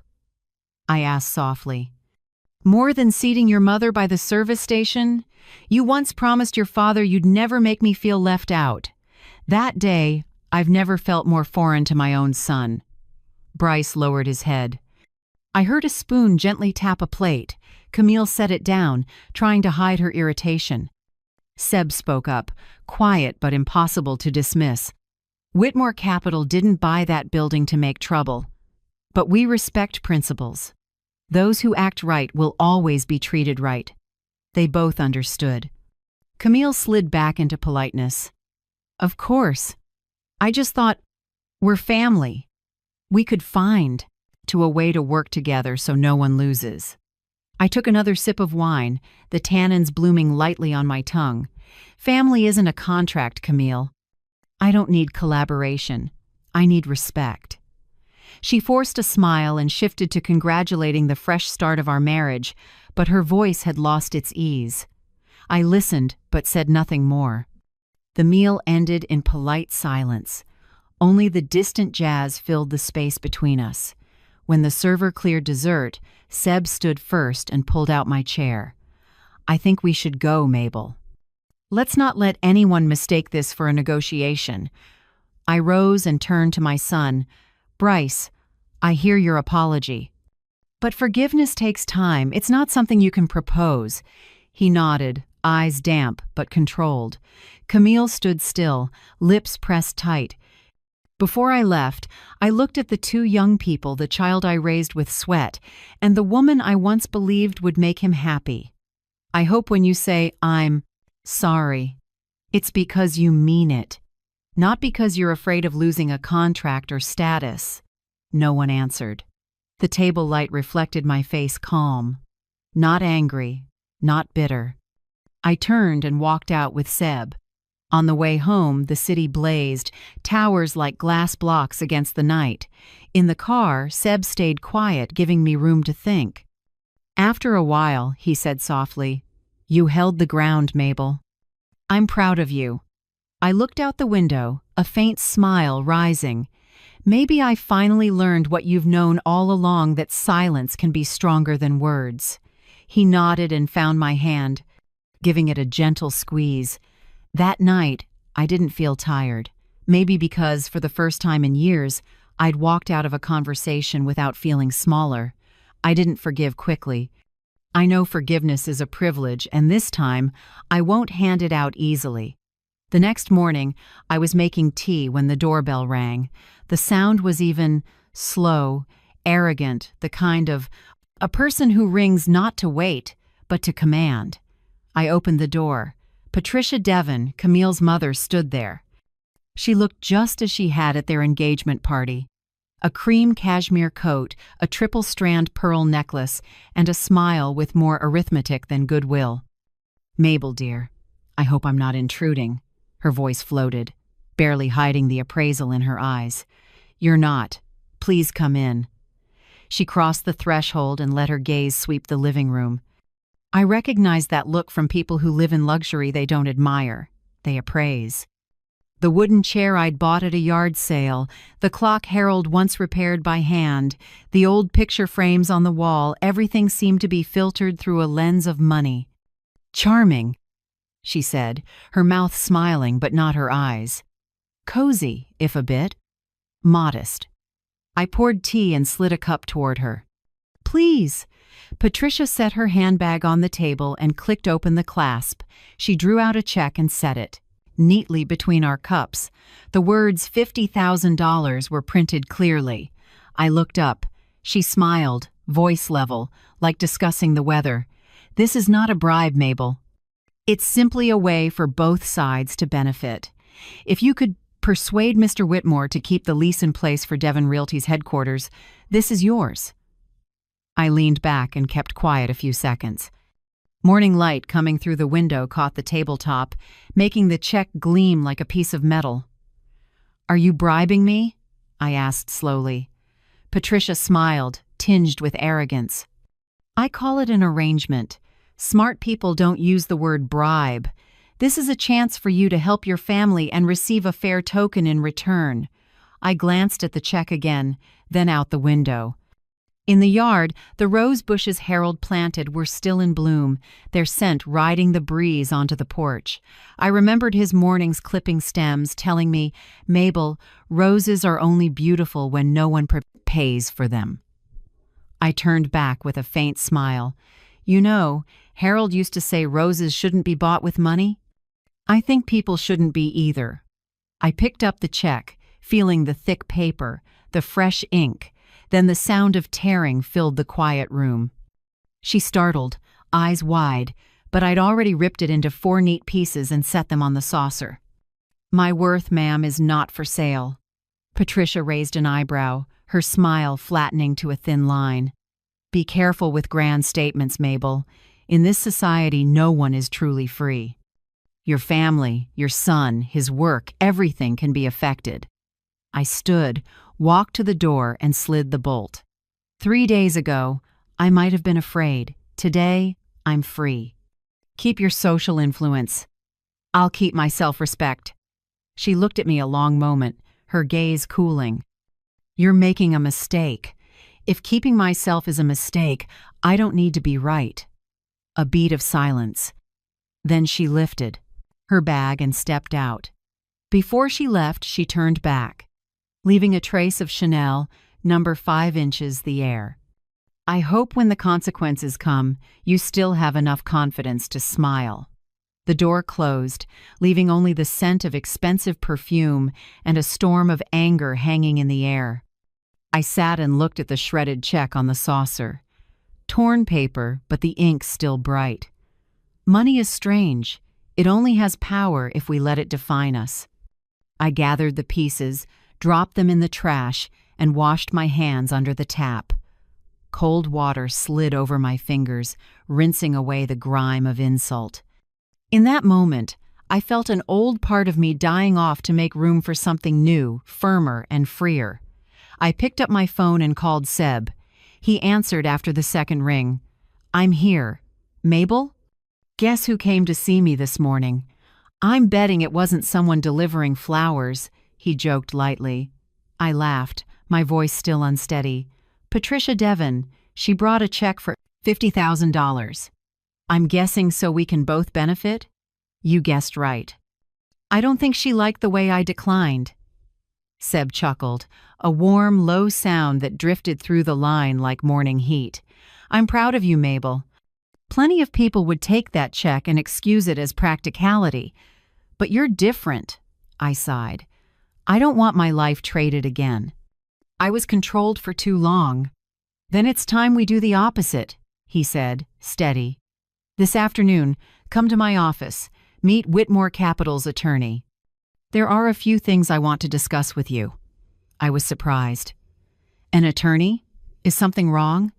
I asked softly. "More than seating your mother by the service station? You once promised your father you'd never make me feel left out. That day, I've never felt more foreign to my own son." Bryce lowered his head. I heard a spoon gently tap a plate. Camille set it down, trying to hide her irritation. Seb spoke up, quiet but impossible to dismiss. "Whitmore Capital didn't buy that building to make trouble. But we respect principles. Those who act right will always be treated right." They both understood. Camille slid back into politeness. "Of course. I just thought, we're family. We could find a way to work together so no one loses." I took another sip of wine, the tannins blooming lightly on my tongue. "Family isn't a contract, Camille. I don't need collaboration. I need respect." She forced a smile and shifted to congratulating the fresh start of our marriage, but her voice had lost its ease. I listened, but said nothing more. The meal ended in polite silence. Only the distant jazz filled the space between us. When the server cleared dessert, Seb stood first and pulled out my chair. "I think we should go, Mabel. Let's not let anyone mistake this for a negotiation." I rose and turned to my son. "Bryce, I hear your apology. But forgiveness takes time. It's not something you can propose." He nodded, eyes damp but controlled. Camille stood still, lips pressed tight. Before I left, I looked at the two young people, the child I raised with sweat, and the woman I once believed would make him happy. I hope when you say, "I'm sorry," it's because you mean it, not because you're afraid of losing a contract or status. No one answered. The table light reflected my face calm. Not angry, not bitter, I turned and walked out with Seb. On the way home, the city blazed, towers like glass blocks against the night. In the car, Seb stayed quiet, giving me room to think. After a while, he said softly, "You held the ground, Mabel. I'm proud of you." I looked out the window, a faint smile rising. Maybe I finally learned what you've known all along, that silence can be stronger than words. He nodded and found my hand, giving it a gentle squeeze. That night, I didn't feel tired. Maybe because, for the first time in years, I'd walked out of a conversation without feeling smaller. I didn't forgive quickly. I know forgiveness is a privilege, and this time, I won't hand it out easily. The next morning, I was making tea when the doorbell rang. The sound was even slow, arrogant, the kind of a person who rings not to wait, but to command. I opened the door. Patricia Devon, Camille's mother, stood there. She looked just as she had at their engagement party. A cream cashmere coat, a triple-strand pearl necklace, and a smile with more arithmetic than goodwill. "Mabel, dear, I hope I'm not intruding." Her voice floated, barely hiding the appraisal in her eyes. "You're not. Please come in." She crossed the threshold and let her gaze sweep the living room. I recognized that look from people who live in luxury they don't admire, they appraise. The wooden chair I'd bought at a yard sale, the clock Harold once repaired by hand, the old picture frames on the wall, everything seemed to be filtered through a lens of money. "Charming," she said, her mouth smiling but not her eyes. "Cozy, if a bit. Modest." I poured tea and slid a cup toward her. "Please." Patricia set her handbag on the table and clicked open the clasp. She drew out a check and set it neatly between our cups. The words $50,000 were printed clearly. I looked up. She smiled, voice level, like discussing the weather. "This is not a bribe, Mabel. It's simply a way for both sides to benefit. If you could persuade Mr. Whitmore to keep the lease in place for Devon Realty's headquarters, this is yours." I leaned back and kept quiet a few seconds. Morning light coming through the window caught the tabletop, making the check gleam like a piece of metal. "Are you bribing me?" I asked slowly. Patricia smiled, tinged with arrogance. "I call it an arrangement. Smart people don't use the word bribe. This is a chance for you to help your family and receive a fair token in return." I glanced at the check again, then out the window. In the yard, the rose bushes Harold planted were still in bloom, their scent riding the breeze onto the porch. I remembered his morning's clipping stems, telling me, "Mabel, roses are only beautiful when no one pays for them." I turned back with a faint smile. "You know, Harold used to say roses shouldn't be bought with money. I think people shouldn't be either." I picked up the check, feeling the thick paper, the fresh ink. Then the sound of tearing filled the quiet room. She startled, eyes wide, but I'd already ripped it into 4 neat pieces and set them on the saucer. "My worth, ma'am, is not for sale." Patricia raised an eyebrow, her smile flattening to a thin line. "Be careful with grand statements, Mabel. In this society, no one is truly free. Your family, your son, his work, everything can be affected." I stood, walked to the door, and slid the bolt. 3 days ago, I might have been afraid. Today, I'm free. "Keep your social influence. I'll keep my self-respect." She looked at me a long moment, her gaze cooling. "You're making a mistake. If keeping myself is a mistake, I don't need to be right." A beat of silence. Then she lifted her bag and stepped out. Before she left, she turned back, leaving a trace of Chanel, number 5 inches the air. "I hope when the consequences come, you still have enough confidence to smile." The door closed, leaving only the scent of expensive perfume and a storm of anger hanging in the air. I sat and looked at the shredded check on the saucer. Torn paper, but the ink still bright. Money is strange. It only has power if we let it define us. I gathered the pieces, dropped them in the trash, and washed my hands under the tap. Cold water slid over my fingers, rinsing away the grime of insult. In that moment, I felt an old part of me dying off to make room for something new, firmer, and freer. I picked up my phone and called Seb. He answered after the second ring. "I'm here. Mabel? Guess who came to see me this morning? I'm betting it wasn't someone delivering flowers," he joked lightly. I laughed, my voice still unsteady. "Patricia Devon. She brought a check for $50,000. I'm guessing so we can both benefit?" "You guessed right." "I don't think she liked the way I declined." Seb chuckled, a warm, low sound that drifted through the line like morning heat. "I'm proud of you, Mabel. Plenty of people would take that check and excuse it as practicality. But you're different," I sighed. "I don't want my life traded again. I was controlled for too long." "Then it's time we do the opposite," he said, steady. "This afternoon, come to my office. Meet Whitmore Capital's attorney. There are a few things I want to discuss with you." I was surprised. "An attorney? Is something wrong?"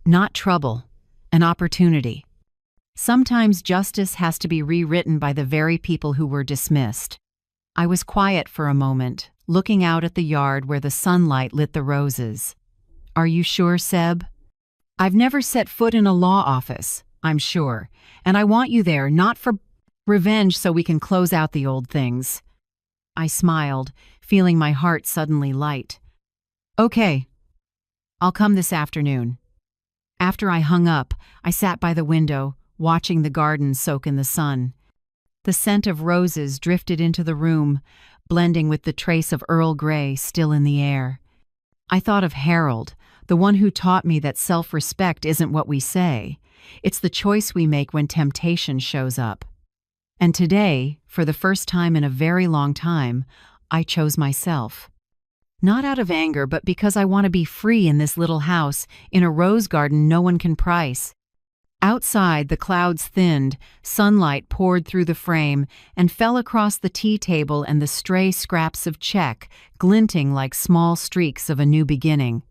"Not trouble. An opportunity. Sometimes justice has to be rewritten by the very people who were dismissed." I was quiet for a moment, looking out at the yard where the sunlight lit the roses. "Are you sure, Seb?" "I've never set foot in a law office, I'm sure, and I want you there not for revenge so we can close out the old things." I smiled, feeling my heart suddenly light. "Okay, I'll come this afternoon." After I hung up, I sat by the window, watching the garden soak in the sun. The scent of roses drifted into the room, blending with the trace of Earl Grey still in the air. I thought of Harold, the one who taught me that self-respect isn't what we say. It's the choice we make when temptation shows up. And today, for the first time in a very long time, I chose myself. Not out of anger, but because I want to be free in this little house, in a rose garden no one can price. Outside, the clouds thinned, sunlight poured through the frame and fell across the tea table and the stray scraps of check, glinting like small streaks of a new beginning.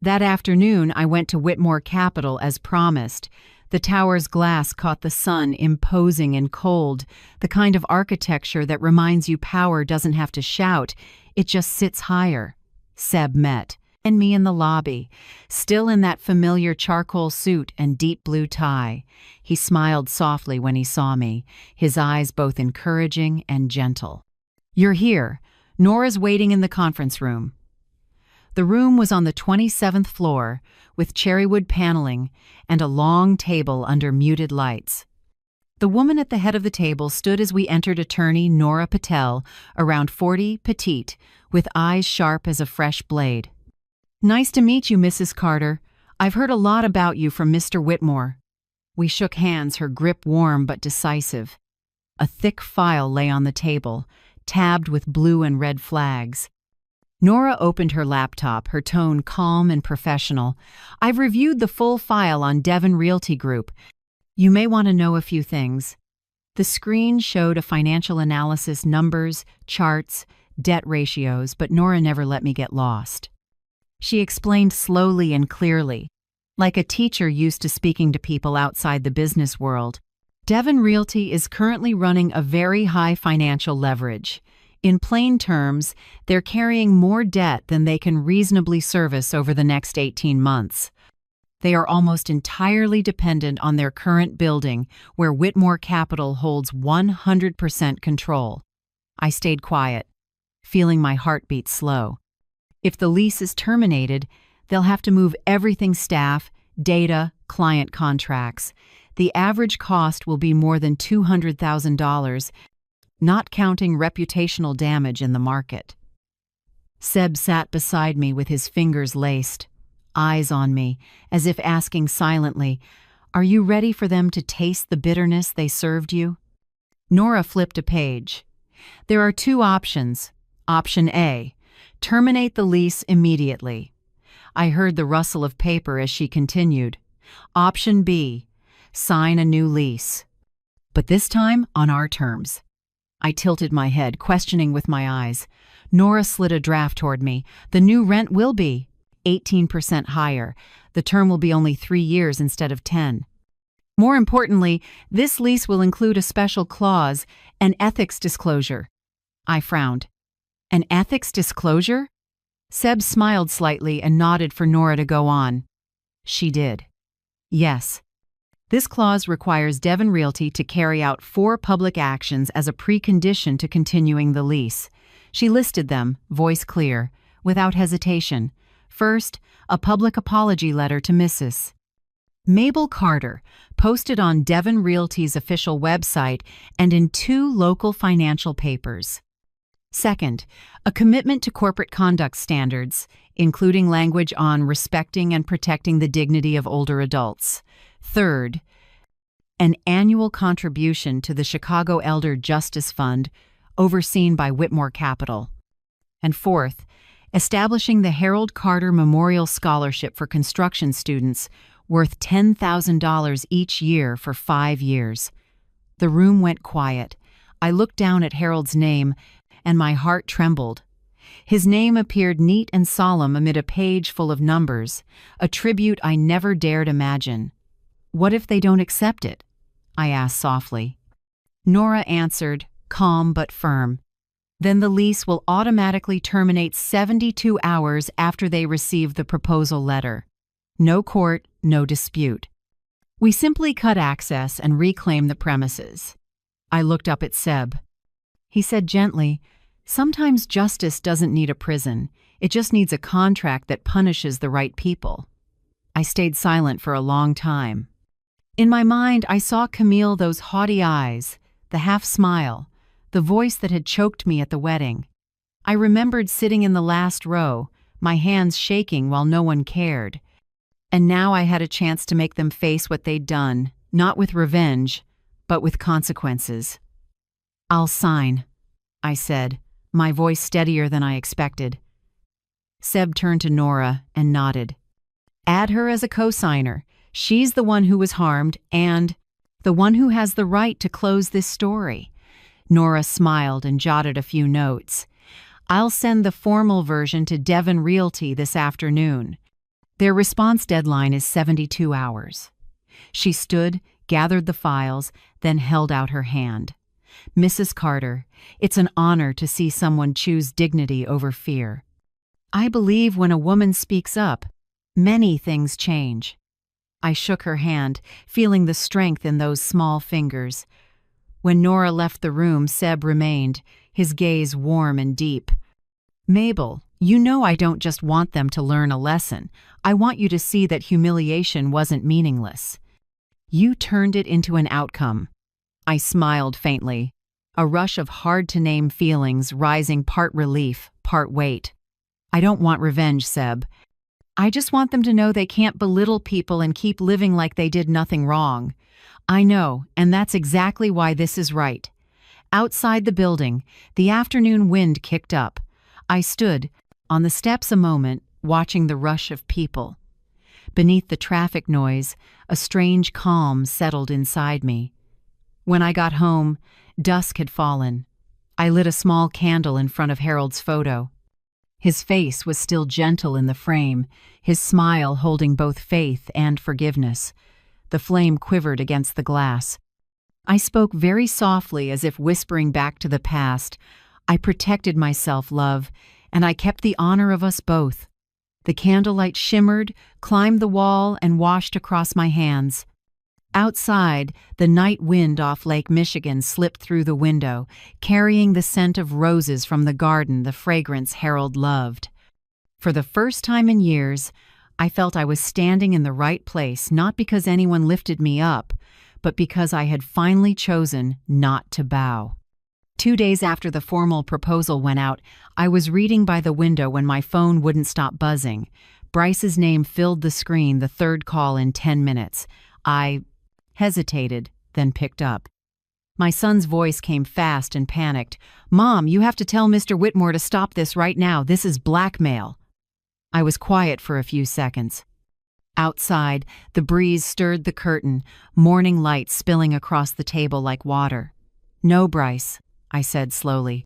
That afternoon, I went to Whitmore Capital as promised. The tower's glass caught the sun, imposing and cold, the kind of architecture that reminds you power doesn't have to shout, it just sits higher. Seb met, and me in the lobby, still in that familiar charcoal suit and deep blue tie. He smiled softly when he saw me, his eyes both encouraging and gentle. "You're here. Nora's waiting in the conference room." The room was on the 27th floor, with cherrywood paneling and a long table under muted lights. The woman at the head of the table stood as we entered. Attorney Nora Patel, around 40, petite, with eyes sharp as a fresh blade. "Nice to meet you, Mrs. Carter. I've heard a lot about you from Mr. Whitmore." We shook hands, her grip warm but decisive. A thick file lay on the table, tabbed with blue and red flags. Nora opened her laptop, her tone calm and professional. "I've reviewed the full file on Devon Realty Group. You may want to know a few things." The screen showed a financial analysis, numbers, charts, debt ratios, but Nora never let me get lost. She explained slowly and clearly, like a teacher used to speaking to people outside the business world. Devon Realty is currently running a very high financial leverage. In plain terms, they're carrying more debt than they can reasonably service over the next 18 months. They are almost entirely dependent on their current building, where Whitmore Capital holds 100% control. I stayed quiet, feeling my heartbeat slow. If the lease is terminated, they'll have to move everything: staff, data, client contracts. The average cost will be more than $200,000, not counting reputational damage in the market. Seb sat beside me with his fingers laced, eyes on me, as if asking silently, "Are you ready for them to taste the bitterness they served you?" Nora flipped a page. "There are two options. Option A, terminate the lease immediately." I heard the rustle of paper as she continued. "Option B, sign a new lease. But this time on our terms." I tilted my head, questioning with my eyes. Nora slid a draft toward me. "The new rent will be 18% higher. The term will be only 3 years instead of 10. More importantly, this lease will include a special clause, an ethics disclosure. I frowned. An ethics disclosure? Seb smiled slightly and nodded for Nora to go on. She did. Yes. This clause requires Devon Realty to carry out 4 public actions as a precondition to continuing the lease. She listed them, voice clear, without hesitation. First, a public apology letter to Mrs. Mabel Carter, posted on Devon Realty's official website and in 2 local financial papers. Second, a commitment to corporate conduct standards, including language on respecting and protecting the dignity of older adults. Third, an annual contribution to the Chicago Elder Justice Fund, overseen by Whitmore Capital. And fourth, establishing the Harold Carter Memorial Scholarship for construction students, worth $10,000 each year for 5 years. The room went quiet. I looked down at Harold's name, and my heart trembled. His name appeared neat and solemn amid a page full of numbers, a tribute I never dared imagine. What if they don't accept it? I asked softly. Nora answered, calm but firm. Then the lease will automatically terminate 72 hours after they receive the proposal letter. No court, no dispute. We simply cut access and reclaim the premises. I looked up at Seb. He said gently, sometimes justice doesn't need a prison. It just needs a contract that punishes the right people. I stayed silent for a long time. In my mind, I saw Camille, those haughty eyes, the half-smile, the voice that had choked me at the wedding. I remembered sitting in the last row, my hands shaking while no one cared. And now I had a chance to make them face what they'd done, not with revenge, but with consequences. I'll sign, I said, my voice steadier than I expected. Seb turned to Nora and nodded. Add her as a co-signer. She's the one who was harmed and the one who has the right to close this story. Nora smiled and jotted a few notes. I'll send the formal version to Devon Realty this afternoon. Their response deadline is 72 hours. She stood, gathered the files, then held out her hand. Mrs. Carter, it's an honor to see someone choose dignity over fear. I believe when a woman speaks up, many things change. I shook her hand, feeling the strength in those small fingers. When Nora left the room, Seb remained, his gaze warm and deep. Mabel, you know I don't just want them to learn a lesson. I want you to see that humiliation wasn't meaningless. You turned it into an outcome. I smiled faintly, a rush of hard-to-name feelings rising, part relief, part weight. I don't want revenge, Seb. I just want them to know they can't belittle people and keep living like they did nothing wrong. I know, and that's exactly why this is right. Outside the building, the afternoon wind kicked up. I stood, on the steps a moment, watching the rush of people. Beneath the traffic noise, a strange calm settled inside me. When I got home, dusk had fallen. I lit a small candle in front of Harold's photo. His face was still gentle in the frame, his smile holding both faith and forgiveness. The flame quivered against the glass. I spoke very softly, as if whispering back to the past. I protected myself, love, and I kept the honor of us both. The candlelight shimmered, climbed the wall, and washed across my hands. Outside, the night wind off Lake Michigan slipped through the window, carrying the scent of roses from the garden, the fragrance Harold loved. For the first time in years, I felt I was standing in the right place, not because anyone lifted me up, but because I had finally chosen not to bow. 2 days after the formal proposal went out, I was reading by the window when my phone wouldn't stop buzzing. Bryce's name filled the screen, the third call in 10 minutes. I hesitated, then picked up. My son's voice came fast and panicked. Mom, you have to tell Mr. Whitmore to stop this right now. This is blackmail. I was quiet for a few seconds. Outside, the breeze stirred the curtain, morning light spilling across the table like water. No, Bryce, I said slowly.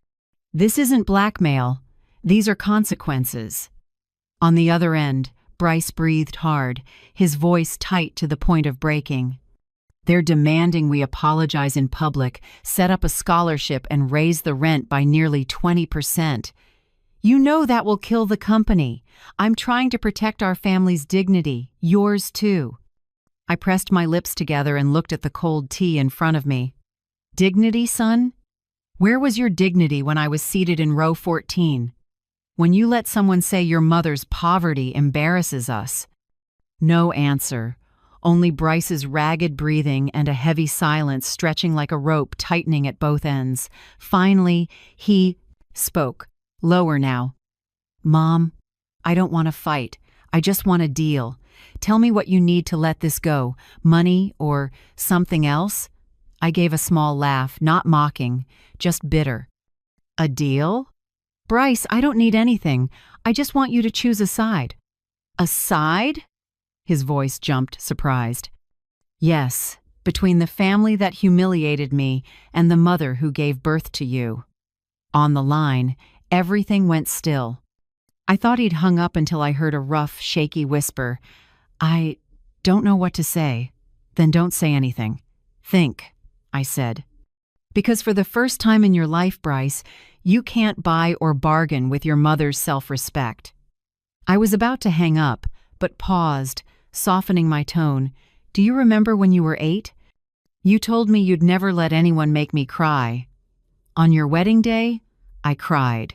This isn't blackmail. These are consequences. On the other end, Bryce breathed hard, his voice tight to the point of breaking. They're demanding we apologize in public, set up a scholarship, and raise the rent by nearly 20%. You know that will kill the company. I'm trying to protect our family's dignity, yours too. I pressed my lips together and looked at the cold tea in front of me. Dignity, son? Where was your dignity when I was seated in row 14? When you let someone say your mother's poverty embarrasses us? No answer. Only Bryce's ragged breathing and a heavy silence stretching like a rope tightening at both ends. Finally, he spoke, lower now. Mom, I don't want to fight. I just want a deal. Tell me what you need to let this go. Money or something else? I gave a small laugh, not mocking, just bitter. A deal? Bryce, I don't need anything. I just want you to choose a side. A side? His voice jumped, surprised. Yes, between the family that humiliated me and the mother who gave birth to you. On the line, everything went still. I thought he'd hung up until I heard a rough, shaky whisper. I don't know what to say. Then don't say anything. Think, I said. Because for the first time in your life, Bryce, you can't buy or bargain with your mother's self-respect. I was about to hang up, but paused, softening my tone. Do you remember when you were 8? You told me you'd never let anyone make me cry. On your wedding day, I cried.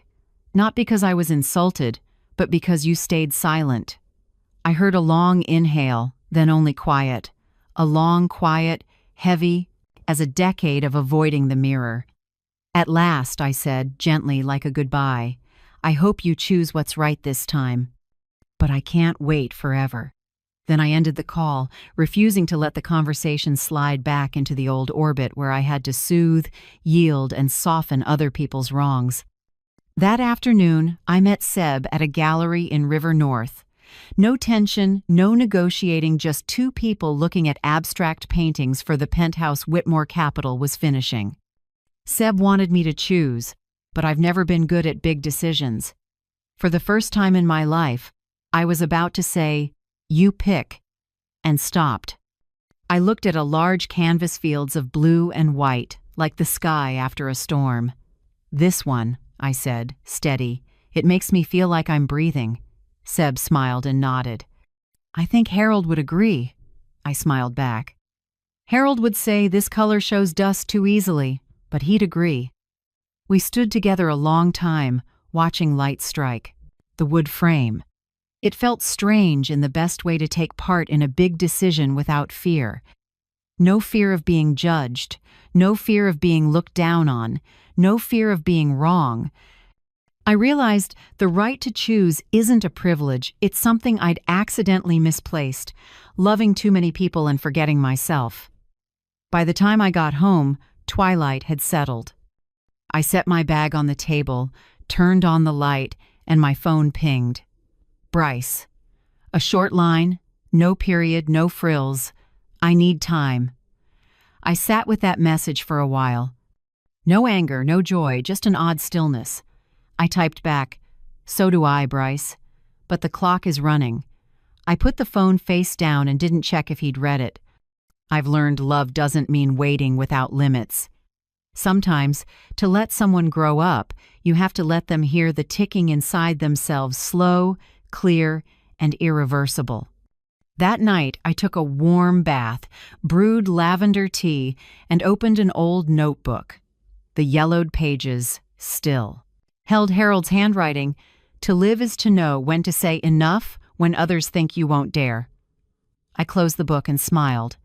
Not because I was insulted, but because you stayed silent. I heard a long inhale, then only quiet. A long quiet, heavy, as a decade of avoiding the mirror. At last, I said, gently like a goodbye, I hope you choose what's right this time. But I can't wait forever. Then I ended the call, refusing to let the conversation slide back into the old orbit where I had to soothe, yield, and soften other people's wrongs. That afternoon, I met Seb at a gallery in River North. No tension, no negotiating, just two people looking at abstract paintings for the penthouse Whitmore Capital was finishing. Seb wanted me to choose, but I've never been good at big decisions. For the first time in my life, I was about to say, "You pick," and stopped. I looked at a large canvas fields of blue and white, like the sky after a storm. This one, I said, steady. It makes me feel like I'm breathing. Seb smiled and nodded. I think Harold would agree. I smiled back. Harold would say this color shows dust too easily, but he'd agree. We stood together a long time, watching light strike. The wood frame. It felt strange in the best way to take part in a big decision without fear. No fear of being judged, no fear of being looked down on, no fear of being wrong. I realized the right to choose isn't a privilege, it's something I'd accidentally misplaced, loving too many people and forgetting myself. By the time I got home, twilight had settled. I set my bag on the table, turned on the light, and my phone pinged. Bryce. A short line, no period, no frills. I need time. I sat with that message for a while. No anger, no joy, just an odd stillness. I typed back, "So do I, Bryce. But the clock is running." I put the phone face down and didn't check if he'd read it. I've learned love doesn't mean waiting without limits. Sometimes, to let someone grow up, you have to let them hear the ticking inside themselves slow, clear, and irreversible. That night, I took a warm bath, brewed lavender tea, and opened an old notebook. The yellowed pages, still, held Harold's handwriting. To live is to know when to say enough when others think you won't dare. I closed the book and smiled.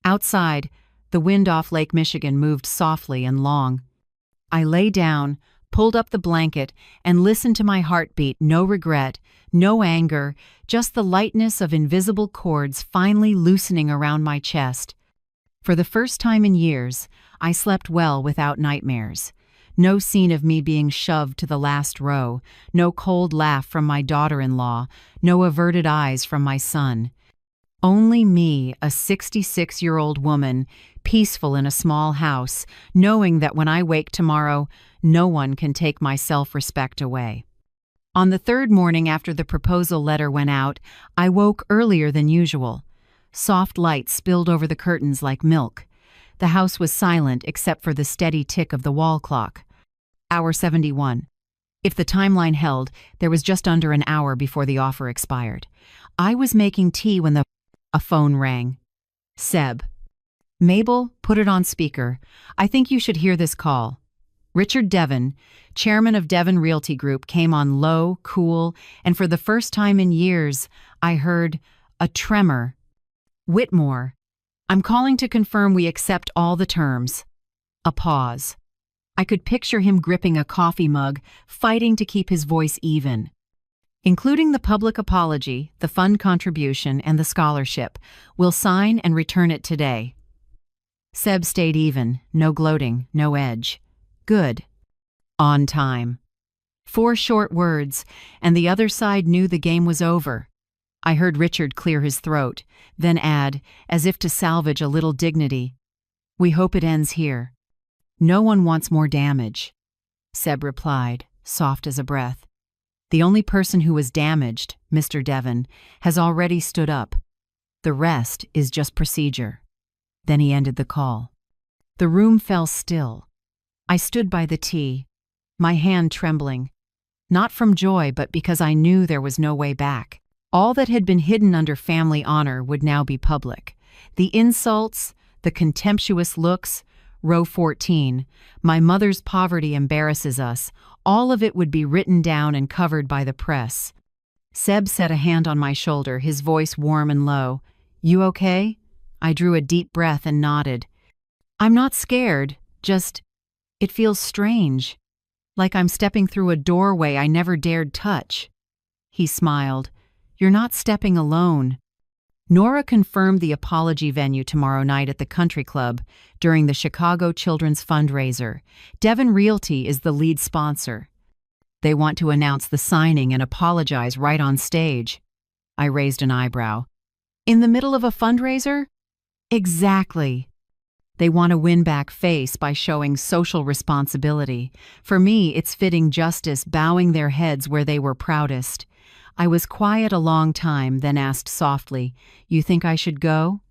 Outside, the wind off Lake Michigan moved softly and long. I lay down, pulled up the blanket, and listened to my heartbeat. No regret, no anger, just the lightness of invisible cords finally loosening around my chest. For the first time in years, I slept well without nightmares. No scene of me being shoved to the last row, no cold laugh from my daughter-in-law, no averted eyes from my son. Only me, a 66-year-old woman, peaceful in a small house, knowing that when I wake tomorrow, no one can take my self-respect away. On the third morning after the proposal letter went out, I woke earlier than usual. Soft light spilled over the curtains like milk. The house was silent except for the steady tick of the wall clock. Hour 71. If the timeline held, there was just under an hour before the offer expired. I was making tea when a phone rang. Seb. Mabel, put it on speaker. I think you should hear this call. Richard Devon, chairman of Devon Realty Group, came on low, cool, and for the first time in years, I heard a tremor. Whitmore. I'm calling to confirm we accept all the terms. A pause. I could picture him gripping a coffee mug, fighting to keep his voice even. Including the public apology, the fund contribution, and the scholarship. We'll sign and return it today. Seb stayed even, no gloating, no edge. Good. On time. 4 short words, and the other side knew the game was over. I heard Richard clear his throat, then add, as if to salvage a little dignity, "We hope it ends here. No one wants more damage." Seb replied, soft as a breath. "The only person who was damaged, Mr. Devon, has already stood up. The rest is just procedure." Then he ended the call. The room fell still. I stood by the tea, my hand trembling, not from joy but because I knew there was no way back. All that had been hidden under family honor would now be public. The insults, the contemptuous looks, row 14, my mother's poverty embarrasses us, all of it would be written down and covered by the press. Seb set a hand on my shoulder, his voice warm and low. "You okay?" I drew a deep breath and nodded. "I'm not scared, just, it feels strange, like I'm stepping through a doorway I never dared touch." He smiled. "You're not stepping alone." Nora confirmed the apology venue tomorrow night at the country club during the Chicago Children's fundraiser. Devon Realty is the lead sponsor. They want to announce the signing and apologize right on stage. I raised an eyebrow. In the middle of a fundraiser? Exactly. They want to win back face by showing social responsibility. For me, it's fitting justice, bowing their heads where they were proudest. I was quiet a long time, then asked softly, "You think I should go?"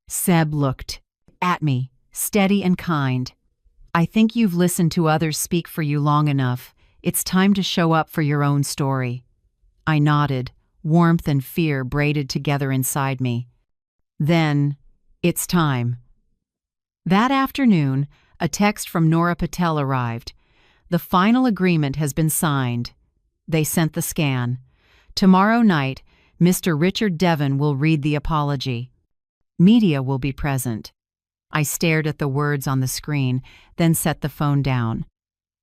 Seb looked at me, steady and kind. "I think you've listened to others speak for you long enough. It's time to show up for your own story." I nodded, warmth and fear braided together inside me. Then, "It's time." That afternoon, a text from Nora Patel arrived. "The final agreement has been signed." They sent the scan. "Tomorrow night, Mr. Richard Devon will read the apology. Media will be present." I stared at the words on the screen, then set the phone down.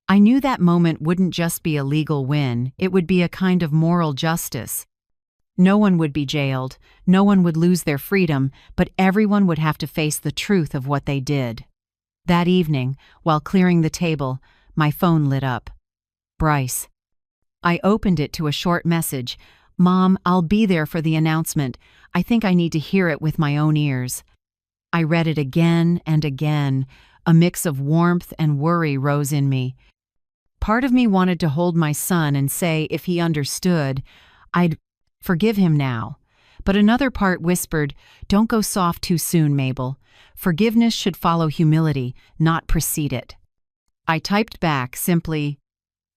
I knew that moment wouldn't just be a legal win, it would be a kind of moral justice. No one would be jailed, no one would lose their freedom, but everyone would have to face the truth of what they did. That evening, while clearing the table, my phone lit up. Bryce. I opened it to a short message. "Mom, I'll be there for the announcement. I think I need to hear it with my own ears." I read it again and again. A mix of warmth and worry rose in me. Part of me wanted to hold my son and say if he understood, I'd forgive him now. But another part whispered, "Don't go soft too soon, Mabel. Forgiveness should follow humility, not precede it." I typed back simply,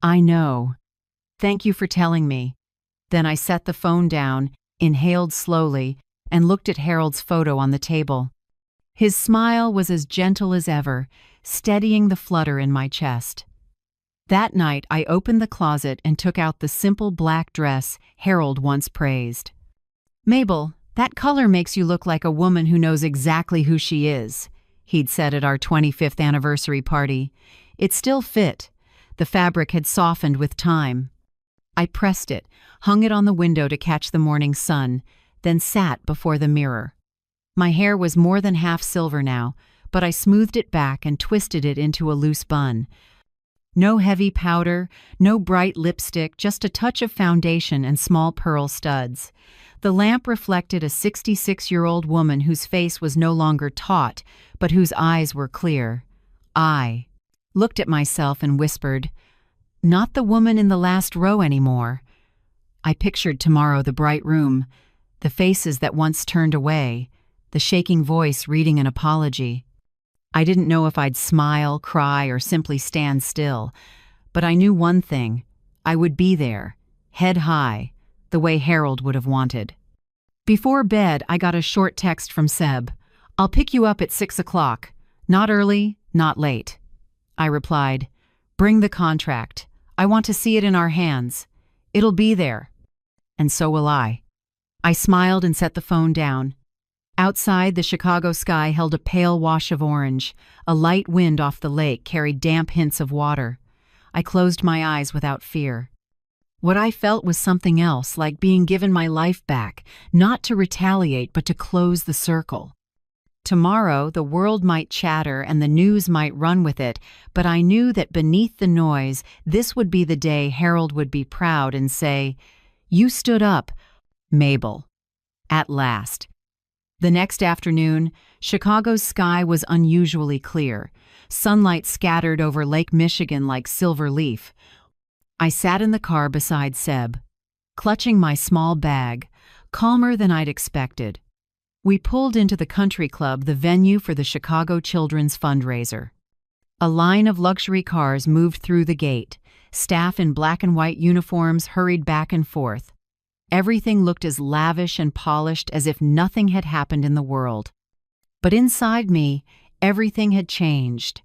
"I know. Thank you for telling me." Then I set the phone down, inhaled slowly, and looked at Harold's photo on the table. His smile was as gentle as ever, steadying the flutter in my chest. That night, I opened the closet and took out the simple black dress Harold once praised. "Mabel, that color makes you look like a woman who knows exactly who she is," he'd said at our 25th anniversary party. It still fit. The fabric had softened with time. I pressed it, hung it on the window to catch the morning sun, then sat before the mirror. My hair was more than half silver now, but I smoothed it back and twisted it into a loose bun. No heavy powder, no bright lipstick, just a touch of foundation and small pearl studs. The lamp reflected a 66-year-old woman whose face was no longer taut, but whose eyes were clear. I looked at myself and whispered, "Not the woman in the last row anymore." I pictured tomorrow the bright room, the faces that once turned away, the shaking voice reading an apology. I didn't know if I'd smile, cry, or simply stand still, but I knew one thing. I would be there, head high, the way Harold would have wanted. Before bed, I got a short text from Seb. "I'll pick you up at 6 o'clock. Not early, not late." I replied, "Bring the contract. I want to see it in our hands. It'll be there." And so will I. I smiled and set the phone down. Outside, the Chicago sky held a pale wash of orange. A light wind off the lake carried damp hints of water. I closed my eyes without fear. What I felt was something else, like being given my life back, not to retaliate but to close the circle. Tomorrow, the world might chatter and the news might run with it, but I knew that beneath the noise, this would be the day Harold would be proud and say, "You stood up, Mabel." At last. The next afternoon, Chicago's sky was unusually clear. Sunlight scattered over Lake Michigan like silver leaf. I sat in the car beside Seb, clutching my small bag, calmer than I'd expected. We pulled into the country club, the venue for the Chicago Children's fundraiser. A line of luxury cars moved through the gate. Staff in black and white uniforms hurried back and forth. Everything looked as lavish and polished as if nothing had happened in the world. But inside me, everything had changed.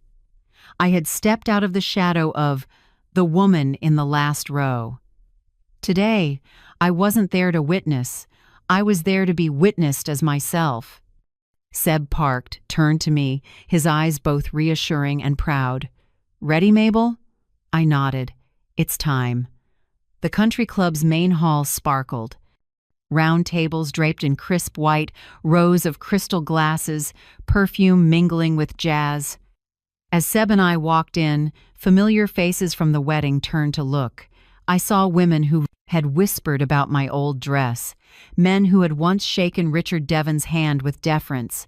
I had stepped out of the shadow of the woman in the last row. Today, I wasn't there to witness. I was there to be witnessed as myself. Seb parked, turned to me, his eyes both reassuring and proud. "Ready, Mabel?" I nodded. "It's time." The country club's main hall sparkled. Round tables draped in crisp white, rows of crystal glasses, perfume mingling with jazz. As Seb and I walked in, familiar faces from the wedding turned to look. I saw women who had whispered about my old dress, men who had once shaken Richard Devon's hand with deference.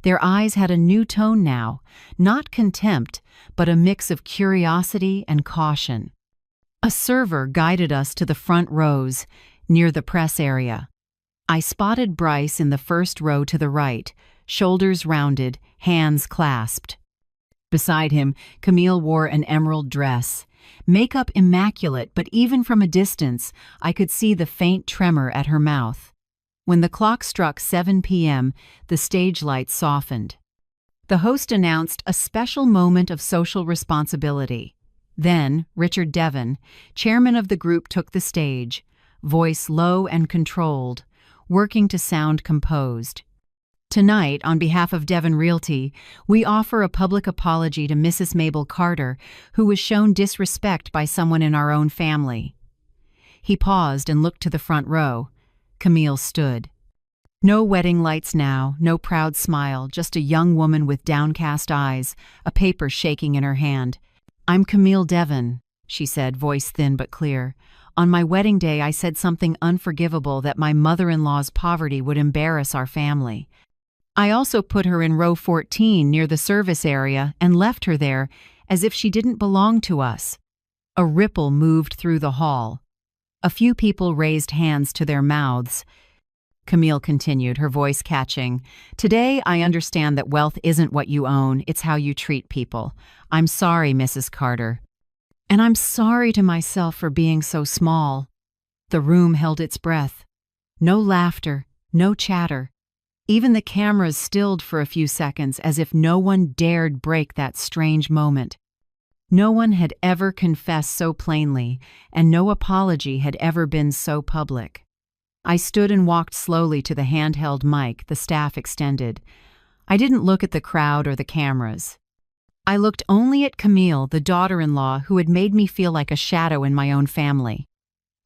Their eyes had a new tone now, not contempt, but a mix of curiosity and caution. A server guided us to the front rows, near the press area. I spotted Bryce in the first row to the right, shoulders rounded, hands clasped. Beside him, Camille wore an emerald dress. Makeup immaculate, but even from a distance, I could see the faint tremor at her mouth. When the clock struck 7 p.m., the stage lights softened. The host announced a special moment of social responsibility. Then, Richard Devon, chairman of the group, took the stage, voice low and controlled, working to sound composed. "Tonight, on behalf of Devon Realty, we offer a public apology to Mrs. Mabel Carter, who was shown disrespect by someone in our own family." He paused and looked to the front row. Camille stood. No wedding lights now, no proud smile, just a young woman with downcast eyes, a paper shaking in her hand. "I'm Camille Devon," she said, voice thin but clear. "On my wedding day, I said something unforgivable, that my mother-in-law's poverty would embarrass our family. I also put her in row 14 near the service area and left her there as if she didn't belong to us." A ripple moved through the hall. A few people raised hands to their mouths. Camille continued, her voice catching. "Today, I understand that wealth isn't what you own, it's how you treat people. I'm sorry, Mrs. Carter. And I'm sorry to myself for being so small." The room held its breath. No laughter, no chatter. Even the cameras stilled for a few seconds, as if no one dared break that strange moment. No one had ever confessed so plainly, and no apology had ever been so public. I stood and walked slowly to the handheld mic the staff extended. I didn't look at the crowd or the cameras. I looked only at Camille, the daughter-in-law who had made me feel like a shadow in my own family.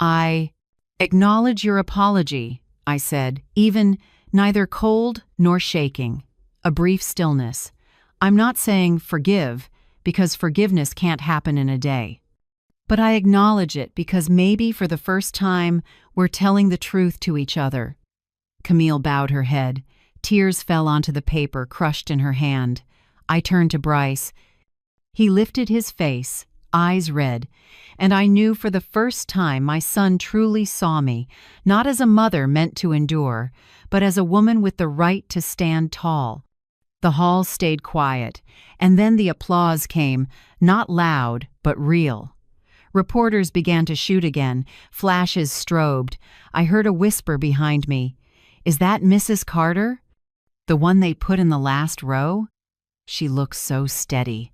"I acknowledge your apology," I said, even neither cold nor shaking. A brief stillness. "I'm not saying forgive, because forgiveness can't happen in a day. But I acknowledge it because maybe for the first time we're telling the truth to each other." Camille bowed her head. Tears fell onto the paper crushed in her hand. I turned to Bryce. He lifted his face, eyes red, and I knew for the first time my son truly saw me, not as a mother meant to endure, but as a woman with the right to stand tall. The hall stayed quiet, and then the applause came, not loud, but real. Reporters began to shoot again, flashes strobed. I heard a whisper behind me. "Is that Mrs. Carter? The one they put in the last row?" She looked so steady.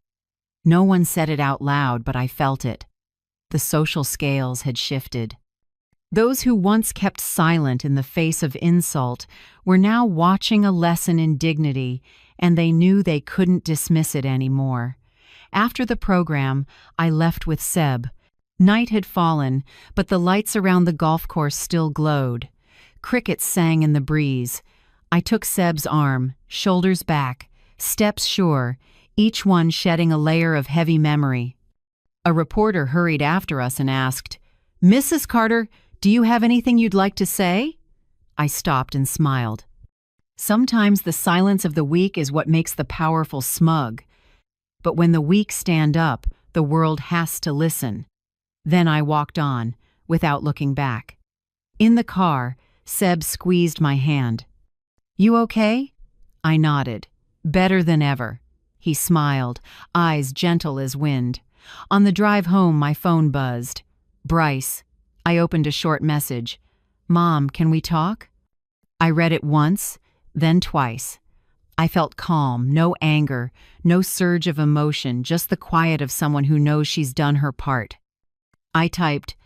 No one said it out loud, but I felt it. The social scales had shifted. Those who once kept silent in the face of insult were now watching a lesson in dignity, and they knew they couldn't dismiss it anymore. After the program, I left with Seb. Night had fallen, but the lights around the golf course still glowed. Crickets sang in the breeze. I took Seb's arm, shoulders back, steps sure, each one shedding a layer of heavy memory. A reporter hurried after us and asked, "Mrs. Carter, do you have anything you'd like to say?" I stopped and smiled. Sometimes the silence of the weak is what makes the powerful smug. But when the weak stand up, the world has to listen. Then I walked on, without looking back. In the car, Seb squeezed my hand. "You okay?" I nodded. "Better than ever." He smiled, eyes gentle as wind. On the drive home, my phone buzzed. "Bryce." I opened a short message. "Mom, can we talk?" I read it once, then twice. I felt calm, no anger, no surge of emotion, just the quiet of someone who knows she's done her part. I typed,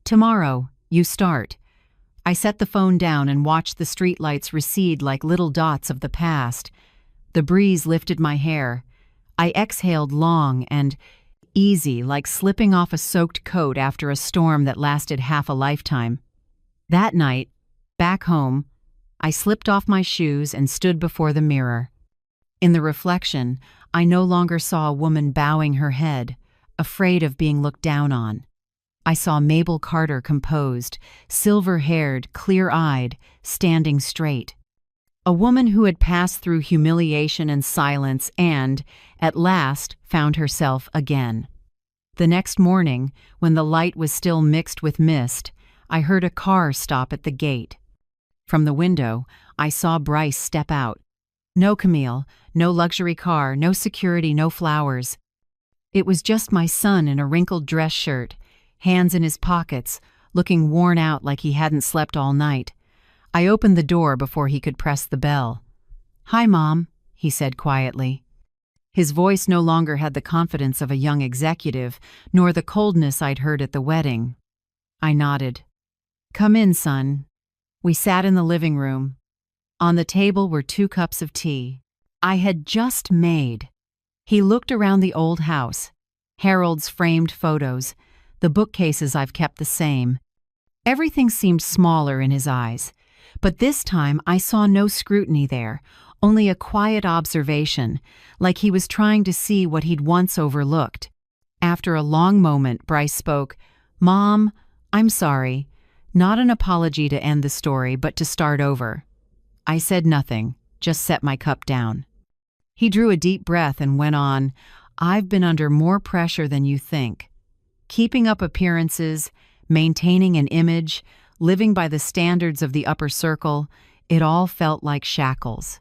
"Tomorrow, you start." I set the phone down and watched the streetlights recede like little dots of the past. The breeze lifted my hair. I exhaled long and easy, like slipping off a soaked coat after a storm that lasted half a lifetime. That night, back home, I slipped off my shoes and stood before the mirror. In the reflection, I no longer saw a woman bowing her head, afraid of being looked down on. I saw Mabel Carter composed, silver-haired, clear-eyed, standing straight. A woman who had passed through humiliation and silence and, at last, found herself again. The next morning, when the light was still mixed with mist, I heard a car stop at the gate. From the window, I saw Bryce step out. No Camille, no luxury car, no security, no flowers. It was just my son in a wrinkled dress shirt, hands in his pockets, looking worn out like he hadn't slept all night. I opened the door before he could press the bell. "Hi, Mom," he said quietly. His voice no longer had the confidence of a young executive, nor the coldness I'd heard at the wedding. I nodded. "Come in, son." We sat in the living room. On the table were 2 cups of tea. I had just made. He looked around the old house. Harold's framed photos, the bookcases I've kept the same. Everything seemed smaller in his eyes, but this time I saw no scrutiny there, only a quiet observation, like he was trying to see what he'd once overlooked. After a long moment, Bryce spoke, "Mom, I'm sorry." Not an apology to end the story, but to start over. I said nothing, just set my cup down. He drew a deep breath and went on, "I've been under more pressure than you think. Keeping up appearances, maintaining an image, living by the standards of the upper circle, it all felt like shackles.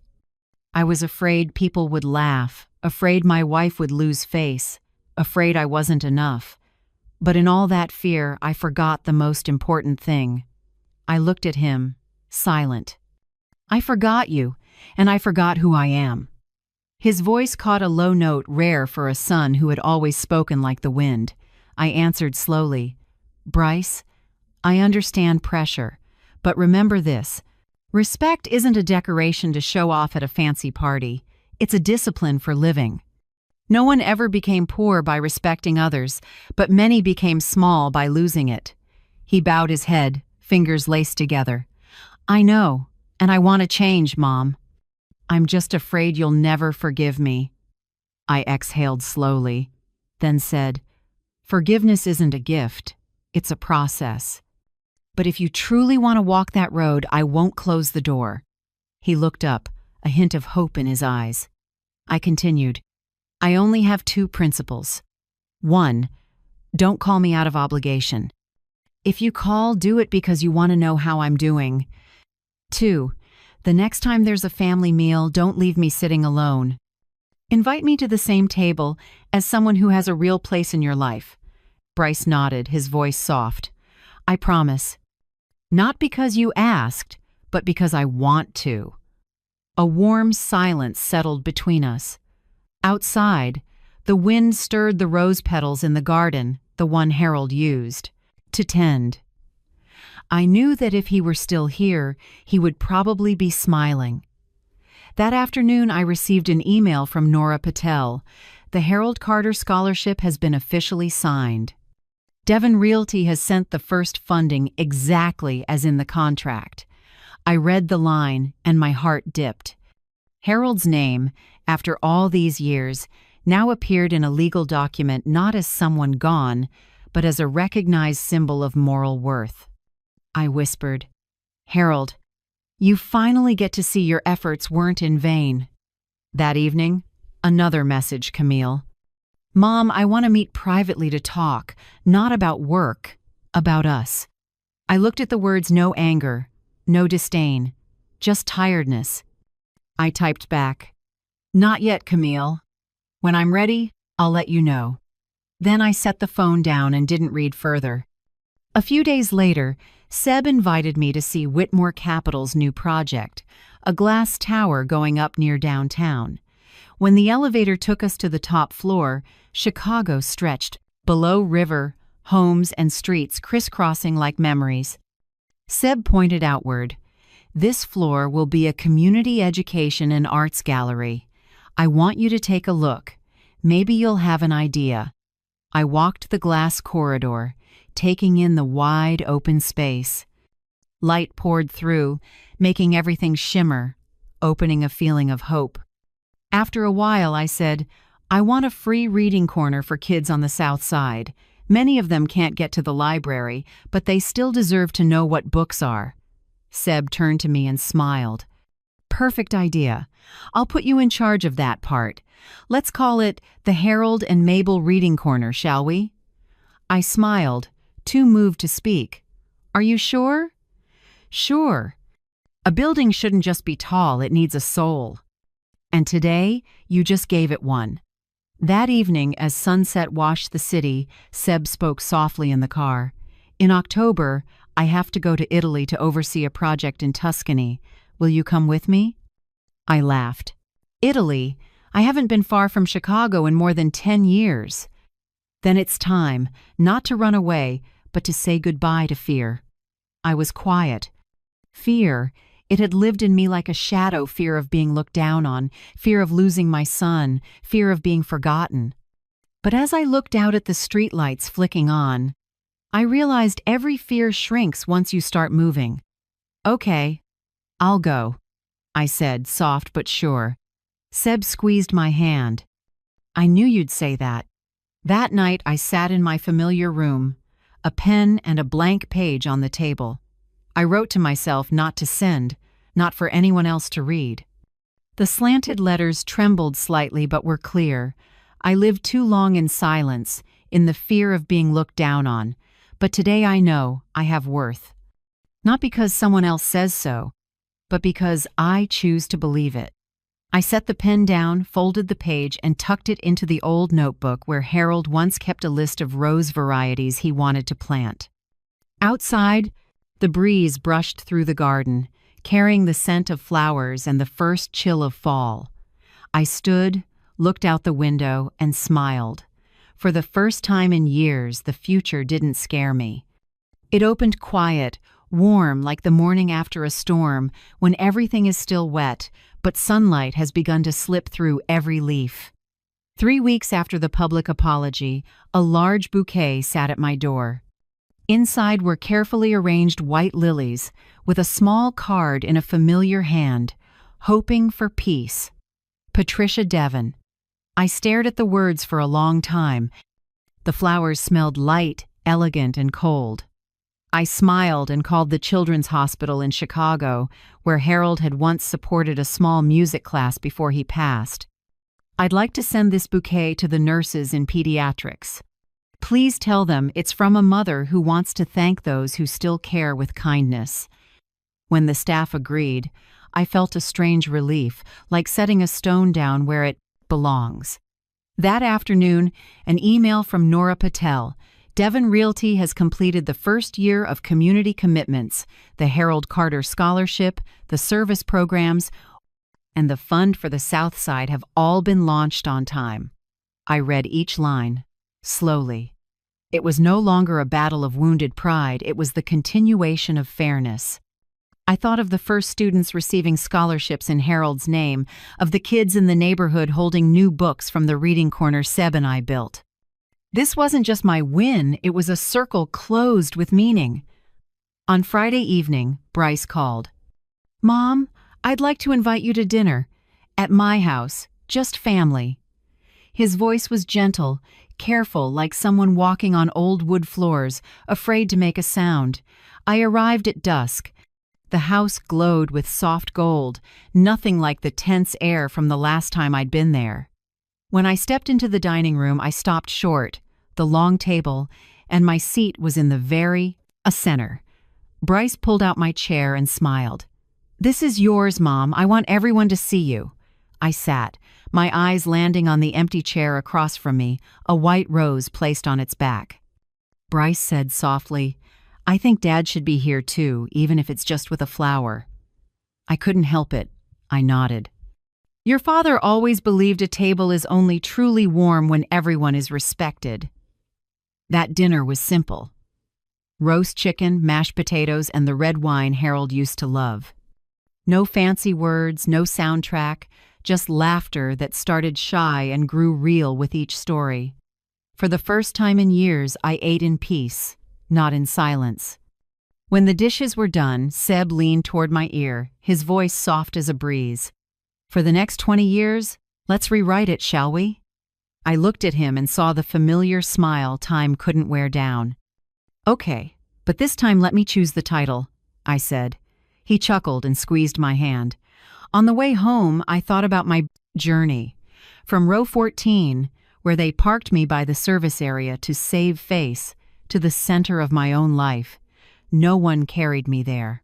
I was afraid people would laugh, afraid my wife would lose face, afraid I wasn't enough. But in all that fear, I forgot the most important thing. I looked at him, silent. I forgot you, and I forgot who I am." His voice caught a low note rare for a son who had always spoken like the wind. I answered slowly, "Bryce, I understand pressure, but remember this. Respect isn't a decoration to show off at a fancy party. It's a discipline for living. No one ever became poor by respecting others, but many became small by losing it." He bowed his head, fingers laced together. "I know, and I want to change, Mom. I'm just afraid you'll never forgive me." I exhaled slowly, then said, "Forgiveness isn't a gift, it's a process. But if you truly want to walk that road, I won't close the door." He looked up, a hint of hope in his eyes. I continued, "I only have 2 principles. 1, Don't call me out of obligation. If you call, do it because you want to know how I'm doing. 2. The next time there's a family meal, don't leave me sitting alone. Invite me to the same table as someone who has a real place in your life. Bryce nodded, his voice soft. I promise. Not because you asked, but because I want to. A warm silence settled between us. Outside, the wind stirred the rose petals in the garden, the one Harold used to tend. I knew that if he were still here, he would probably be smiling. That afternoon, I received an email from Nora Patel. The Harold Carter Scholarship has been officially signed. Devon Realty has sent the first funding exactly as in the contract. I read the line, and my heart dipped. Harold's name, after all these years, now appeared in a legal document not as someone gone, but as a recognized symbol of moral worth. I whispered, Harold, you finally get to see your efforts weren't in vain. That evening, another message, Camille. Mom, I want to meet privately to talk, not about work, about us. I looked at the words, no anger, no disdain, just tiredness. I typed back, not yet, Camille. When I'm ready, I'll let you know. Then I set the phone down and didn't read further. A few days later, Seb invited me to see Whitmore Capital's new project, a glass tower going up near downtown. When the elevator took us to the top floor, Chicago stretched, below river, homes, and streets crisscrossing like memories. Seb pointed outward. This floor will be a community education and arts gallery. I want you to take a look. Maybe you'll have an idea. I walked the glass corridor, taking in the wide open space. Light poured through, making everything shimmer, opening a feeling of hope. After a while, I said, I want a free reading corner for kids on the South Side. Many of them can't get to the library, but they still deserve to know what books are. Seb turned to me and smiled. Perfect idea. I'll put you in charge of that part. Let's call it the Harold and Mabel Reading Corner, shall we? I smiled, too moved to speak. Are you sure? Sure. A building shouldn't just be tall, it needs a soul. And today, you just gave it one. That evening, as sunset washed the city, Seb spoke softly in the car. In October, I have to go to Italy to oversee a project in Tuscany. Will you come with me? I laughed. Italy? I haven't been far from Chicago in more than 10 years. Then it's time, not to run away, but to say goodbye to fear. I was quiet. Fear, it had lived in me like a shadow, fear of being looked down on, fear of losing my son, fear of being forgotten. But as I looked out at the streetlights flicking on, I realized every fear shrinks once you start moving. Okay, I'll go, I said, soft but sure. Seb squeezed my hand. I knew you'd say that. That night I sat in my familiar room, a pen and a blank page on the table. I wrote to myself not to send, not for anyone else to read. The slanted letters trembled slightly but were clear. I lived too long in silence, in the fear of being looked down on, but today I know I have worth. Not because someone else says so, but because I choose to believe it. I set the pen down, folded the page, and tucked it into the old notebook where Harold once kept a list of rose varieties he wanted to plant. Outside, the breeze brushed through the garden, carrying the scent of flowers and the first chill of fall. I stood, looked out the window, and smiled. For the first time in years, the future didn't scare me. It opened quiet, warm like the morning after a storm, when everything is still wet, but sunlight has begun to slip through every leaf. 3 weeks after the public apology, a large bouquet sat at my door. Inside were carefully arranged white lilies, with a small card in a familiar hand, hoping for peace. Patricia Devon. I stared at the words for a long time. The flowers smelled light, elegant, and cold. I smiled and called the Children's Hospital in Chicago, where Harold had once supported a small music class before he passed. I'd like to send this bouquet to the nurses in pediatrics. Please tell them it's from a mother who wants to thank those who still care with kindness." When the staff agreed, I felt a strange relief, like setting a stone down where it belongs. That afternoon, an email from Nora Patel. Devon Realty has completed the first year of community commitments, the Harold Carter Scholarship, the service programs, and the fund for the South Side have all been launched on time. I read each line, slowly. It was no longer a battle of wounded pride, it was the continuation of fairness. I thought of the first students receiving scholarships in Harold's name, of the kids in the neighborhood holding new books from the reading corner Seb and I built. This wasn't just my win, it was a circle closed with meaning. On Friday evening, Bryce called. "Mom, I'd like to invite you to dinner. At my house, just family." His voice was gentle, careful, like someone walking on old wood floors, afraid to make a sound. I arrived at dusk. The house glowed with soft gold, nothing like the tense air from the last time I'd been there. When I stepped into the dining room, I stopped short, the long table, and my seat was in the very center. Bryce pulled out my chair and smiled. "This is yours, Mom. I want everyone to see you." I sat, my eyes landing on the empty chair across from me, a white rose placed on its back. Bryce said softly, "I think Dad should be here too, even if it's just with a flower." I couldn't help it. I nodded. "Your father always believed a table is only truly warm when everyone is respected." That dinner was simple. Roast chicken, mashed potatoes, and the red wine Harold used to love. No fancy words, no soundtrack, just laughter that started shy and grew real with each story. For the first time in years, I ate in peace, not in silence. When the dishes were done, Seb leaned toward my ear, his voice soft as a breeze. "For the next 20 years, let's rewrite it, shall we?" I looked at him and saw the familiar smile time couldn't wear down. "Okay, but this time let me choose the title," I said. He chuckled and squeezed my hand. On the way home, I thought about my journey. From row 14, where they parked me by the service area to save face, to the center of my own life. No one carried me there.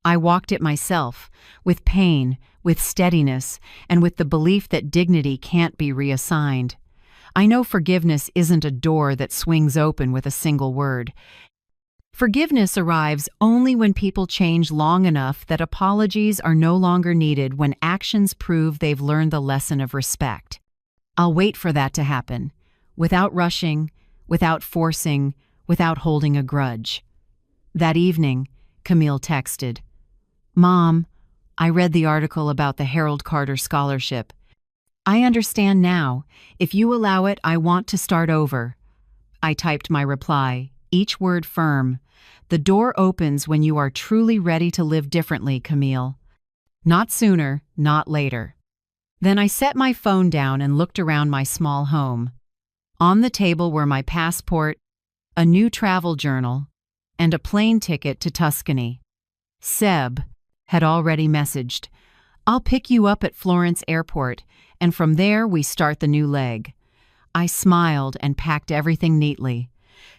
I walked it myself, with pain, with steadiness, and with the belief that dignity can't be reassigned. I know forgiveness isn't a door that swings open with a single word. Forgiveness arrives only when people change long enough that apologies are no longer needed when actions prove they've learned the lesson of respect. I'll wait for that to happen, without rushing, without forcing, without holding a grudge. That evening, Camille texted, "Mom, I read the article about the Harold Carter Scholarship. I understand now. If you allow it, I want to start over." I typed my reply, each word firm. "The door opens when you are truly ready to live differently, Camille. Not sooner, not later." Then I set my phone down and looked around my small home. On the table were my passport, a new travel journal, and a plane ticket to Tuscany. Seb had already messaged, "I'll pick you up at Florence Airport, and from there we start the new leg." I smiled and packed everything neatly.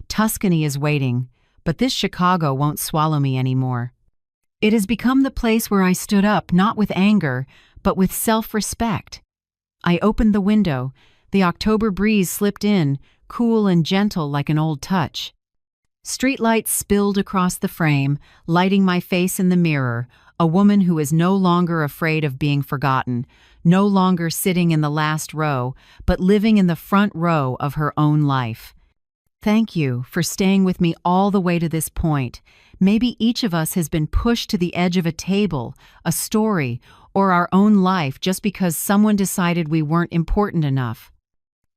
Tuscany is waiting, but this Chicago won't swallow me anymore. It has become the place where I stood up not with anger, but with self-respect. I opened the window. The October breeze slipped in, cool and gentle like an old touch. Streetlights spilled across the frame, lighting my face in the mirror, a woman who is no longer afraid of being forgotten, no longer sitting in the last row, but living in the front row of her own life. Thank you for staying with me all the way to this point. Maybe each of us has been pushed to the edge of a table, a story, or our own life just because someone decided we weren't important enough.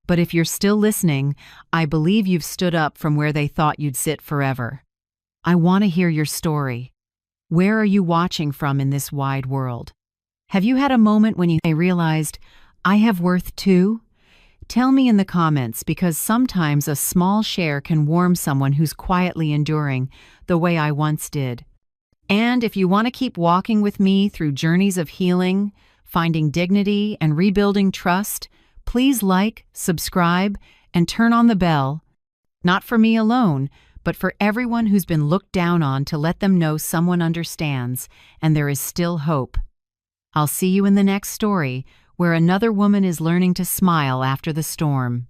But if you're still listening, I believe you've stood up from where they thought you'd sit forever. I want to hear your story. Where are you watching from in this wide world? Have you had a moment when you realized, I have worth too? Tell me in the comments, because sometimes a small share can warm someone who's quietly enduring, the way I once did. And if you want to keep walking with me through journeys of healing, finding dignity, and rebuilding trust, please like, subscribe, and turn on the bell. Not for me alone, but for everyone who's been looked down on, to let them know someone understands, and there is still hope. I'll see you in the next story, where another woman is learning to smile after the storm.